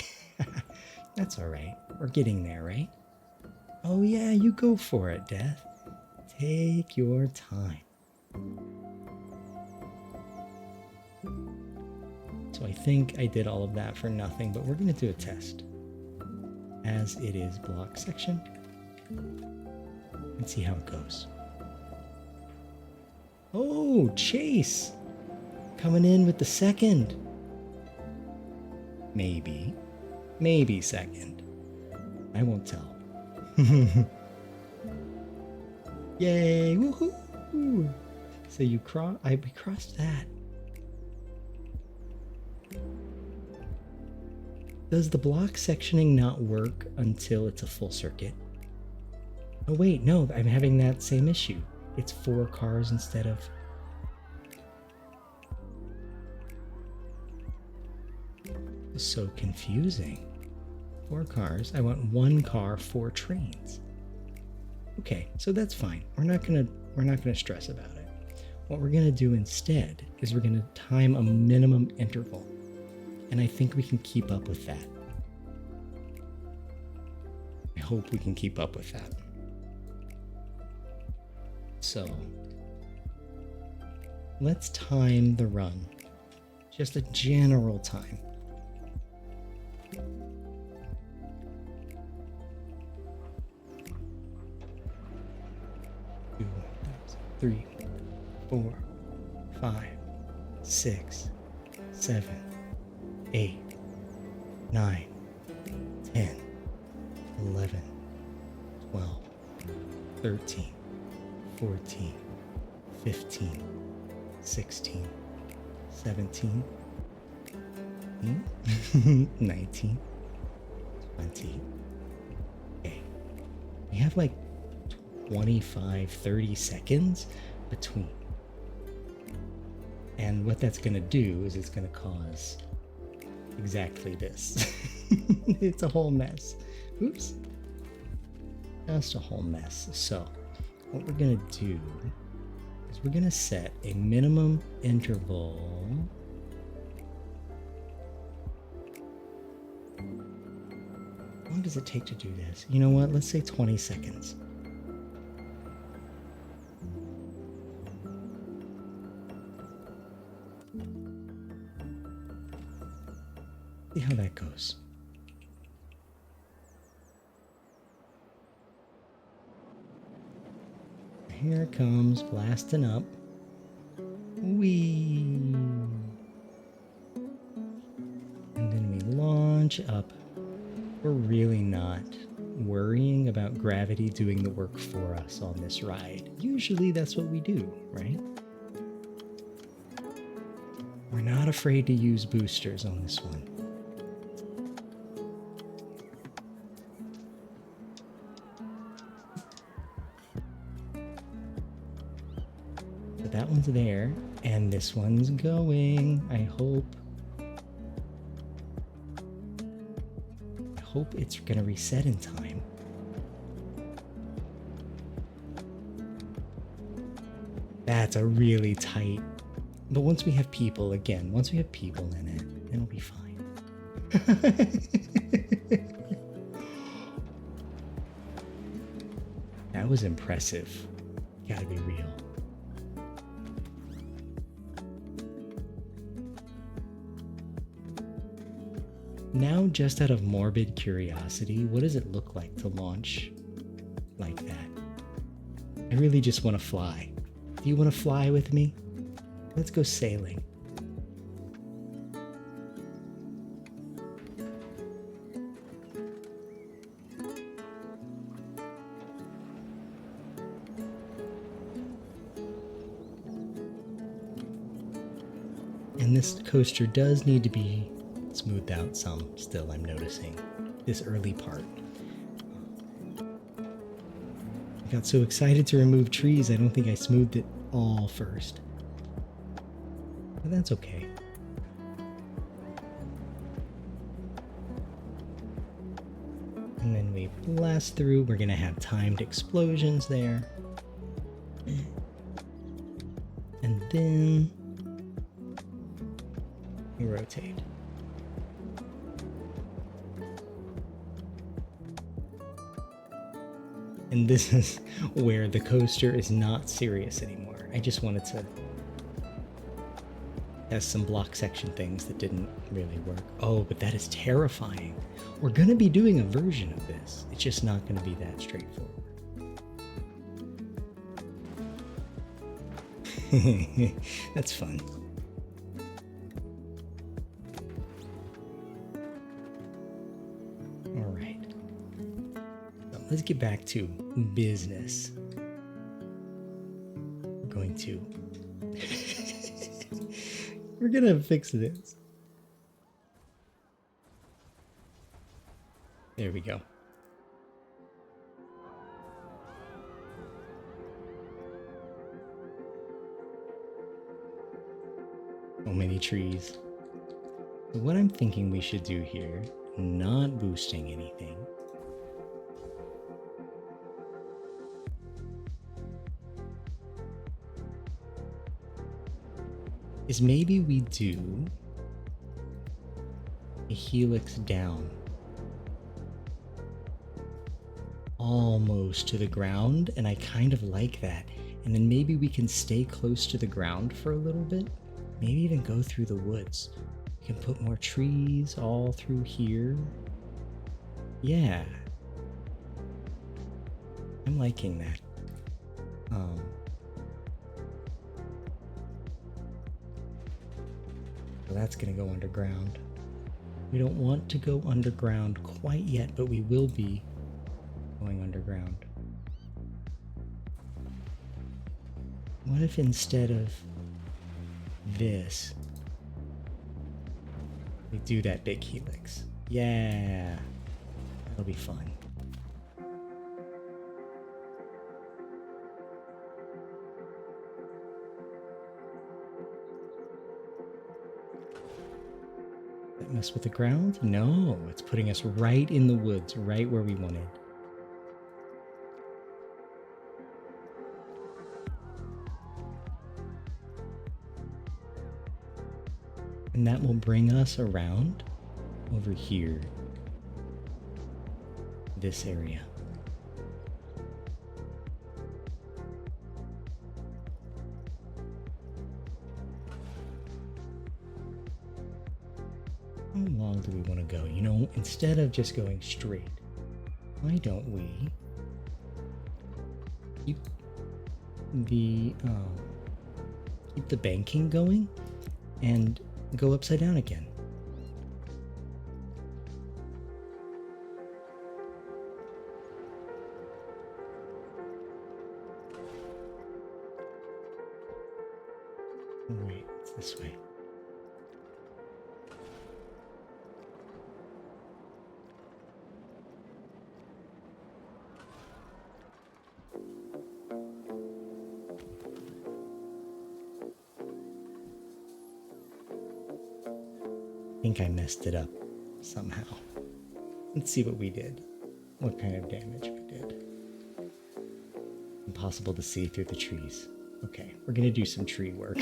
That's all right. We're getting there, right? Oh yeah, you go for it, Death. Take your time. So I think I did all of that for nothing, but we're going to do a test. As it is block section. And see how it goes. Oh, Chase! Coming in with the second. Maybe second. I won't tell. Yay! Woohoo! So we crossed that. Does the block sectioning not work until it's a full circuit? Oh wait, no, I'm having that same issue. It's 4 cars instead of... It's so confusing. 4 cars. I want 1 car, 4 trains. Okay, so that's fine. We're not gonna stress about it. What we're gonna do instead is we're gonna time a minimum interval. And I think we can keep up with that. I hope we can keep up with that. So let's time the run. Just a general time. 2, 3, 4, 5, 6, 7, 8, 9, 10, 11, 12, 13, 14, 15, 16, 17, 19, 20. Okay. We have like 25, 30 seconds between. And what that's going to do is it's going to cause exactly this. It's a whole mess. Oops. Just a whole mess. So what we're going to do is we're going to set a minimum interval. How long does it take to do this? You know what? Let's say 20 seconds. See how that goes. Here it comes, blasting up. Whee! And then we launch up. We're really not worrying about gravity doing the work for us on this ride. Usually that's what we do, right? We're not afraid to use boosters on this one. So that one's there, and this one's going. I hope it's gonna reset in time. That's a really tight. But once we have people, again, once we have people in it, it'll be fine. That was impressive. Gotta be real. Now, just out of morbid curiosity, what does it look like to launch like that? I really just want to fly. Do you want to fly with me? Let's go sailing. And this coaster does need to be smoothed out some still, I'm noticing. This early part. I got so excited to remove trees, I don't think I smoothed it all first. But that's okay. And then we blast through. We're gonna have timed explosions there. And then we rotate. And this is where the coaster is not serious anymore. I just wanted to test some block section things that didn't really work. Oh, but that is terrifying. We're gonna be doing a version of this. It's just not gonna be that straightforward. That's fun. All right. So let's get back to business. We're going to... We're gonna fix this. There we go. So many trees. So what I'm thinking we should do here, not boosting anything, is maybe we do a helix down. almost to the ground, and I kind of like that. And then maybe we can stay close to the ground for a little bit. Maybe even go through the woods. We can put more trees all through here. Yeah. I'm liking that. So that's gonna go underground. We don't want to go underground quite yet, but we will be going underground. What if instead of this, we do that big helix? Yeah, that'll be fun. That mess with the ground? No, it's putting us right in the woods, right where we wanted. And that will bring us around over here, this area. How long do we want to go? You know, instead of just going straight, why don't we keep the banking going and go upside down again? Oh, wait, it's this way. I think I messed it up somehow. Let's see what we did. What kind of damage we did. Impossible to see through the trees. Okay, we're gonna do some tree work.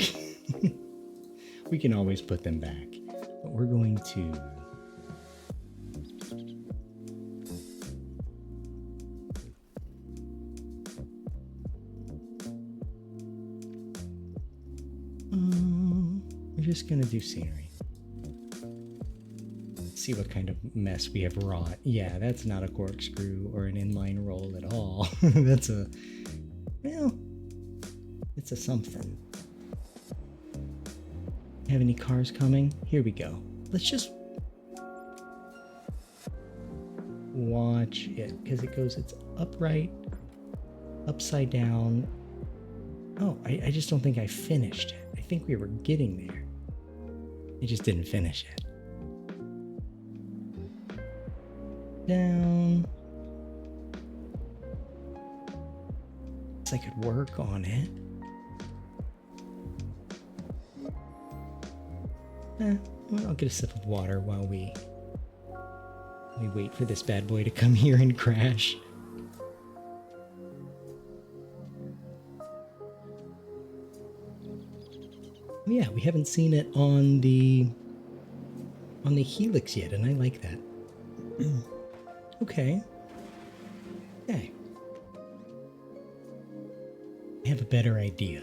We can always put them back, but we're going to we're just gonna do scenery. See what kind of mess we have wrought. Yeah, that's not a corkscrew or an inline roll at all. That's a, well, it's a something. Have any cars coming? Here we go. Let's just watch it, because it goes, it's upright, upside down. Oh, I just don't think I finished it. I think we were getting there. I just didn't finish it. Down. Guess I could work on it. Well, I'll get a sip of water while we wait for this bad boy to come here and crash. Yeah, we haven't seen it on the helix yet, and I like that. Okay. Okay. I have a better idea.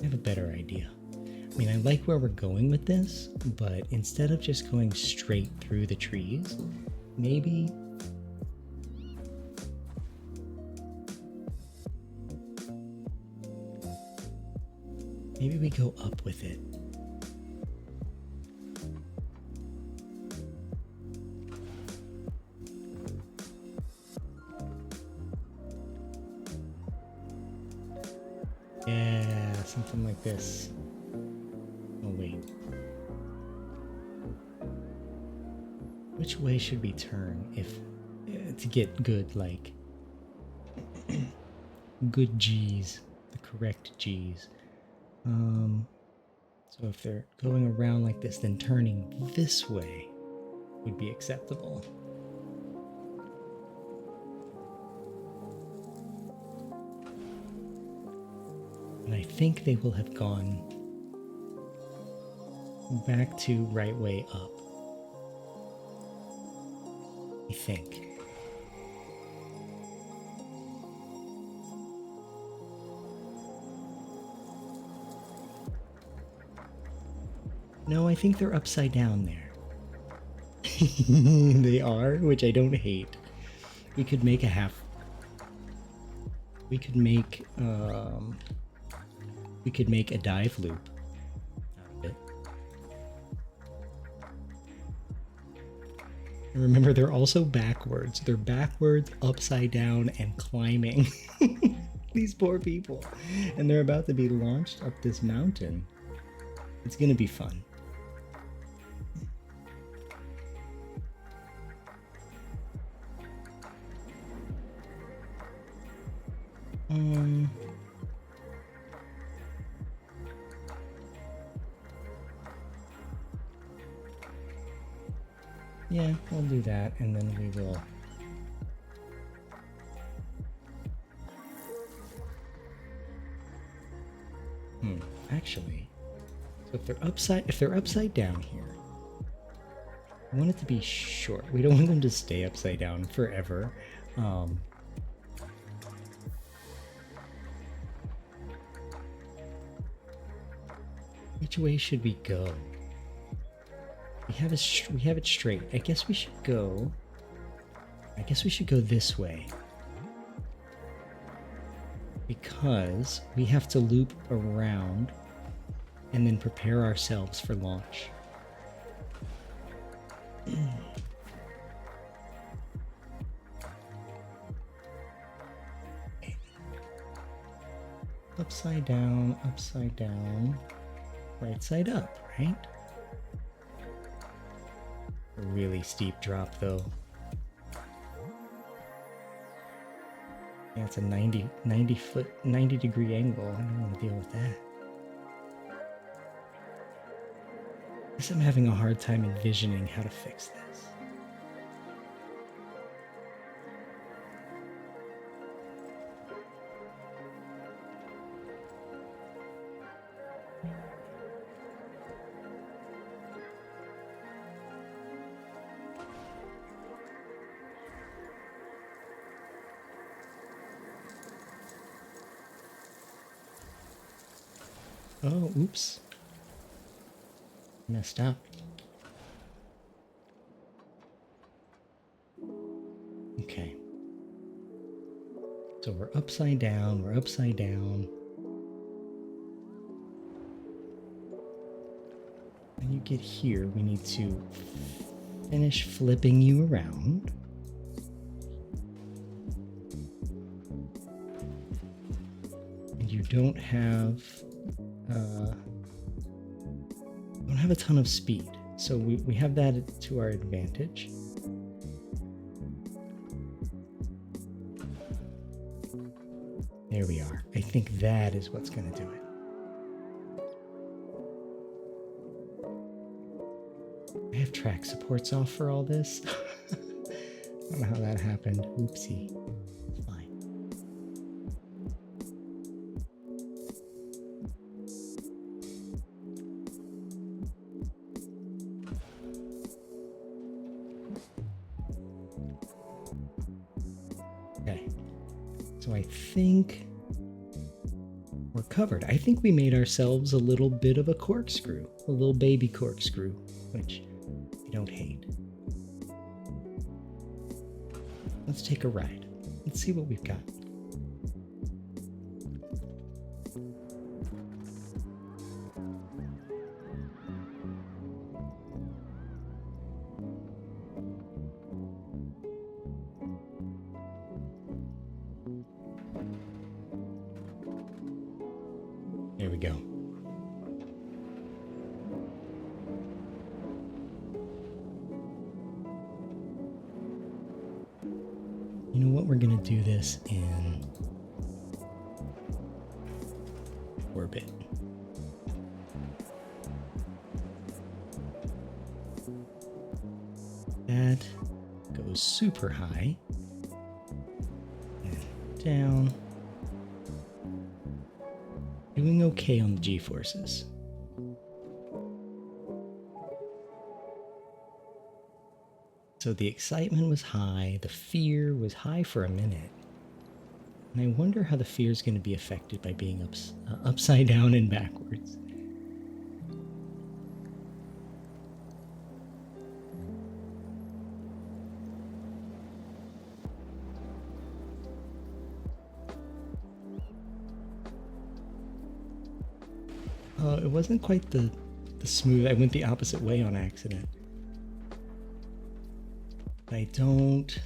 I mean, I like where we're going with this, but instead of just going straight through the trees, maybe we go up with it. Yeah, something like this. Oh, wait. Which way should we turn if to get good, like, good G's, the correct G's? So if they're going around like this, then turning this way would be acceptable. And I think they will have gone back to right way up. I think. No, I think they're upside down there. They are, which I don't hate. We could make a half. We could make a dive loop out of it. And remember, they're also backwards. They're backwards, upside down, and climbing. These poor people. And they're about to be launched up this mountain. It's gonna be fun. Yeah, we'll do that, and then we will. Actually, so if they're upside down here, I want it to be short. We don't want them to stay upside down forever. Which way should we go? We have it straight. I guess we should go this way. Because we have to loop around and then prepare ourselves for launch. Upside down, right side up, right? A really steep drop though. Yeah, it's a 90 degree angle. I don't want to deal with that. I guess I'm having a hard time envisioning how to fix this. Oh, oops. Messed up. Okay. So we're upside down, When you get here, we need to finish flipping you around. And you don't have a ton of speed, so we have that to our advantage. There we are. I think that is what's going to do it. I have track supports off for all this. I don't know how that happened. Oopsie. It's fine. Okay, so I think we're covered. I think we made ourselves a little bit of a corkscrew, a little baby corkscrew, which I don't hate. Let's take a ride. Let's see what we've got. There we go. You know what? We're going to do this in orbit. That goes super high and down. Doing okay on the G-forces. So the excitement was high, the fear was high for a minute. And I wonder how the fear is going to be affected by being upside down and backwards. It wasn't quite the smooth. I went the opposite way on accident. I don't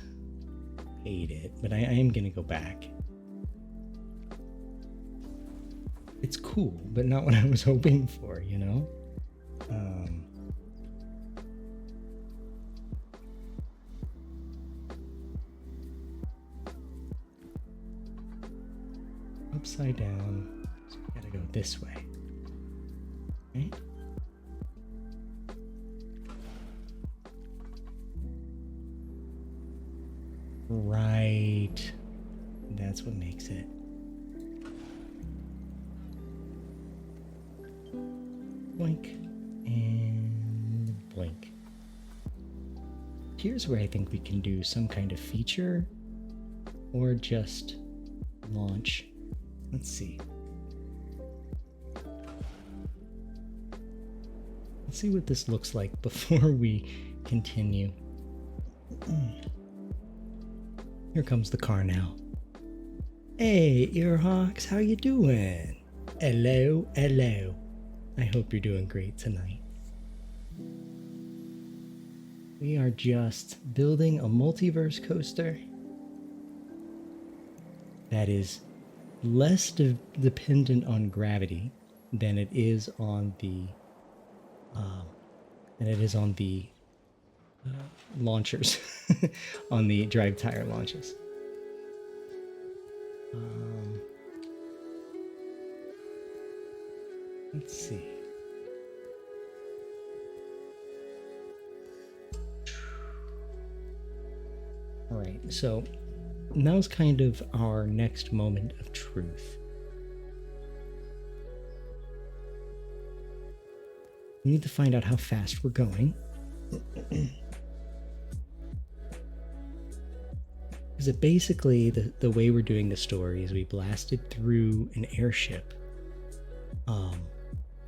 hate it, but I am going to go back. It's cool, but not what I was hoping for, you know? Upside down, so we gotta go this way. Right? Right. That's what makes it. Blink and blink. Here's where I think we can do some kind of feature or just launch. Let's see. Let's see what this looks like before we continue. Here comes the car now. Hey, Earhawks, how you doing? Hello, hello. I hope you're doing great tonight. We are just building a multiverse coaster that is less dependent on gravity than it is on the launchers, on the drive tire launches. Let's see. All right, so now's kind of our next moment of truth. We need to find out how fast we're going. Because basically the way we're doing the story is we blasted through an airship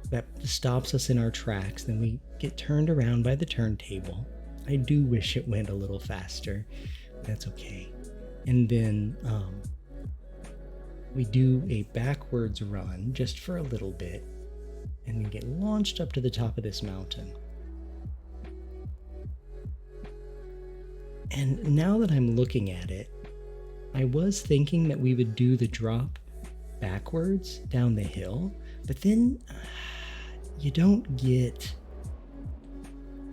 that stops us in our tracks. Then we get turned around by the turntable. I do wish it went a little faster. That's okay. And then we do a backwards run just for a little bit and then get launched up to the top of this mountain. And now that I'm looking at it, I was thinking that we would do the drop backwards down the hill, but then you don't get,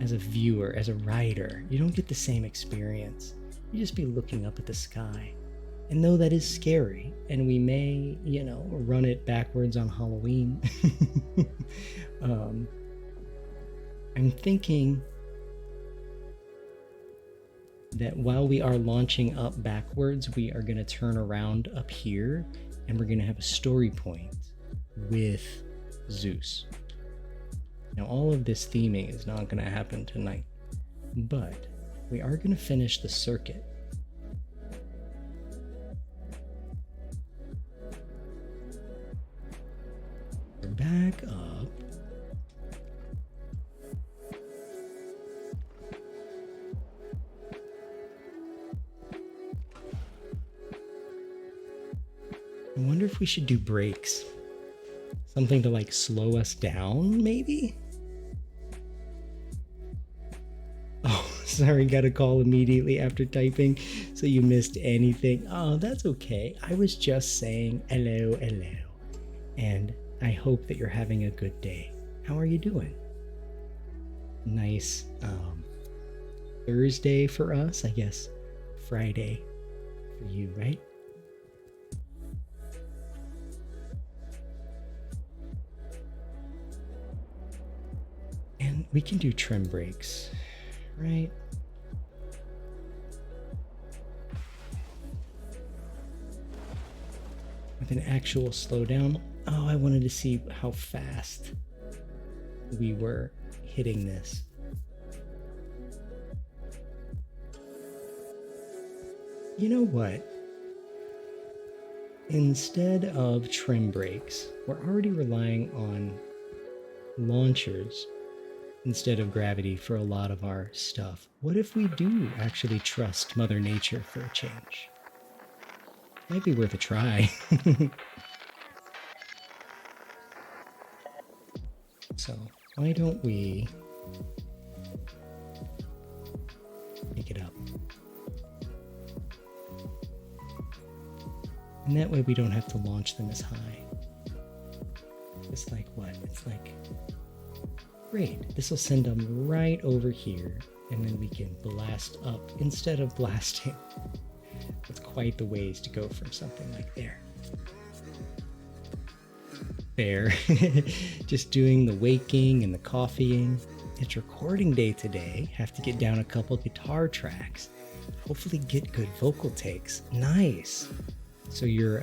as a viewer, as a rider, you don't get the same experience. You just be looking up at the sky. And though that is scary, and we may, run it backwards on Halloween, I'm thinking that while we are launching up backwards, we are going to turn around up here, and we're going to have a story point with Zeus. Now, all of this theming is not going to happen tonight, but we are going to finish the circuit. We're back up. I wonder if we should do brakes. Something to like slow us down, maybe? Oh, sorry, got a call immediately after typing, so you missed anything. Oh, that's okay. I was just saying hello, hello. And I hope that you're having a good day. How are you doing? Nice Thursday for us, I guess. Friday for you, right? And we can do trim brakes, right? With an actual slowdown. Oh, I wanted to see how fast we were hitting this. You know what? Instead of trim brakes, we're already relying on launchers instead of gravity for a lot of our stuff. What if we do actually trust Mother Nature for a change? Might be worth a try. So, why don't we pick it up? And that way we don't have to launch them as high. It's like what? It's like, great, this will send them right over here, and then we can blast up instead of blasting. That's quite the ways to go from something like there. There. Just doing the waking and the coffeeing. It's recording day today. Have to get down a couple guitar tracks. Hopefully get good vocal takes. Nice. So you're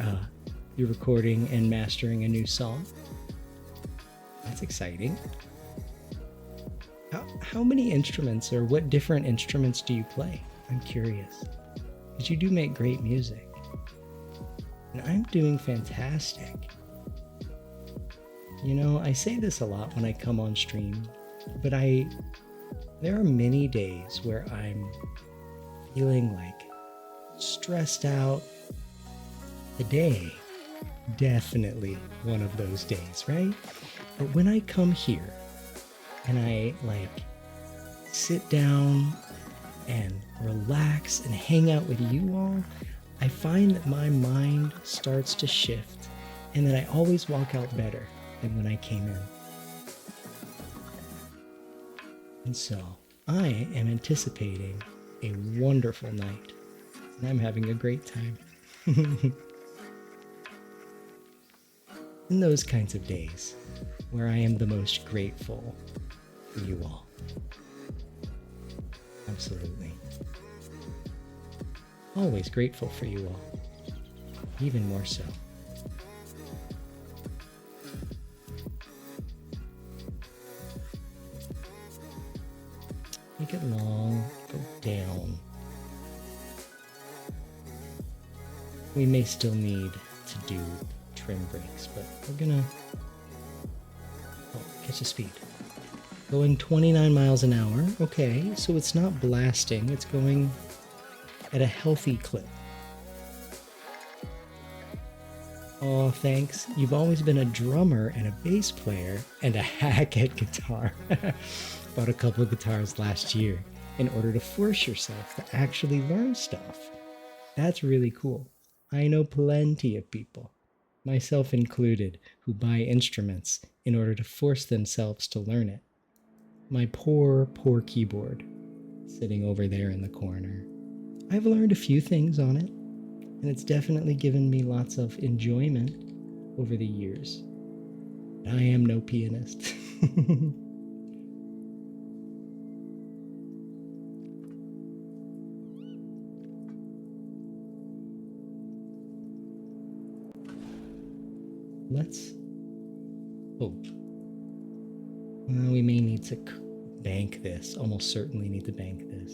recording and mastering a new song? That's exciting. How many instruments or what different instruments do you play? I'm curious. Because you do make great music. And I'm doing fantastic. You know, I say this a lot when I come on stream, but there are many days where I'm feeling like stressed out. Today, definitely one of those days, right? But when I come here and I like sit down and relax and hang out with you all, I find that my mind starts to shift and that I always walk out better than when I came in. And so I am anticipating a wonderful night, and I'm having a great time. In those kinds of days where I am the most grateful for you all. Absolutely. Always grateful for you all. Even more so. Make it long, go down. We may still need to do trim brakes, but we're gonna catch the speed. Going 29 miles an hour. Okay, so it's not blasting, it's going at a healthy clip. Oh, thanks. You've always been a drummer and a bass player and a hack at guitar. Bought a couple of guitars last year in order to force yourself to actually learn stuff. That's really cool. I know plenty of people, myself included, who buy instruments in order to force themselves to learn it. My poor, poor keyboard, sitting over there in the corner. I've learned a few things on it, and it's definitely given me lots of enjoyment over the years. But I am no pianist. Let's hope. We may need to bank this. Almost certainly need to bank this.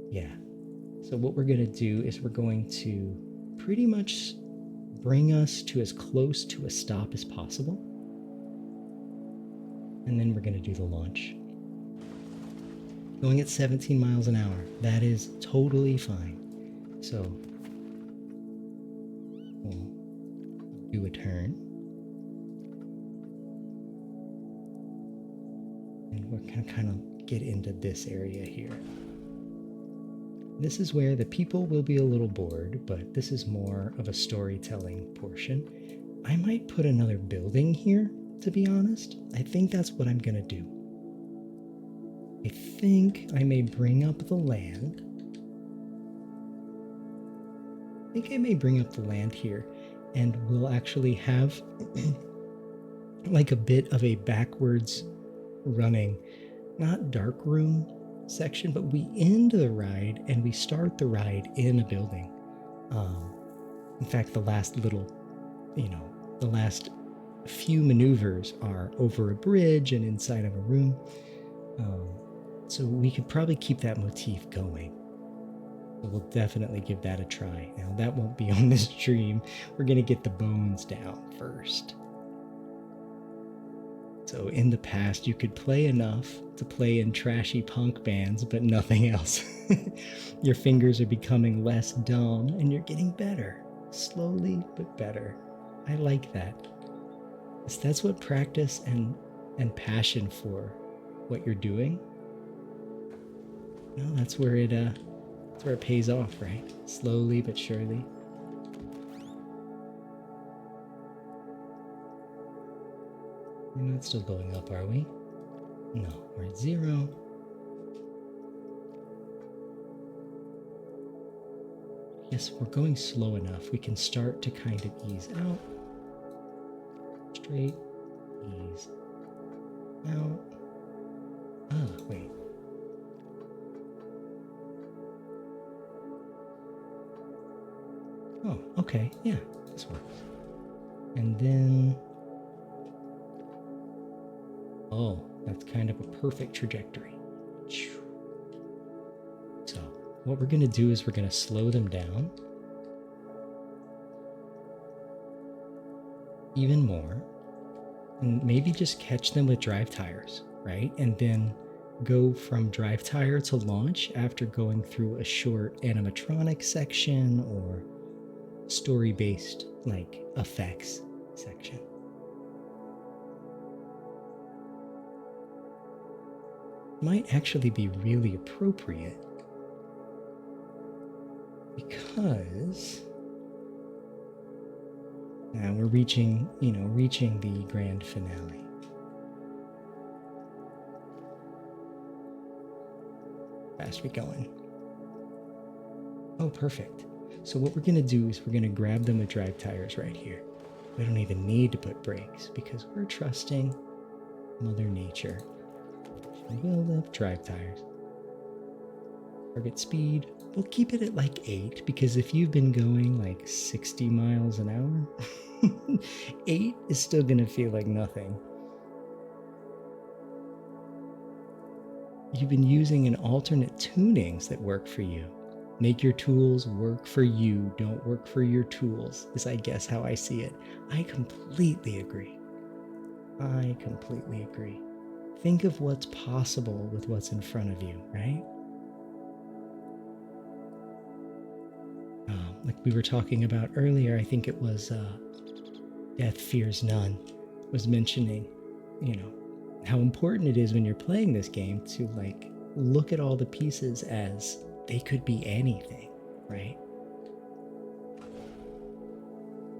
Yeah. So what we're going to do is we're going to pretty much bring us to as close to a stop as possible. And then we're going to do the launch. Going at 17 miles an hour. That is totally fine. So we'll do a turn. And we're going to kind of get into this area here. This is where the people will be a little bored, but this is more of a storytelling portion. I might put another building here. To be honest, I think that's what I'm gonna do. I think I may bring up the land. I think I may bring up the land here, and we'll actually have like a bit of a backwards running, not dark room section, but we end the ride and we start the ride in a building. In fact, the last little, the last few maneuvers are over a bridge and inside of a room. So we could probably keep that motif going. So we'll definitely give that a try. Now, that won't be on this stream. We're going to get the bones down first. So in the past, you could play enough to play in trashy punk bands, but nothing else. Your fingers are becoming less dumb, and you're getting better. Slowly, but better. I like that. That's what practice and passion for what you're doing. Well, that's where it pays off, right? Slowly but surely. We're not still going up, are we? No, we're at 0. Yes, we're going slow enough. We can start to kind of ease out. Straight, ease out. Ah, wait. Oh, okay, yeah, this works. And then, oh, that's kind of a perfect trajectory. So, what we're going to do is we're going to slow them down even more, and maybe just catch them with drive tires, right? And then go from drive tire to launch after going through a short animatronic section or story-based like effects section. Might actually be really appropriate because now we're reaching the grand finale. Fast we going. Oh, perfect. So what we're going to do is we're going to grab them with drive tires right here. We don't even need to put brakes because we're trusting Mother Nature. We'll lift drive tires. Target speed, we'll keep it at like 8 because if you've been going like 60 miles an hour, 8 is still going to feel like nothing. You've been using an alternate tunings that work for you. Make your tools work for you, don't work for your tools, is I guess how I see it. I completely agree. Think of what's possible with what's in front of you, right? Like we were talking about earlier, I think it was Death Fears None was mentioning, how important it is when you're playing this game to like look at all the pieces as they could be anything, right?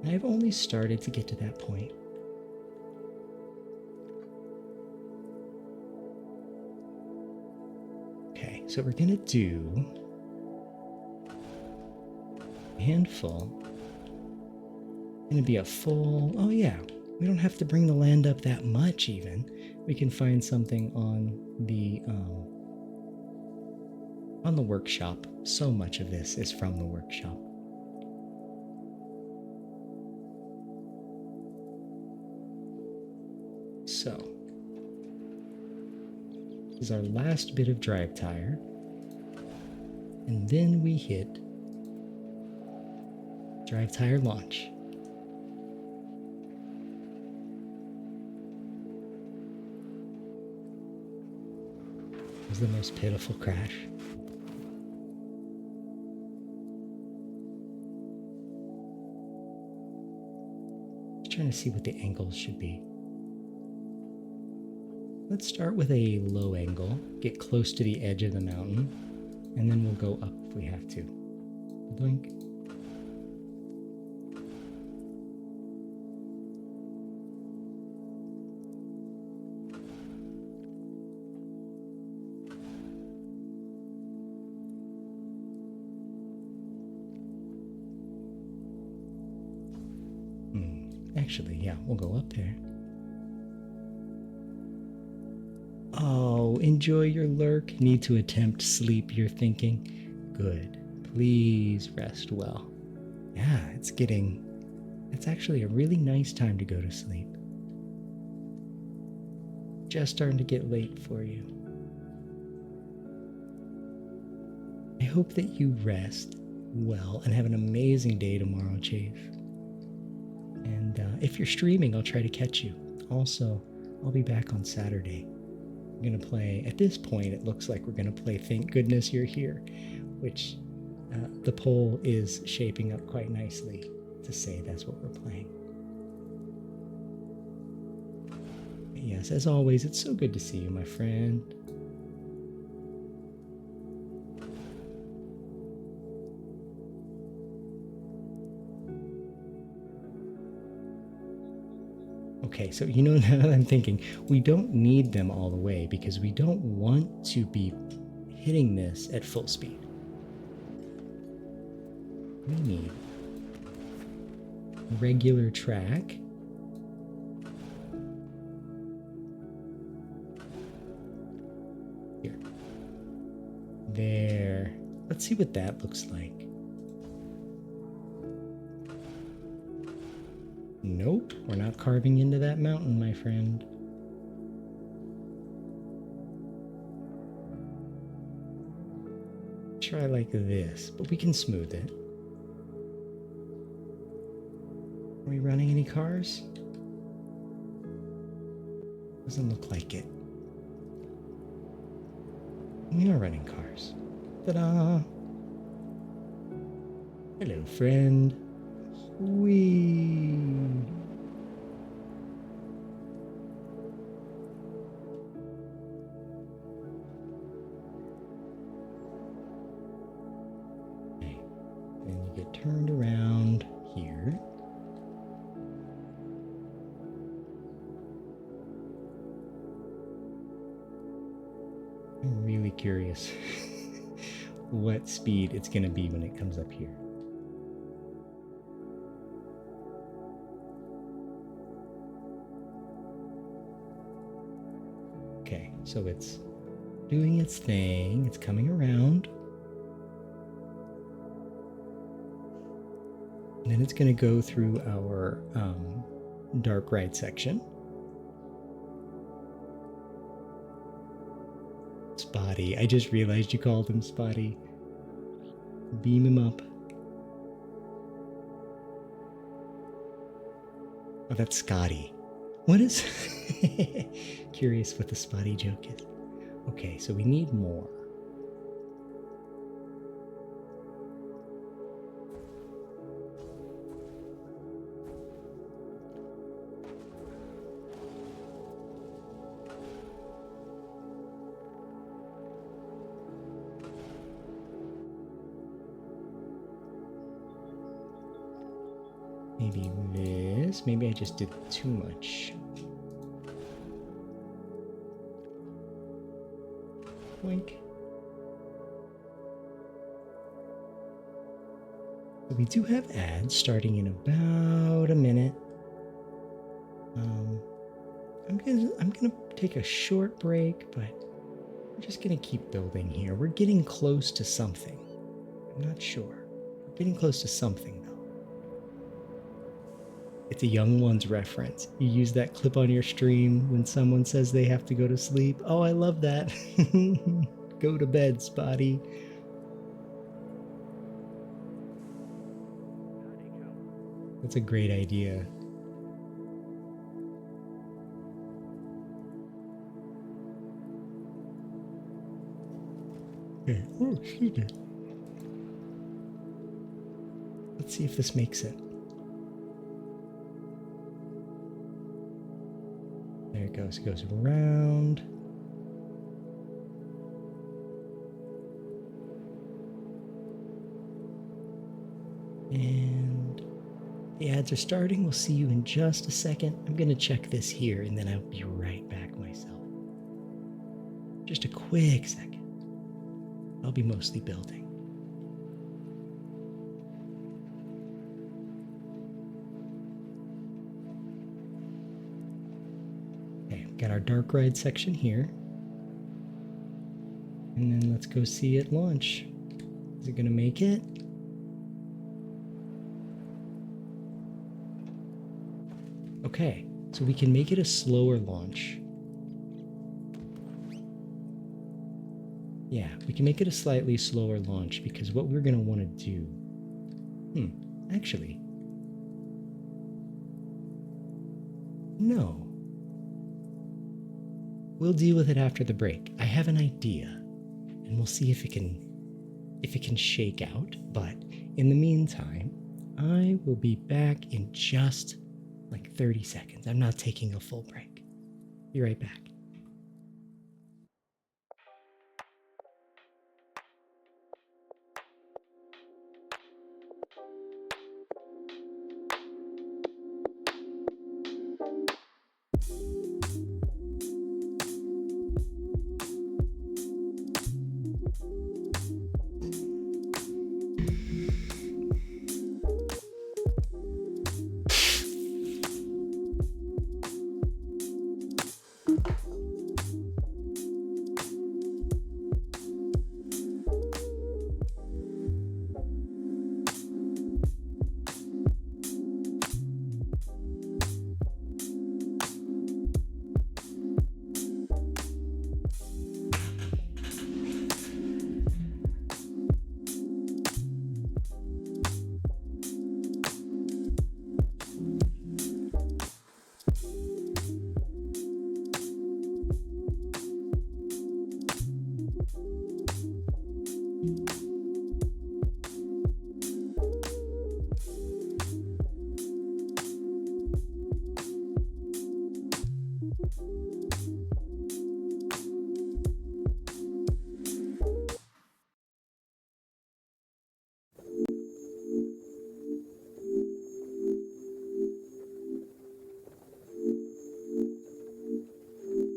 I've only started to get to that point. Okay, so we're gonna do a handful. Gonna be a full, oh yeah, we don't have to bring the land up that much even. We can find something on the workshop. So much of this is from the workshop. So, this is our last bit of drive tire. And then we hit drive tire launch. It was the most pitiful crash. Just trying to see what the angles should be. Let's start with a low angle, get close to the edge of the mountain, and then we'll go up if we have to. Blink. Actually, yeah, we'll go up there. Oh, enjoy your lurk. Need to attempt sleep, you're thinking. Good. Please rest well. Yeah, it's actually a really nice time to go to sleep. Just starting to get late for you. I hope that you rest well and have an amazing day tomorrow, Chafe. And if you're streaming, I'll try to catch you. Also, I'll be back on Saturday. I'm going to play, at this point, it looks like we're going to play Thank Goodness You're Here, which the poll is shaping up quite nicely to say that's what we're playing. But yes, as always, it's so good to see you, my friend. Okay, so you know, now that I'm thinking, we don't need them all the way because we don't want to be hitting this at full speed. We need a regular track. Here. There. Let's see what that looks like. Nope, we're not carving into that mountain, my friend. Try like this, but we can smooth it. Are we running any cars? Doesn't look like it. We are running cars. Ta-da! Hello, friend. Whee! Okay. Then you get turned around here. I'm really curious what speed it's going to be when it comes up here. Okay, so it's doing its thing. It's coming around. And then it's going to go through our dark ride section. Spotty. I just realized you called him Spotty. Beam him up. Oh, that's Scotty. What is... Curious what the Spotty joke is. Okay, so we need more. Maybe this. Maybe I just did too much. Wink. We do have ads starting in about a minute. I'm gonna take a short break, but we're just gonna keep building here. We're getting close to something. I'm not sure. We're getting close to something though. It's a Young Ones reference. You use that clip on your stream when someone says they have to go to sleep. Oh, I love that. Go to bed, Spotty. That's a great idea. Okay. Oh, excuse me. Let's see if this makes it. There it goes. It goes around. And the ads are starting. We'll see you in just a second. I'm going to check this here, and then I'll be right back myself. Just a quick second. I'll be mostly building. Okay, got our dark ride section here. And then let's go see it launch. Is it going to make it? Okay, so we can make it a slower launch. Yeah, we can make it a slightly slower launch because what we're going to want to do... actually... No. We'll deal with it after the break. I have an idea, and we'll see if it can shake out. But in the meantime, I will be back in just like 30 seconds. I'm not taking a full break. Be right back.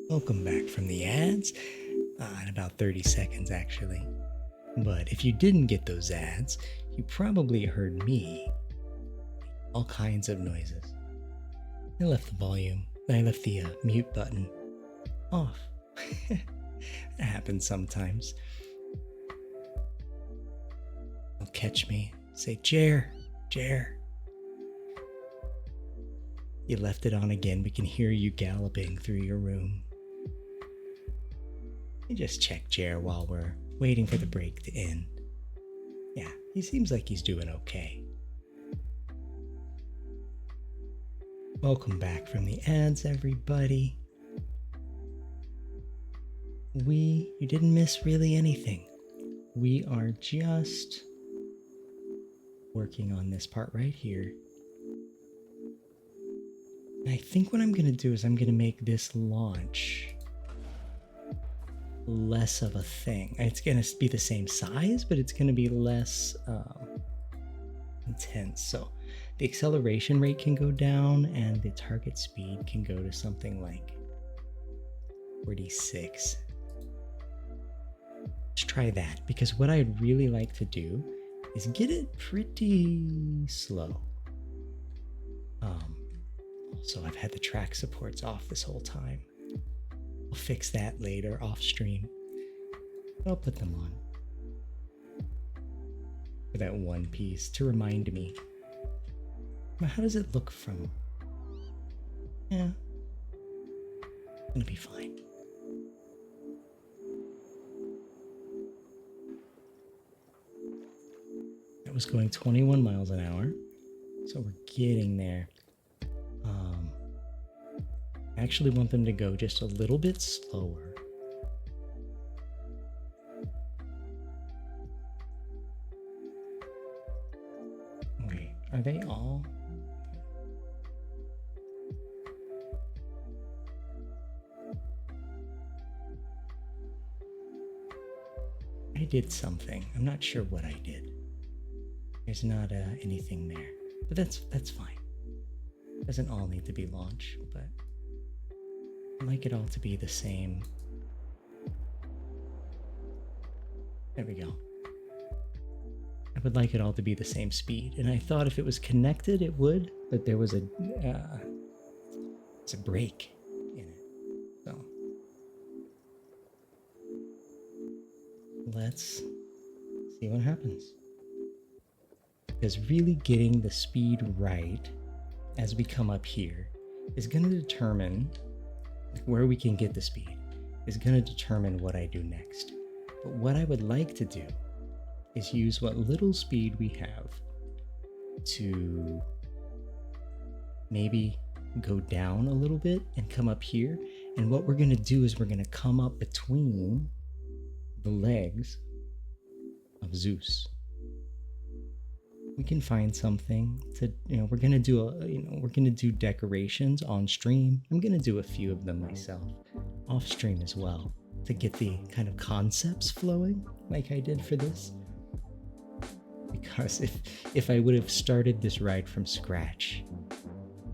Welcome back from the ads. In about 30 seconds, actually. But if you didn't get those ads, you probably heard me. All kinds of noises. I left the volume. I left the mute button off. It happens sometimes. They'll catch me. Say, Jer. You left it on again. We can hear you galloping through your room. You just check Jer while we're waiting for the break to end. Yeah, he seems like he's doing okay. Welcome back from the ads, everybody. You didn't miss really anything. We are just working on this part right here. And I think what I'm going to do is I'm going to make this launch less of a thing. It's going to be the same size, but it's going to be less intense. So the acceleration rate can go down and the target speed can go to something like 46. Let's try that, because what I'd really like to do is get it pretty slow. Also, I've had the track supports off this whole time. I'll fix that later off stream. I'll put them on for that one piece to remind me. How does it look from? Yeah, it's gonna be fine. That was going 21 miles an hour, so we're getting there. I actually want them to go just a little bit slower. Wait, are they all? I did something. I'm not sure what I did. There's not anything there, but that's fine. It doesn't all need to be launched, but I'd like it all to be the same. There we go. I would like it all to be the same speed, and I thought if it was connected, it would, but there was a break in it. So let's see what happens. Because really getting the speed right as we come up here is going to determine where we can get the speed, is going to determine what I do next. But what I would like to do is use what little speed we have to maybe go down a little bit and come up here. And what we're going to do is we're going to come up between the legs of Zeus. We can find something to, we're going to do we're going to do decorations on stream. I'm going to do a few of them myself off stream as well to get the kind of concepts flowing like I did for this. Because if I would have started this ride from scratch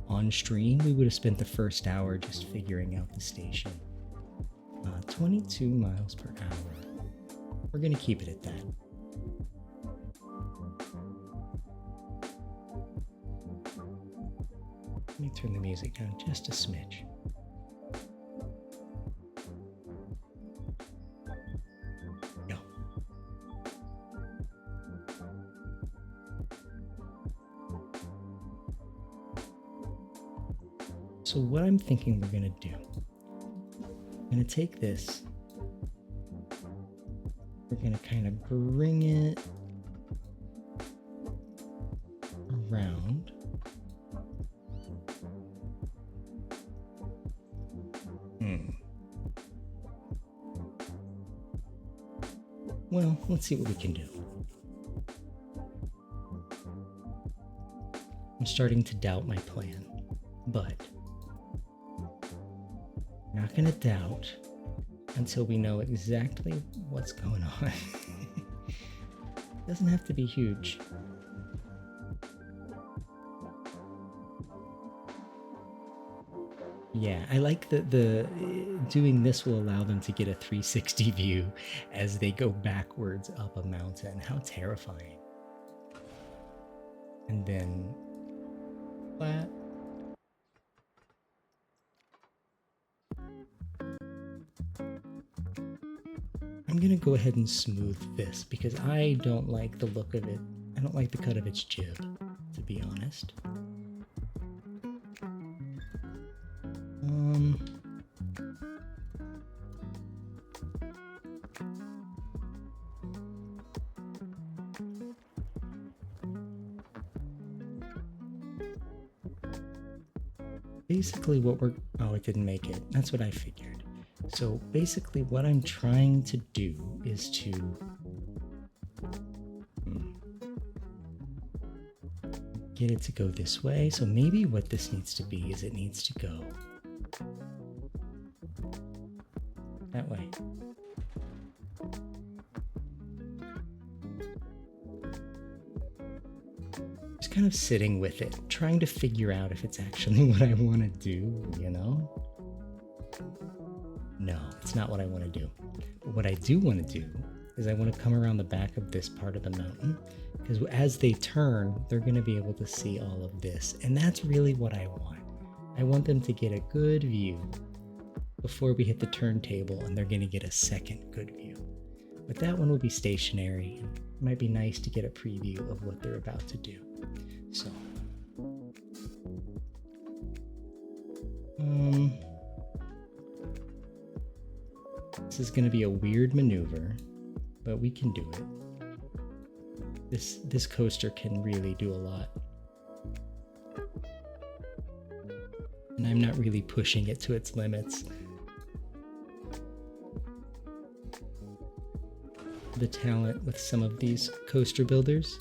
on stream, we would have spent the first hour just figuring out the station. 22 miles per hour. We're going to keep it at that. Let me turn the music down just a smidge. No. So what I'm thinking we're going to do, I'm going to take this, we're going to kind of bring it around. Well, let's see what we can do. I'm starting to doubt my plan, but we're not going to doubt until we know exactly what's going on. It doesn't have to be huge. Yeah, I like the doing this will allow them to get a 360 view as they go backwards up a mountain. How terrifying. And then flat. I'm gonna go ahead and smooth this because I don't like the look of it. I don't like the cut of its jib, to be honest. Basically what oh, it didn't make it. That's what I figured. So basically what I'm trying to do is to get it to go this way. So maybe what this needs to be is it needs to go that way. Just kind of sitting with it, trying to figure out if it's actually what I want to do, you know? No, it's not what I want to do. But what I do want to do is I want to come around the back of this part of the mountain, because as they turn, they're going to be able to see all of this. And that's really what I want. I want them to get a good view before we hit the turntable, and they're going to get a second good view. But that one will be stationary. It might be nice to get a preview of what they're about to do. So, this is going to be a weird maneuver, but we can do it. This coaster can really do a lot. And I'm not really pushing it to its limits. The talent with some of these coaster builders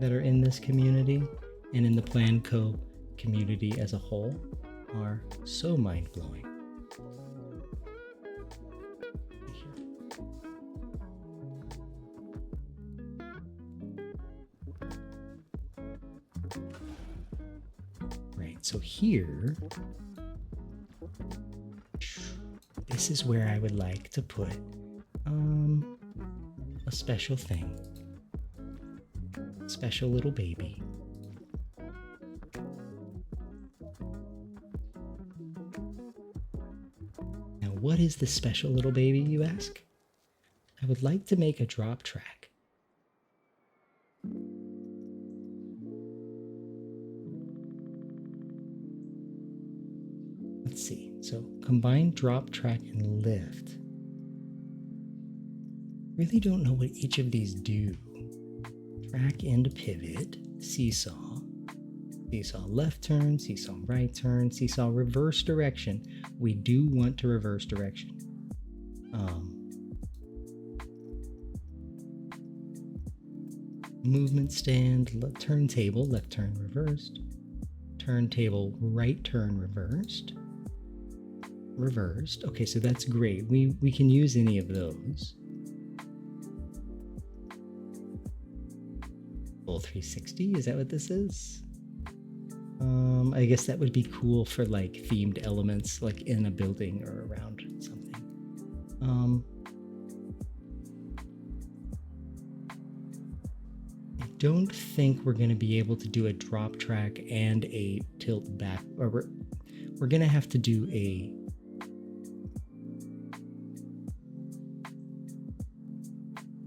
that are in this community and in the PlanCo community as a whole are so mind-blowing. Right, so here, this is where I would like to put a special thing. Special little baby. Now, what is this special little baby, you ask? I would like to make a drop track. let's see. So combine drop, track, and lift. Really don't know what each of these do. Track and pivot, seesaw, seesaw left turn, seesaw right turn, seesaw reverse direction. We do want to reverse direction. Movement stand, turntable, left turn reversed. Turntable, right turn reversed. Reversed. Okay, so that's great. We can use any of those. Full 360, is that what this is? I guess that would be cool for like themed elements, like in a building or around something. I don't think we're going to be able to do a drop track and a tilt back, or we're going to have to do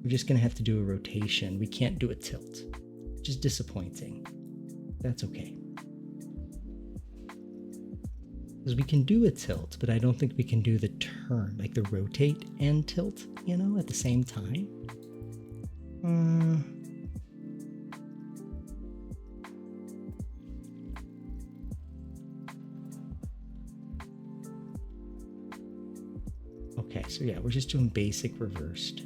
we're just going to have to do a rotation. We can't do a tilt, which is disappointing. That's okay. Because we can do a tilt, but I don't think we can do the turn, like the rotate and tilt, you know, at the same time. Okay, so yeah, we're just doing basic reversed.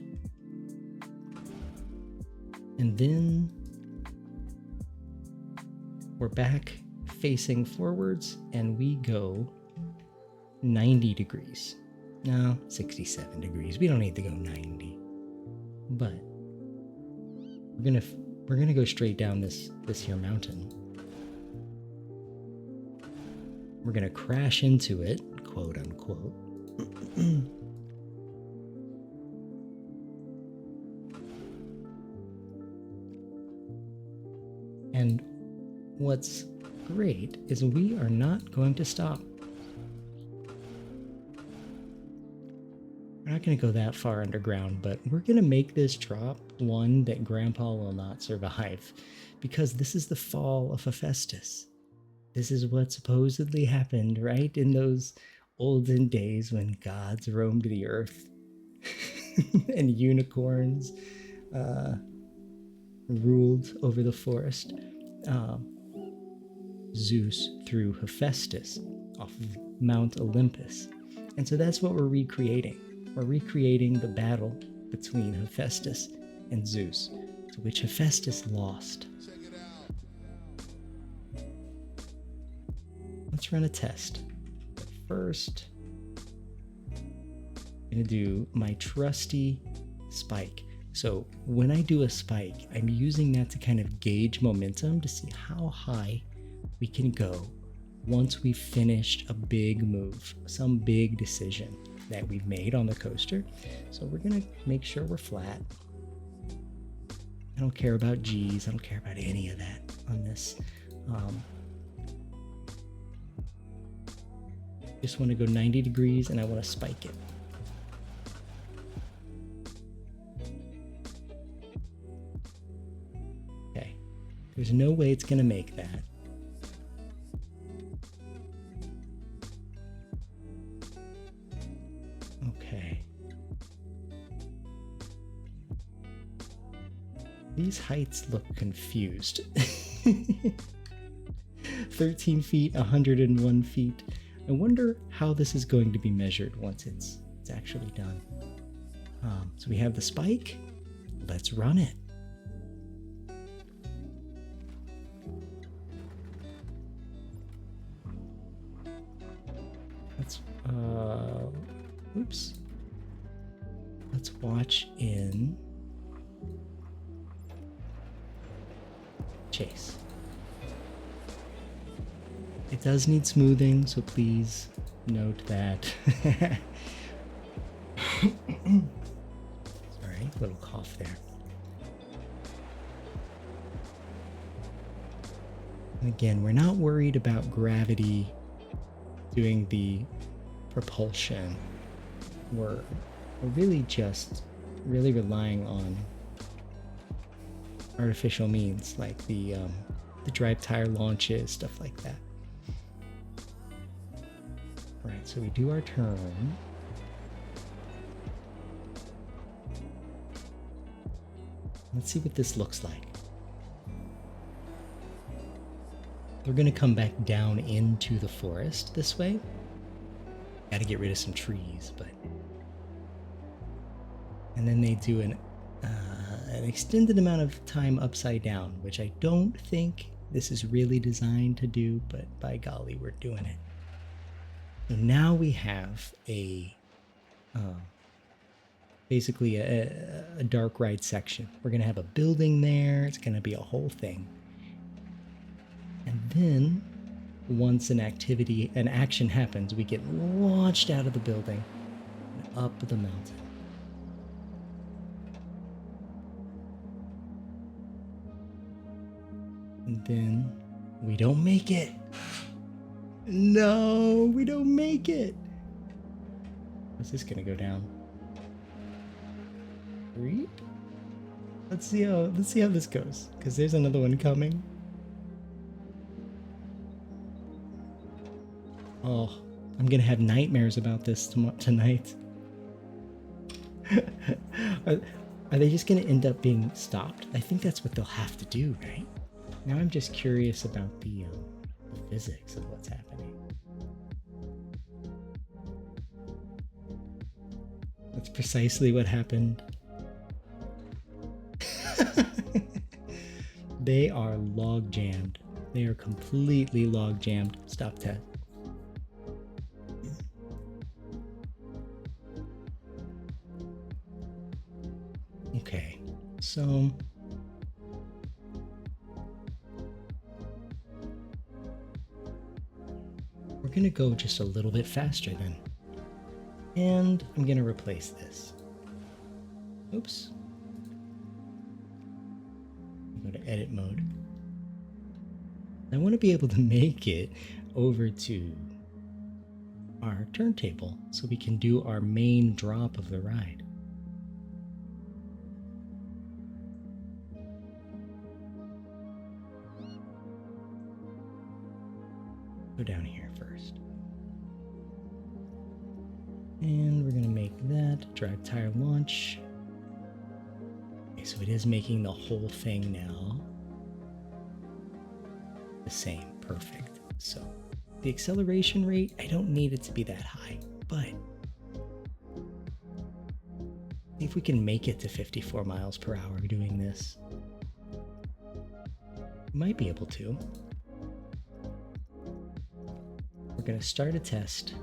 And then we're back facing forwards and we go 90 degrees. No, 67 degrees. We don't need to go 90. But we're gonna go straight down this here mountain. We're gonna crash into it, quote unquote. And what's great is we are not going to stop. We're not going to go that far underground, but we're going to make this drop one that Grandpa will not survive, because this is the fall of Hephaestus. This is what supposedly happened, right, in those olden days when gods roamed the earth and unicorns ruled over the forest. Zeus threw Hephaestus off of Mount Olympus. And so that's what we're recreating. We're recreating the battle between Hephaestus and Zeus, to which Hephaestus lost. Let's run a test. But first, I'm going to do my trusty spike. So when I do a spike, I'm using that to kind of gauge momentum to see how high we can go once we've finished a big move, some big decision that we've made on the coaster. So we're gonna make sure we're flat. I don't care about G's, I don't care about any of that on this. Just want to go 90 degrees and I want to spike it. Okay, there's no way it's gonna make that. Okay. These heights look confused. 13 feet, 101 feet. I wonder how this is going to be measured once it's actually done. So we have the spike. Let's run it. Let's, oops. Let's watch in chase. It does need smoothing, so please note that. Sorry, little cough there. And again, we're not worried about gravity doing the propulsion. We're really just relying on artificial means like the drive tire launches, stuff like that. All right, so we do our turn. Let's see what this looks like. They're gonna come back down into the forest this way. Gotta get rid of some trees, but... And then they do an extended amount of time upside down, which I don't think this is really designed to do, but by golly, we're doing it. So now we have basically a dark ride section. We're gonna have a building there. It's gonna be a whole thing. And then once an action happens, we get launched out of the building and up the mountain. And then we don't make it. No, we don't make it. How's this gonna go down? Three? Let's see how this goes, because there's another one coming. Oh, I'm gonna have nightmares about this tonight. Are they just gonna end up being stopped? I think that's what they'll have to do, right? Now I'm just curious about the physics of what's happening. That's precisely what happened. They are log jammed. They are completely log jammed. Stop that. Okay, so we're gonna go just a little bit faster then. And I'm gonna replace this. Oops. Go to edit mode. I want to be able to make it over to our turntable so we can do our main drop of the ride. Go down here first. And we're going to make that drag tire launch. Okay, so it is making the whole thing now the same. Perfect. So the acceleration rate, I don't need it to be that high, but if we can make it to 54 miles per hour doing this, we might be able to. We're going to start a test.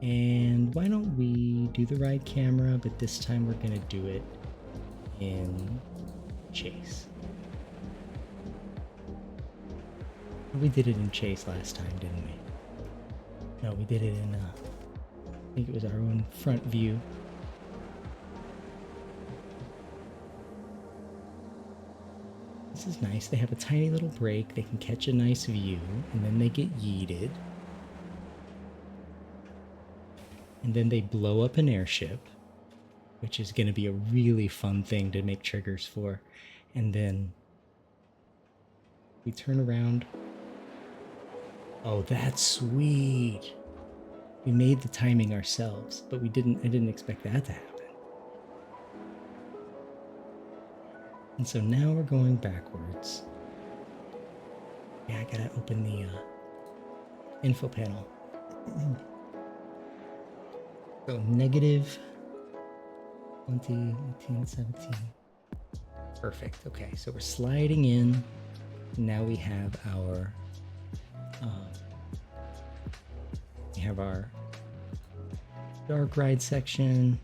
And why don't we do the ride camera, but this time we're going to do it in chase. We did it in chase last time, didn't we? No, we did it in, I think it was our own front view. This is nice. They have a tiny little break. They can catch a nice view, and then they get yeeted. And then they blow up an airship, which is going to be a really fun thing to make triggers for. And then we turn around. Oh, that's sweet. We made the timing ourselves, but I didn't expect that to happen. And so now we're going backwards. Yeah, I gotta open the info panel. So negative 20, 18, 17. Perfect. Okay, so we're sliding in. Now we have our dark ride section.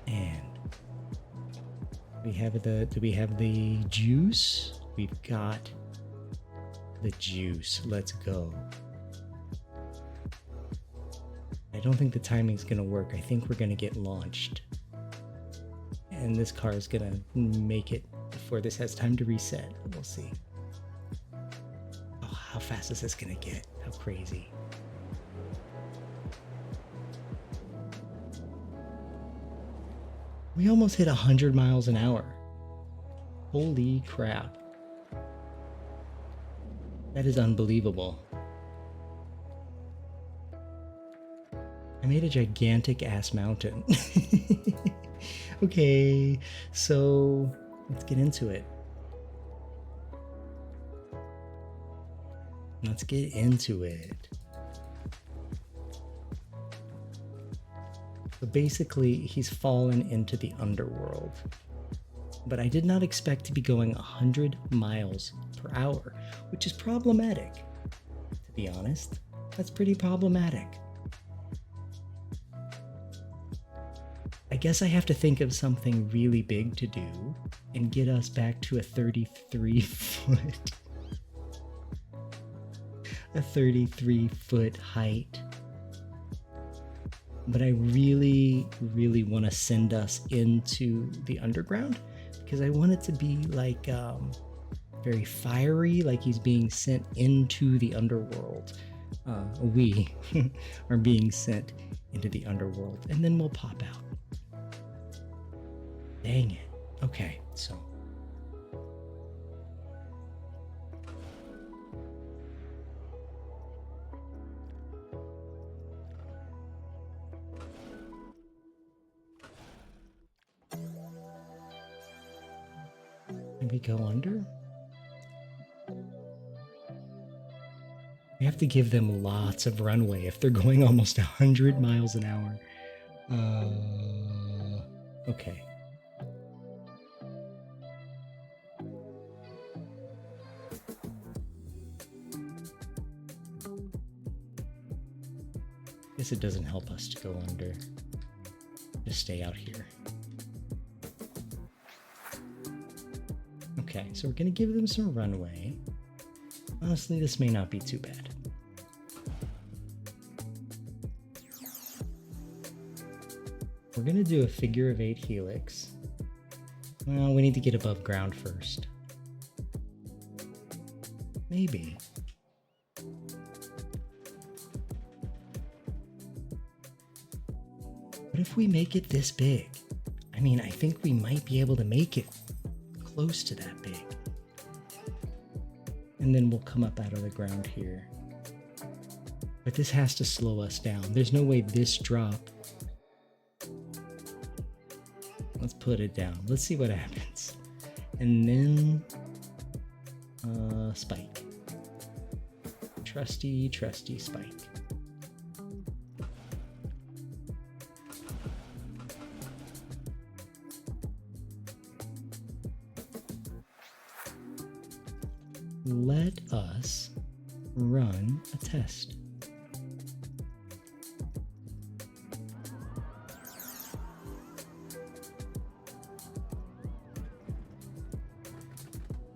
And do we have the juice? We've got the juice. Let's go. I don't think the timing's gonna work. I think we're gonna get launched. And this car is gonna make it before this has time to reset. We'll see. Oh, how fast is this gonna get? How crazy. We almost hit 100 miles an hour. Holy crap. That is unbelievable. I made a gigantic ass mountain. Okay, so let's get into it. Let's get into it. So basically, he's fallen into the underworld. But I did not expect to be going 100 miles per hour, which is problematic. To be honest, that's pretty problematic. I guess I have to think of something really big to do and get us back to a 33 foot height. But I really, really want to send us into the underground because I want it to be like very fiery, like he's being sent into the underworld. We are being sent into the underworld, and then we'll pop out. Dang it. Okay, so. Maybe go under? We have to give them lots of runway if they're going almost 100 miles an hour. Okay. Guess it doesn't help us to go under. Just stay out here. Okay, so we're gonna give them some runway. Honestly, this may not be too bad. We're gonna do a figure of 8 helix. Well, we need to get above ground first. Maybe. What if we make it this big? I mean, I think we might be able to make it close to that big. And then we'll come up out of the ground here. But this has to slow us down. There's no way this drop. Let's put it down. Let's see what happens. And then spike. Trusty spike. Let us run a test.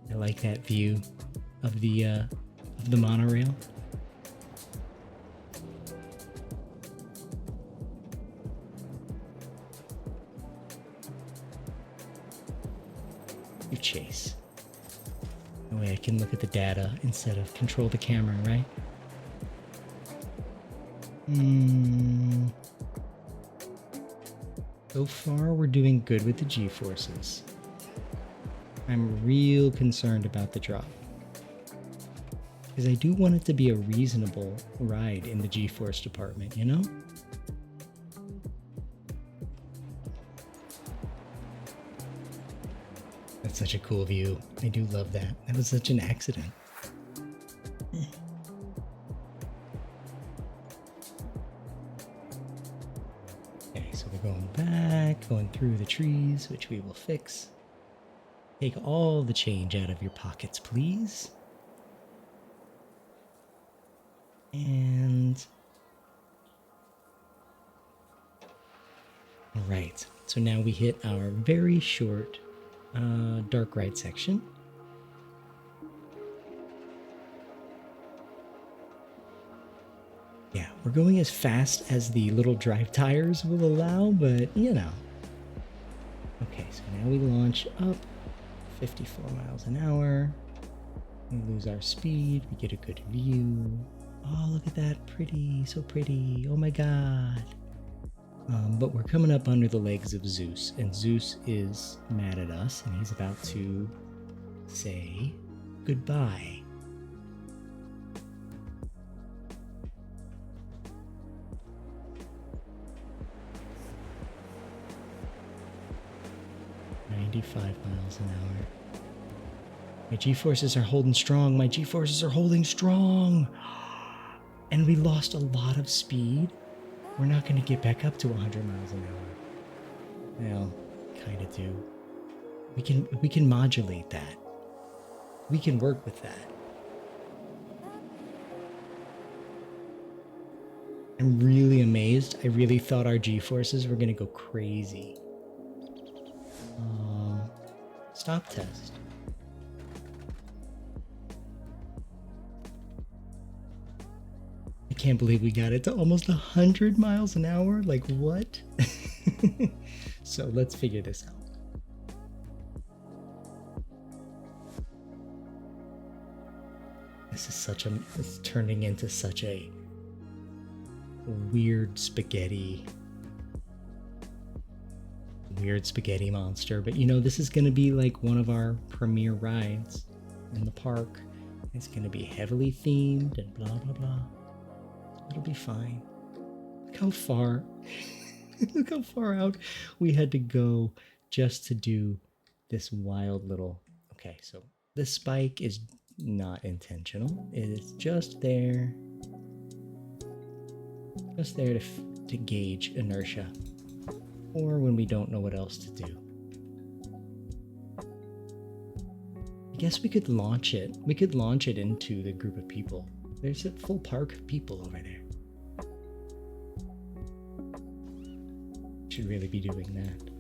I like that view of the monorail. You chase. That way I can look at the data instead of control the camera, right? So far, we're doing good with the G-forces. I'm real concerned about the drop. Because I do want it to be a reasonable ride in the G-force department, you know? That's such a cool view. I do love that. That was such an accident. Okay, so we're going back, going through the trees, which we will fix. Take all the change out of your pockets, please. And... all right, so now we hit our very short dark ride section. Yeah, we're going as fast as the little drive tires will allow, but you know. Okay, so now we launch up 54 miles an hour. We lose our speed, we get a good view. Oh, look at that, pretty, so pretty. Oh my god. But we're coming up under the legs of Zeus, and Zeus is mad at us, and he's about to say goodbye. "95 miles an hour. My G-forces are holding strong. My G-forces are holding strong. And we lost a lot of speed. We're not going to get back up to 100 miles an hour. Well, kind of do. We can modulate that. We can work with that. I'm really amazed. I really thought our G-forces were going to go crazy. Stop test. I can't believe we got it to almost 100 miles an hour. Like, what? So let's figure this out. This is it's turning into such a weird spaghetti monster. But you know, this is going to be like one of our premier rides in the park. It's going to be heavily themed and blah, blah, blah. It'll be fine. Look how far, look how far out we had to go just to do this wild little, okay, so this spike is not intentional. It is just there to gauge inertia, or when we don't know what else to do. I guess we could launch it. We could launch it into the group of people. There's a full park of people over there. Should really be doing that.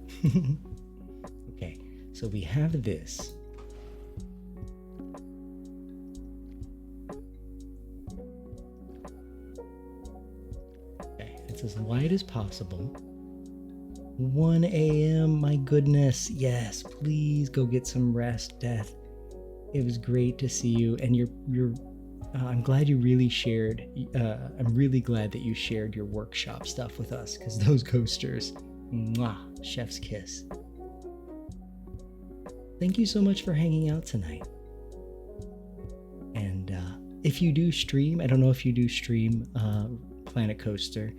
Okay, so we have this. Okay, it's as wide as possible. 1 a.m. My goodness. Yes, please go get some rest, Death. It was great to see you, and I'm glad you really shared. I'm really glad that you shared your workshop stuff with us, because those coasters, mwah, chef's kiss. Thank you so much for hanging out tonight. And if you do stream, I don't know if you do stream Planet Coaster,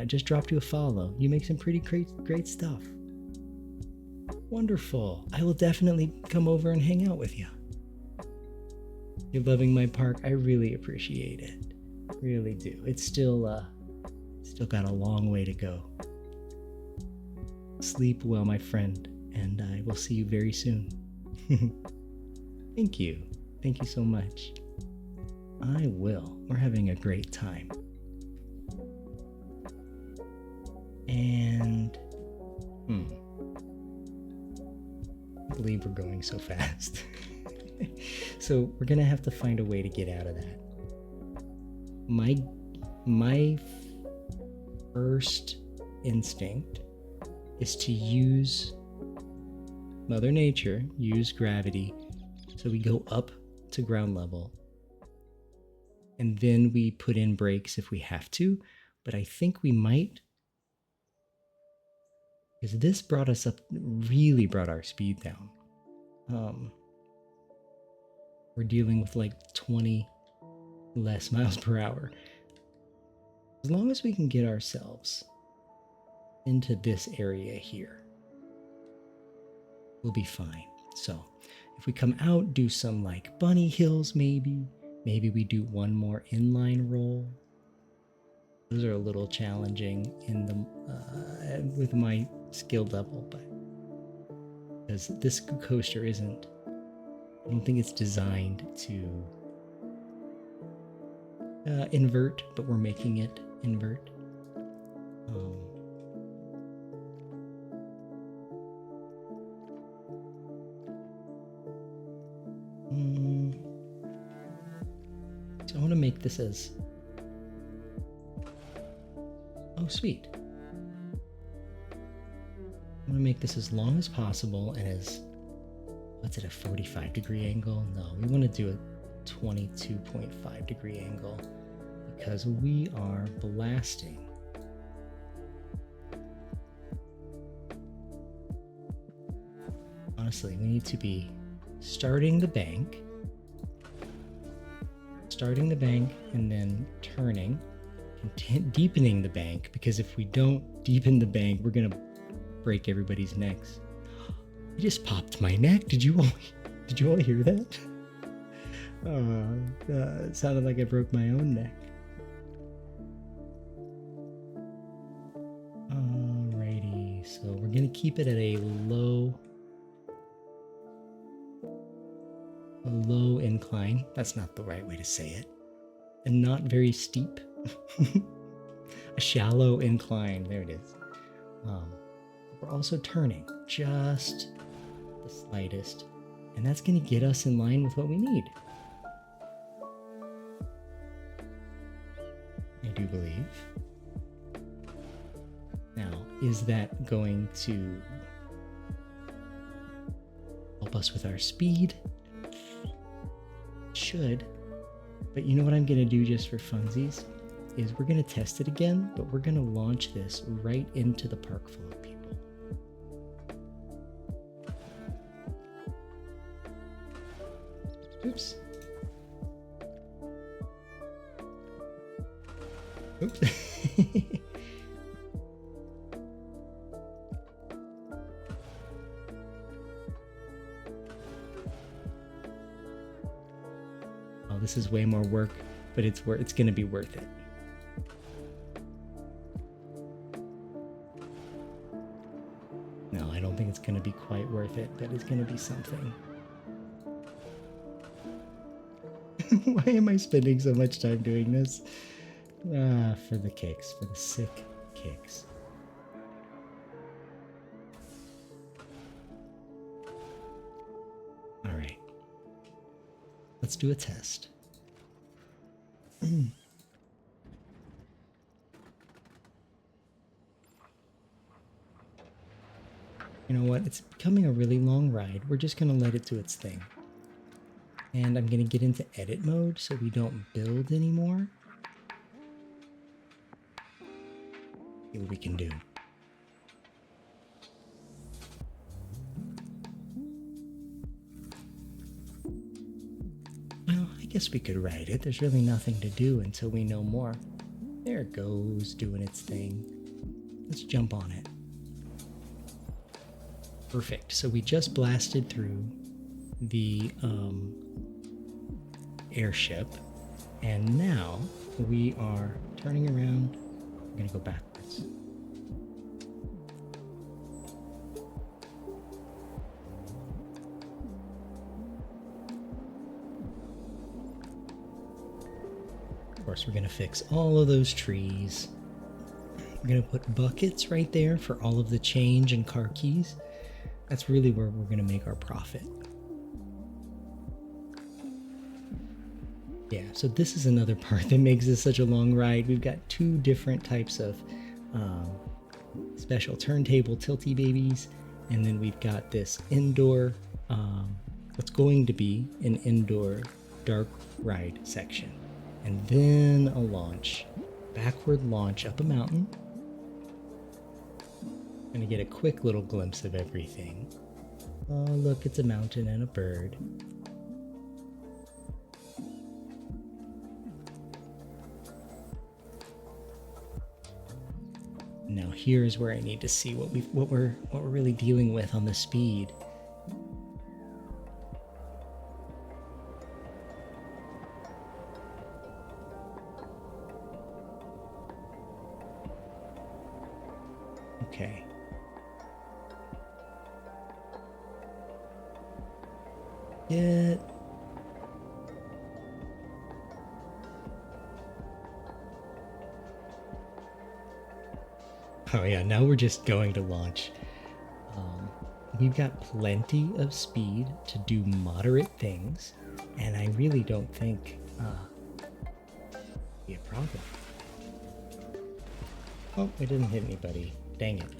just dropped you a follow. You make some pretty great stuff. Wonderful. I will definitely come over and hang out with you. You're loving my park. I really appreciate it. Really do. It's still got a long way to go. Sleep well, my friend, and I will see you very soon. Thank you. Thank you so much. I will. We're having a great time. And I believe we're going so fast. So we're gonna have to find a way to get out of that. My first instinct is to use Mother Nature, use gravity, so we go up to ground level, and then we put in brakes if we have to. But I think we might, because this brought us up, really brought our speed down. We're dealing with like 20 less miles per hour. As long as we can get ourselves into this area here, we'll be fine. So if we come out, do some like bunny hills, maybe we do one more inline roll. Those are a little challenging in the with my skill level, but because this coaster isn't, I don't think it's designed to invert, but we're making it invert. So I want to make this as, oh sweet. I'm going to make this as long as possible and as, what's it, a 45-degree angle? No, we want to do a 22.5-degree angle because we are blasting honestly, we need to be starting the bank, and then turning, and deepening the bank, because if we don't deepen the bank, we're gonna break everybody's necks. I just popped my neck. Did you all hear that? It sounded like I broke my own neck. Alrighty, so we're gonna keep it at a low incline. That's not the right way to say it. And not very steep. A shallow incline. There it is. We're also turning just the slightest, and that's going to get us in line with what we need. I do believe. Now, is that going to help us with our speed? Should. But you know what I'm going to do just for funsies? Is we're going to test it again, but we're going to launch this right into the park full of people. Oops. Oops. Oh, this is way more work, but it's going to be worth it. No, I don't think it's going to be quite worth it, but it's going to be something. Why am I spending so much time doing this? For the kicks, for the sick kicks. All right. Let's do a test. You know what? It's becoming a really long ride. We're just going to let it do its thing. And I'm going to get into edit mode so we don't build anymore. See what we can do. Well, I guess we could ride it. There's really nothing to do until we know more. There it goes, doing its thing. Let's jump on it. Perfect. So we just blasted through the airship, and now we are turning around. We're going to go backwards. Of course, we're going to fix all of those trees. We're going to put buckets right there for all of the change and car keys. That's really where we're going to make our profit. Yeah, so this is another part that makes this such a long ride. We've got two different types of special turntable tilty babies, and then we've got this indoor, what's going to be an indoor dark ride section, and then a launch, backward launch up a mountain. Gonna get a quick little glimpse of everything. Oh, look, it's a mountain and a bird. Now here's where I need to see what we're really dealing with on the speed. Okay. Get Oh yeah, now we're just going to launch. We've got plenty of speed to do moderate things, and I really don't think be a problem. Oh, I didn't hit anybody. Dang it.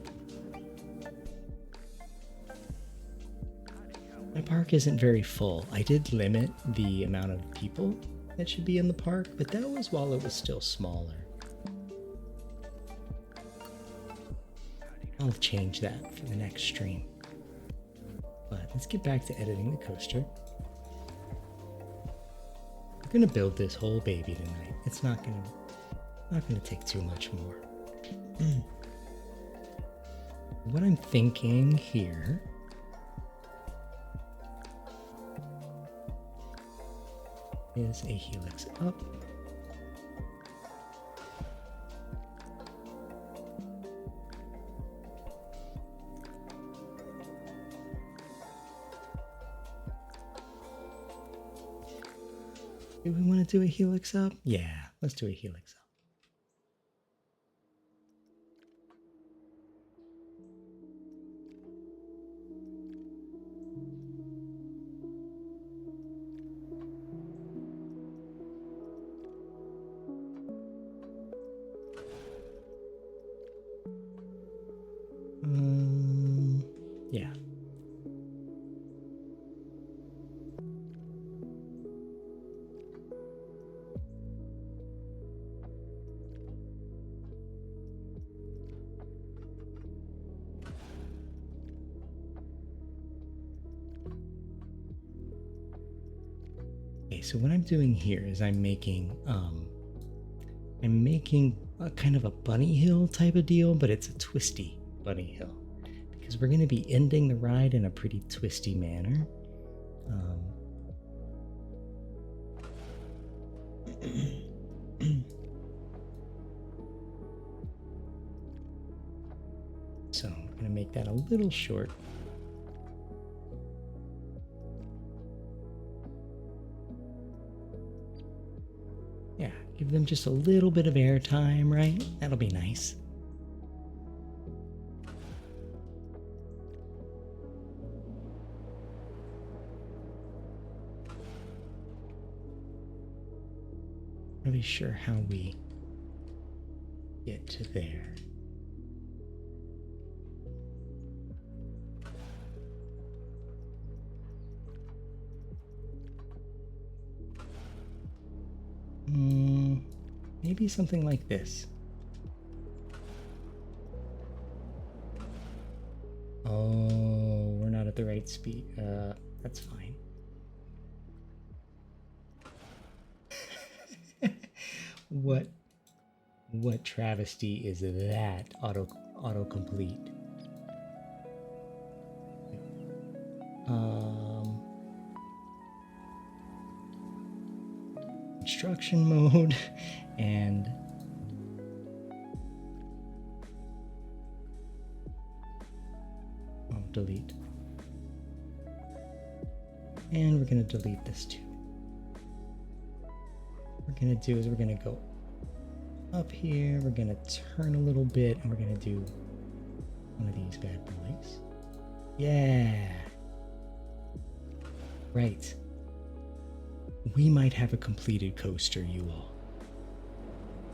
My park isn't very full. I did limit the amount of people that should be in the park, but that was while it was still smaller. I'll change that for the next stream. But let's get back to editing the coaster. We're gonna build this whole baby tonight. It's not gonna take too much more. What I'm thinking here is a helix up. Do we want to do a helix up? Yeah, let's do a helix up. Yeah. Okay, so what I'm doing here is I'm making a kind of a bunny hill type of deal, but it's a twisty bunny hill because we're going to be ending the ride in a pretty twisty manner. So I'm going to make that a little short. Yeah, give them just a little bit of air time, right? That'll be nice. Really sure how we get to there. Maybe something like this. Oh, we're not at the right speed. That's fine. What travesty is that? Autocomplete. Construction mode and delete. And we're going to delete this too. What we're going to do is we're going to go up here, we're going to turn a little bit, and we're going to do one of these bad boys. Yeah. Right. We might have a completed coaster, you all.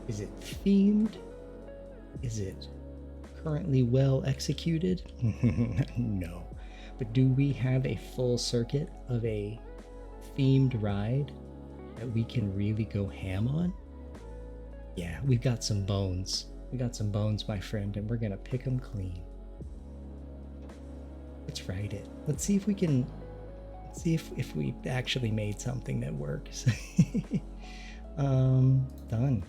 Is it themed? Is it currently well executed? No. But do we have a full circuit of a themed ride that we can really go ham on? Yeah, we've got some bones. We got some bones, my friend, and we're gonna pick them clean. Let's ride it. Let's see if we can see if we actually made something that works. Done.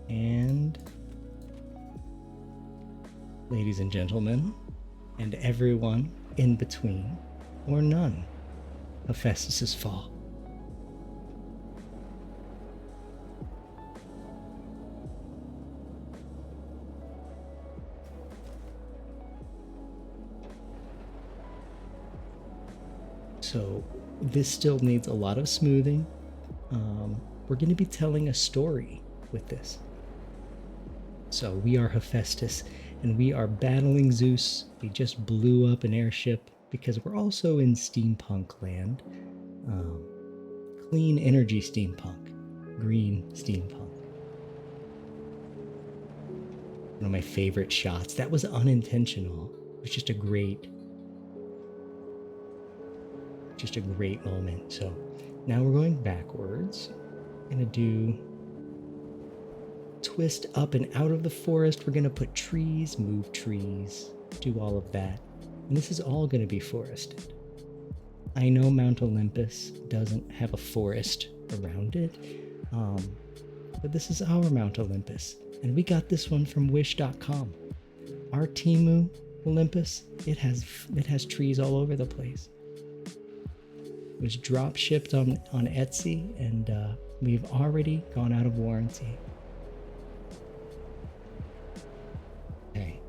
And ladies and gentlemen, and everyone in between, or none, Hephaestus' fall. So this still needs a lot of smoothing. We're going to be telling a story with this. So we are Hephaestus, and we are battling Zeus. We just blew up an airship because we're also in steampunk land. Clean energy steampunk. Green steampunk. One of my favorite shots. That was unintentional. It was just a great moment. So now we're going backwards. Gonna do twist up and out of the forest. We're gonna put trees, move trees, do all of that. And this is all going to be forested. I know Mount Olympus doesn't have a forest around it, but this is our Mount Olympus, and we got this one from Wish.com. Our Temu Olympus, it has trees all over the place. It was drop shipped on Etsy, and we've already gone out of warranty. Okay.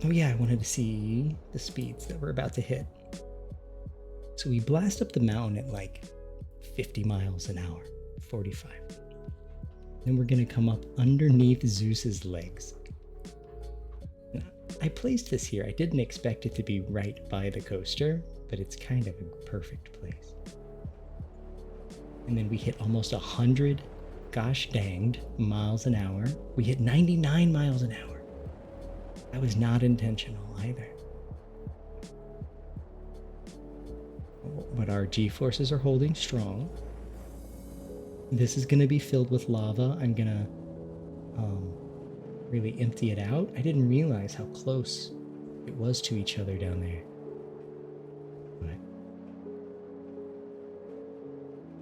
Oh yeah, I wanted to see the speeds that we're about to hit. So we blast up the mountain at like 50 miles an hour, 45. Then we're gonna come up underneath Zeus's legs. Now, I placed this here. I didn't expect it to be right by the coaster, but it's kind of a perfect place. And then we hit almost 100, gosh danged, miles an hour. We hit 99 miles an hour. That was not intentional either. But our G-forces are holding strong. This is going to be filled with lava. I'm going to really empty it out. I didn't realize how close it was to each other down there. But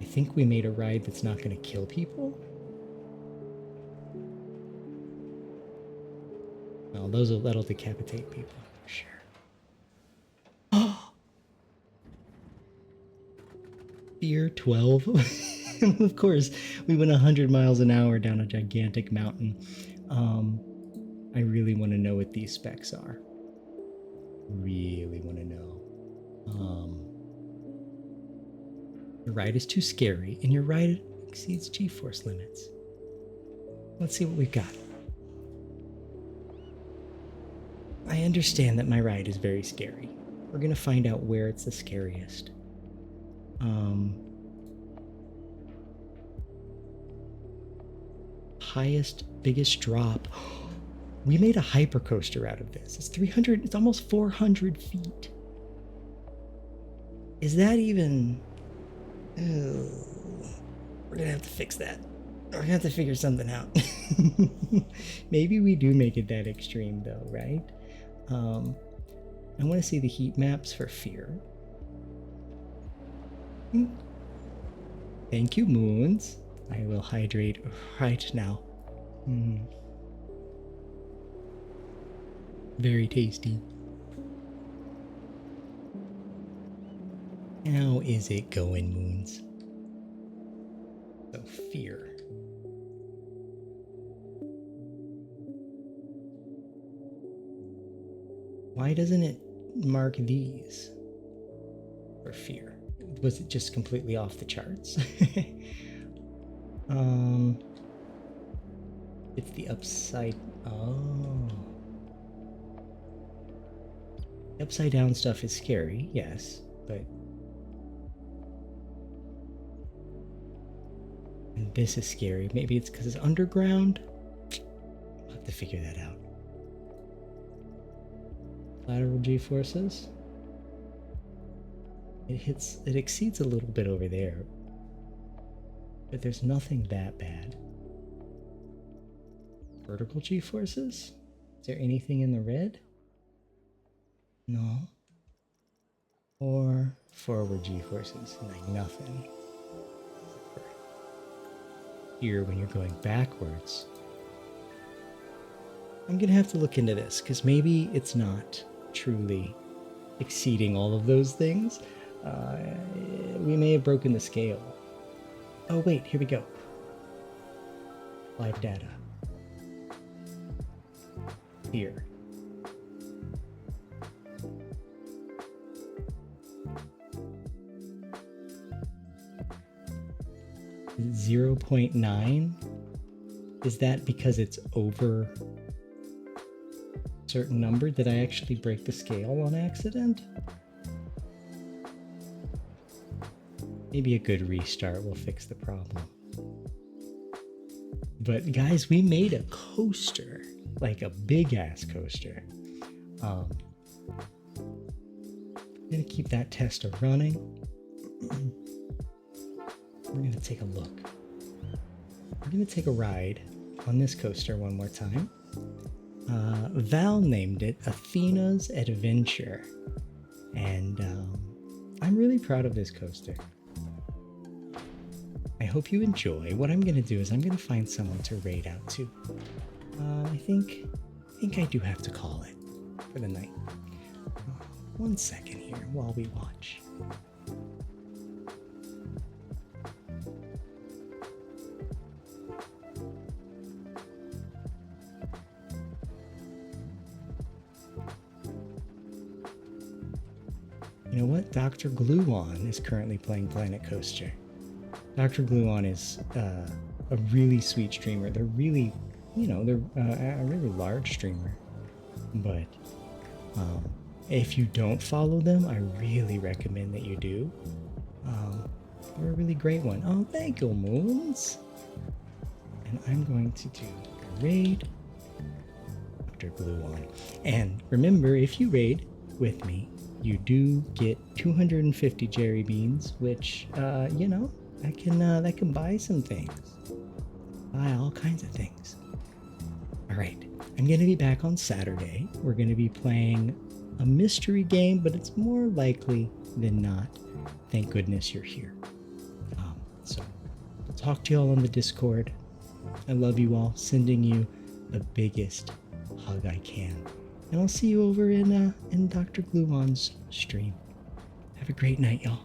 I think we made a ride that's not going to kill people. No, that'll decapitate people for sure. Fear 12. Of course, we went 100 miles an hour down a gigantic mountain. I really want to know what these specs are. Really want to know. Your ride is too scary, and your ride exceeds G-force limits. Let's see what we've got. I understand that my ride is very scary. We're going to find out where it's the scariest. Highest, biggest drop. We made a hypercoaster out of this. It's 300, it's almost 400 feet. Is that even... Oh, we're gonna have to fix that. We're gonna have to figure something out. Maybe we do make it that extreme though, right? I want to see the heat maps for Fear. Thank you, Moons. I will hydrate right now. Very tasty. How is it going, Moons? So, Fear. Why doesn't it mark these for Fear? Was it just completely off the charts? It's the upside... Oh. The upside down stuff is scary, yes, but... And this is scary. Maybe it's because it's underground? I'll have to figure that out. Lateral G-forces. It exceeds a little bit over there. But there's nothing that bad. Vertical G-forces? Is there anything in the red? No. Or forward G-forces? Like nothing. Here, when you're going backwards. I'm gonna have to look into this, because maybe it's not truly exceeding all of those things. We may have broken the scale. Oh wait, here we go. Live data. Here. .9? Is that because it's over a certain number? Did I actually break the scale on accident? Maybe a good restart will fix the problem. But guys, we made a coaster, like a big ass coaster. I'm gonna keep that tester running. We're gonna take a look. We're gonna take a ride on this coaster one more time. Val named it Athena's Adventure. And I'm really proud of this coaster. I hope you enjoy. What I'm going to do is I'm going to find someone to raid out to. I think I do have to call it for the night. 1 second here while we watch. You know what? Dr. Gluon is currently playing Planet Coaster. Dr. Gluon is a really sweet streamer. They're really, they're a really large streamer. But if you don't follow them, I really recommend that you do. They're a really great one. Oh, thank you, Moons. And I'm going to do a raid Dr. Gluon. And remember, if you raid with me, you do get 250 Jerry Beans, which, that can buy some things. Buy all kinds of things. All right, I'm going to be back on Saturday. We're going to be playing a mystery game, but it's more likely than not. Thank goodness you're here. So I'll talk to you all on the Discord. I love you all. Sending you the biggest hug I can. And I'll see you over in Dr. Gluon's stream. Have a great night, y'all.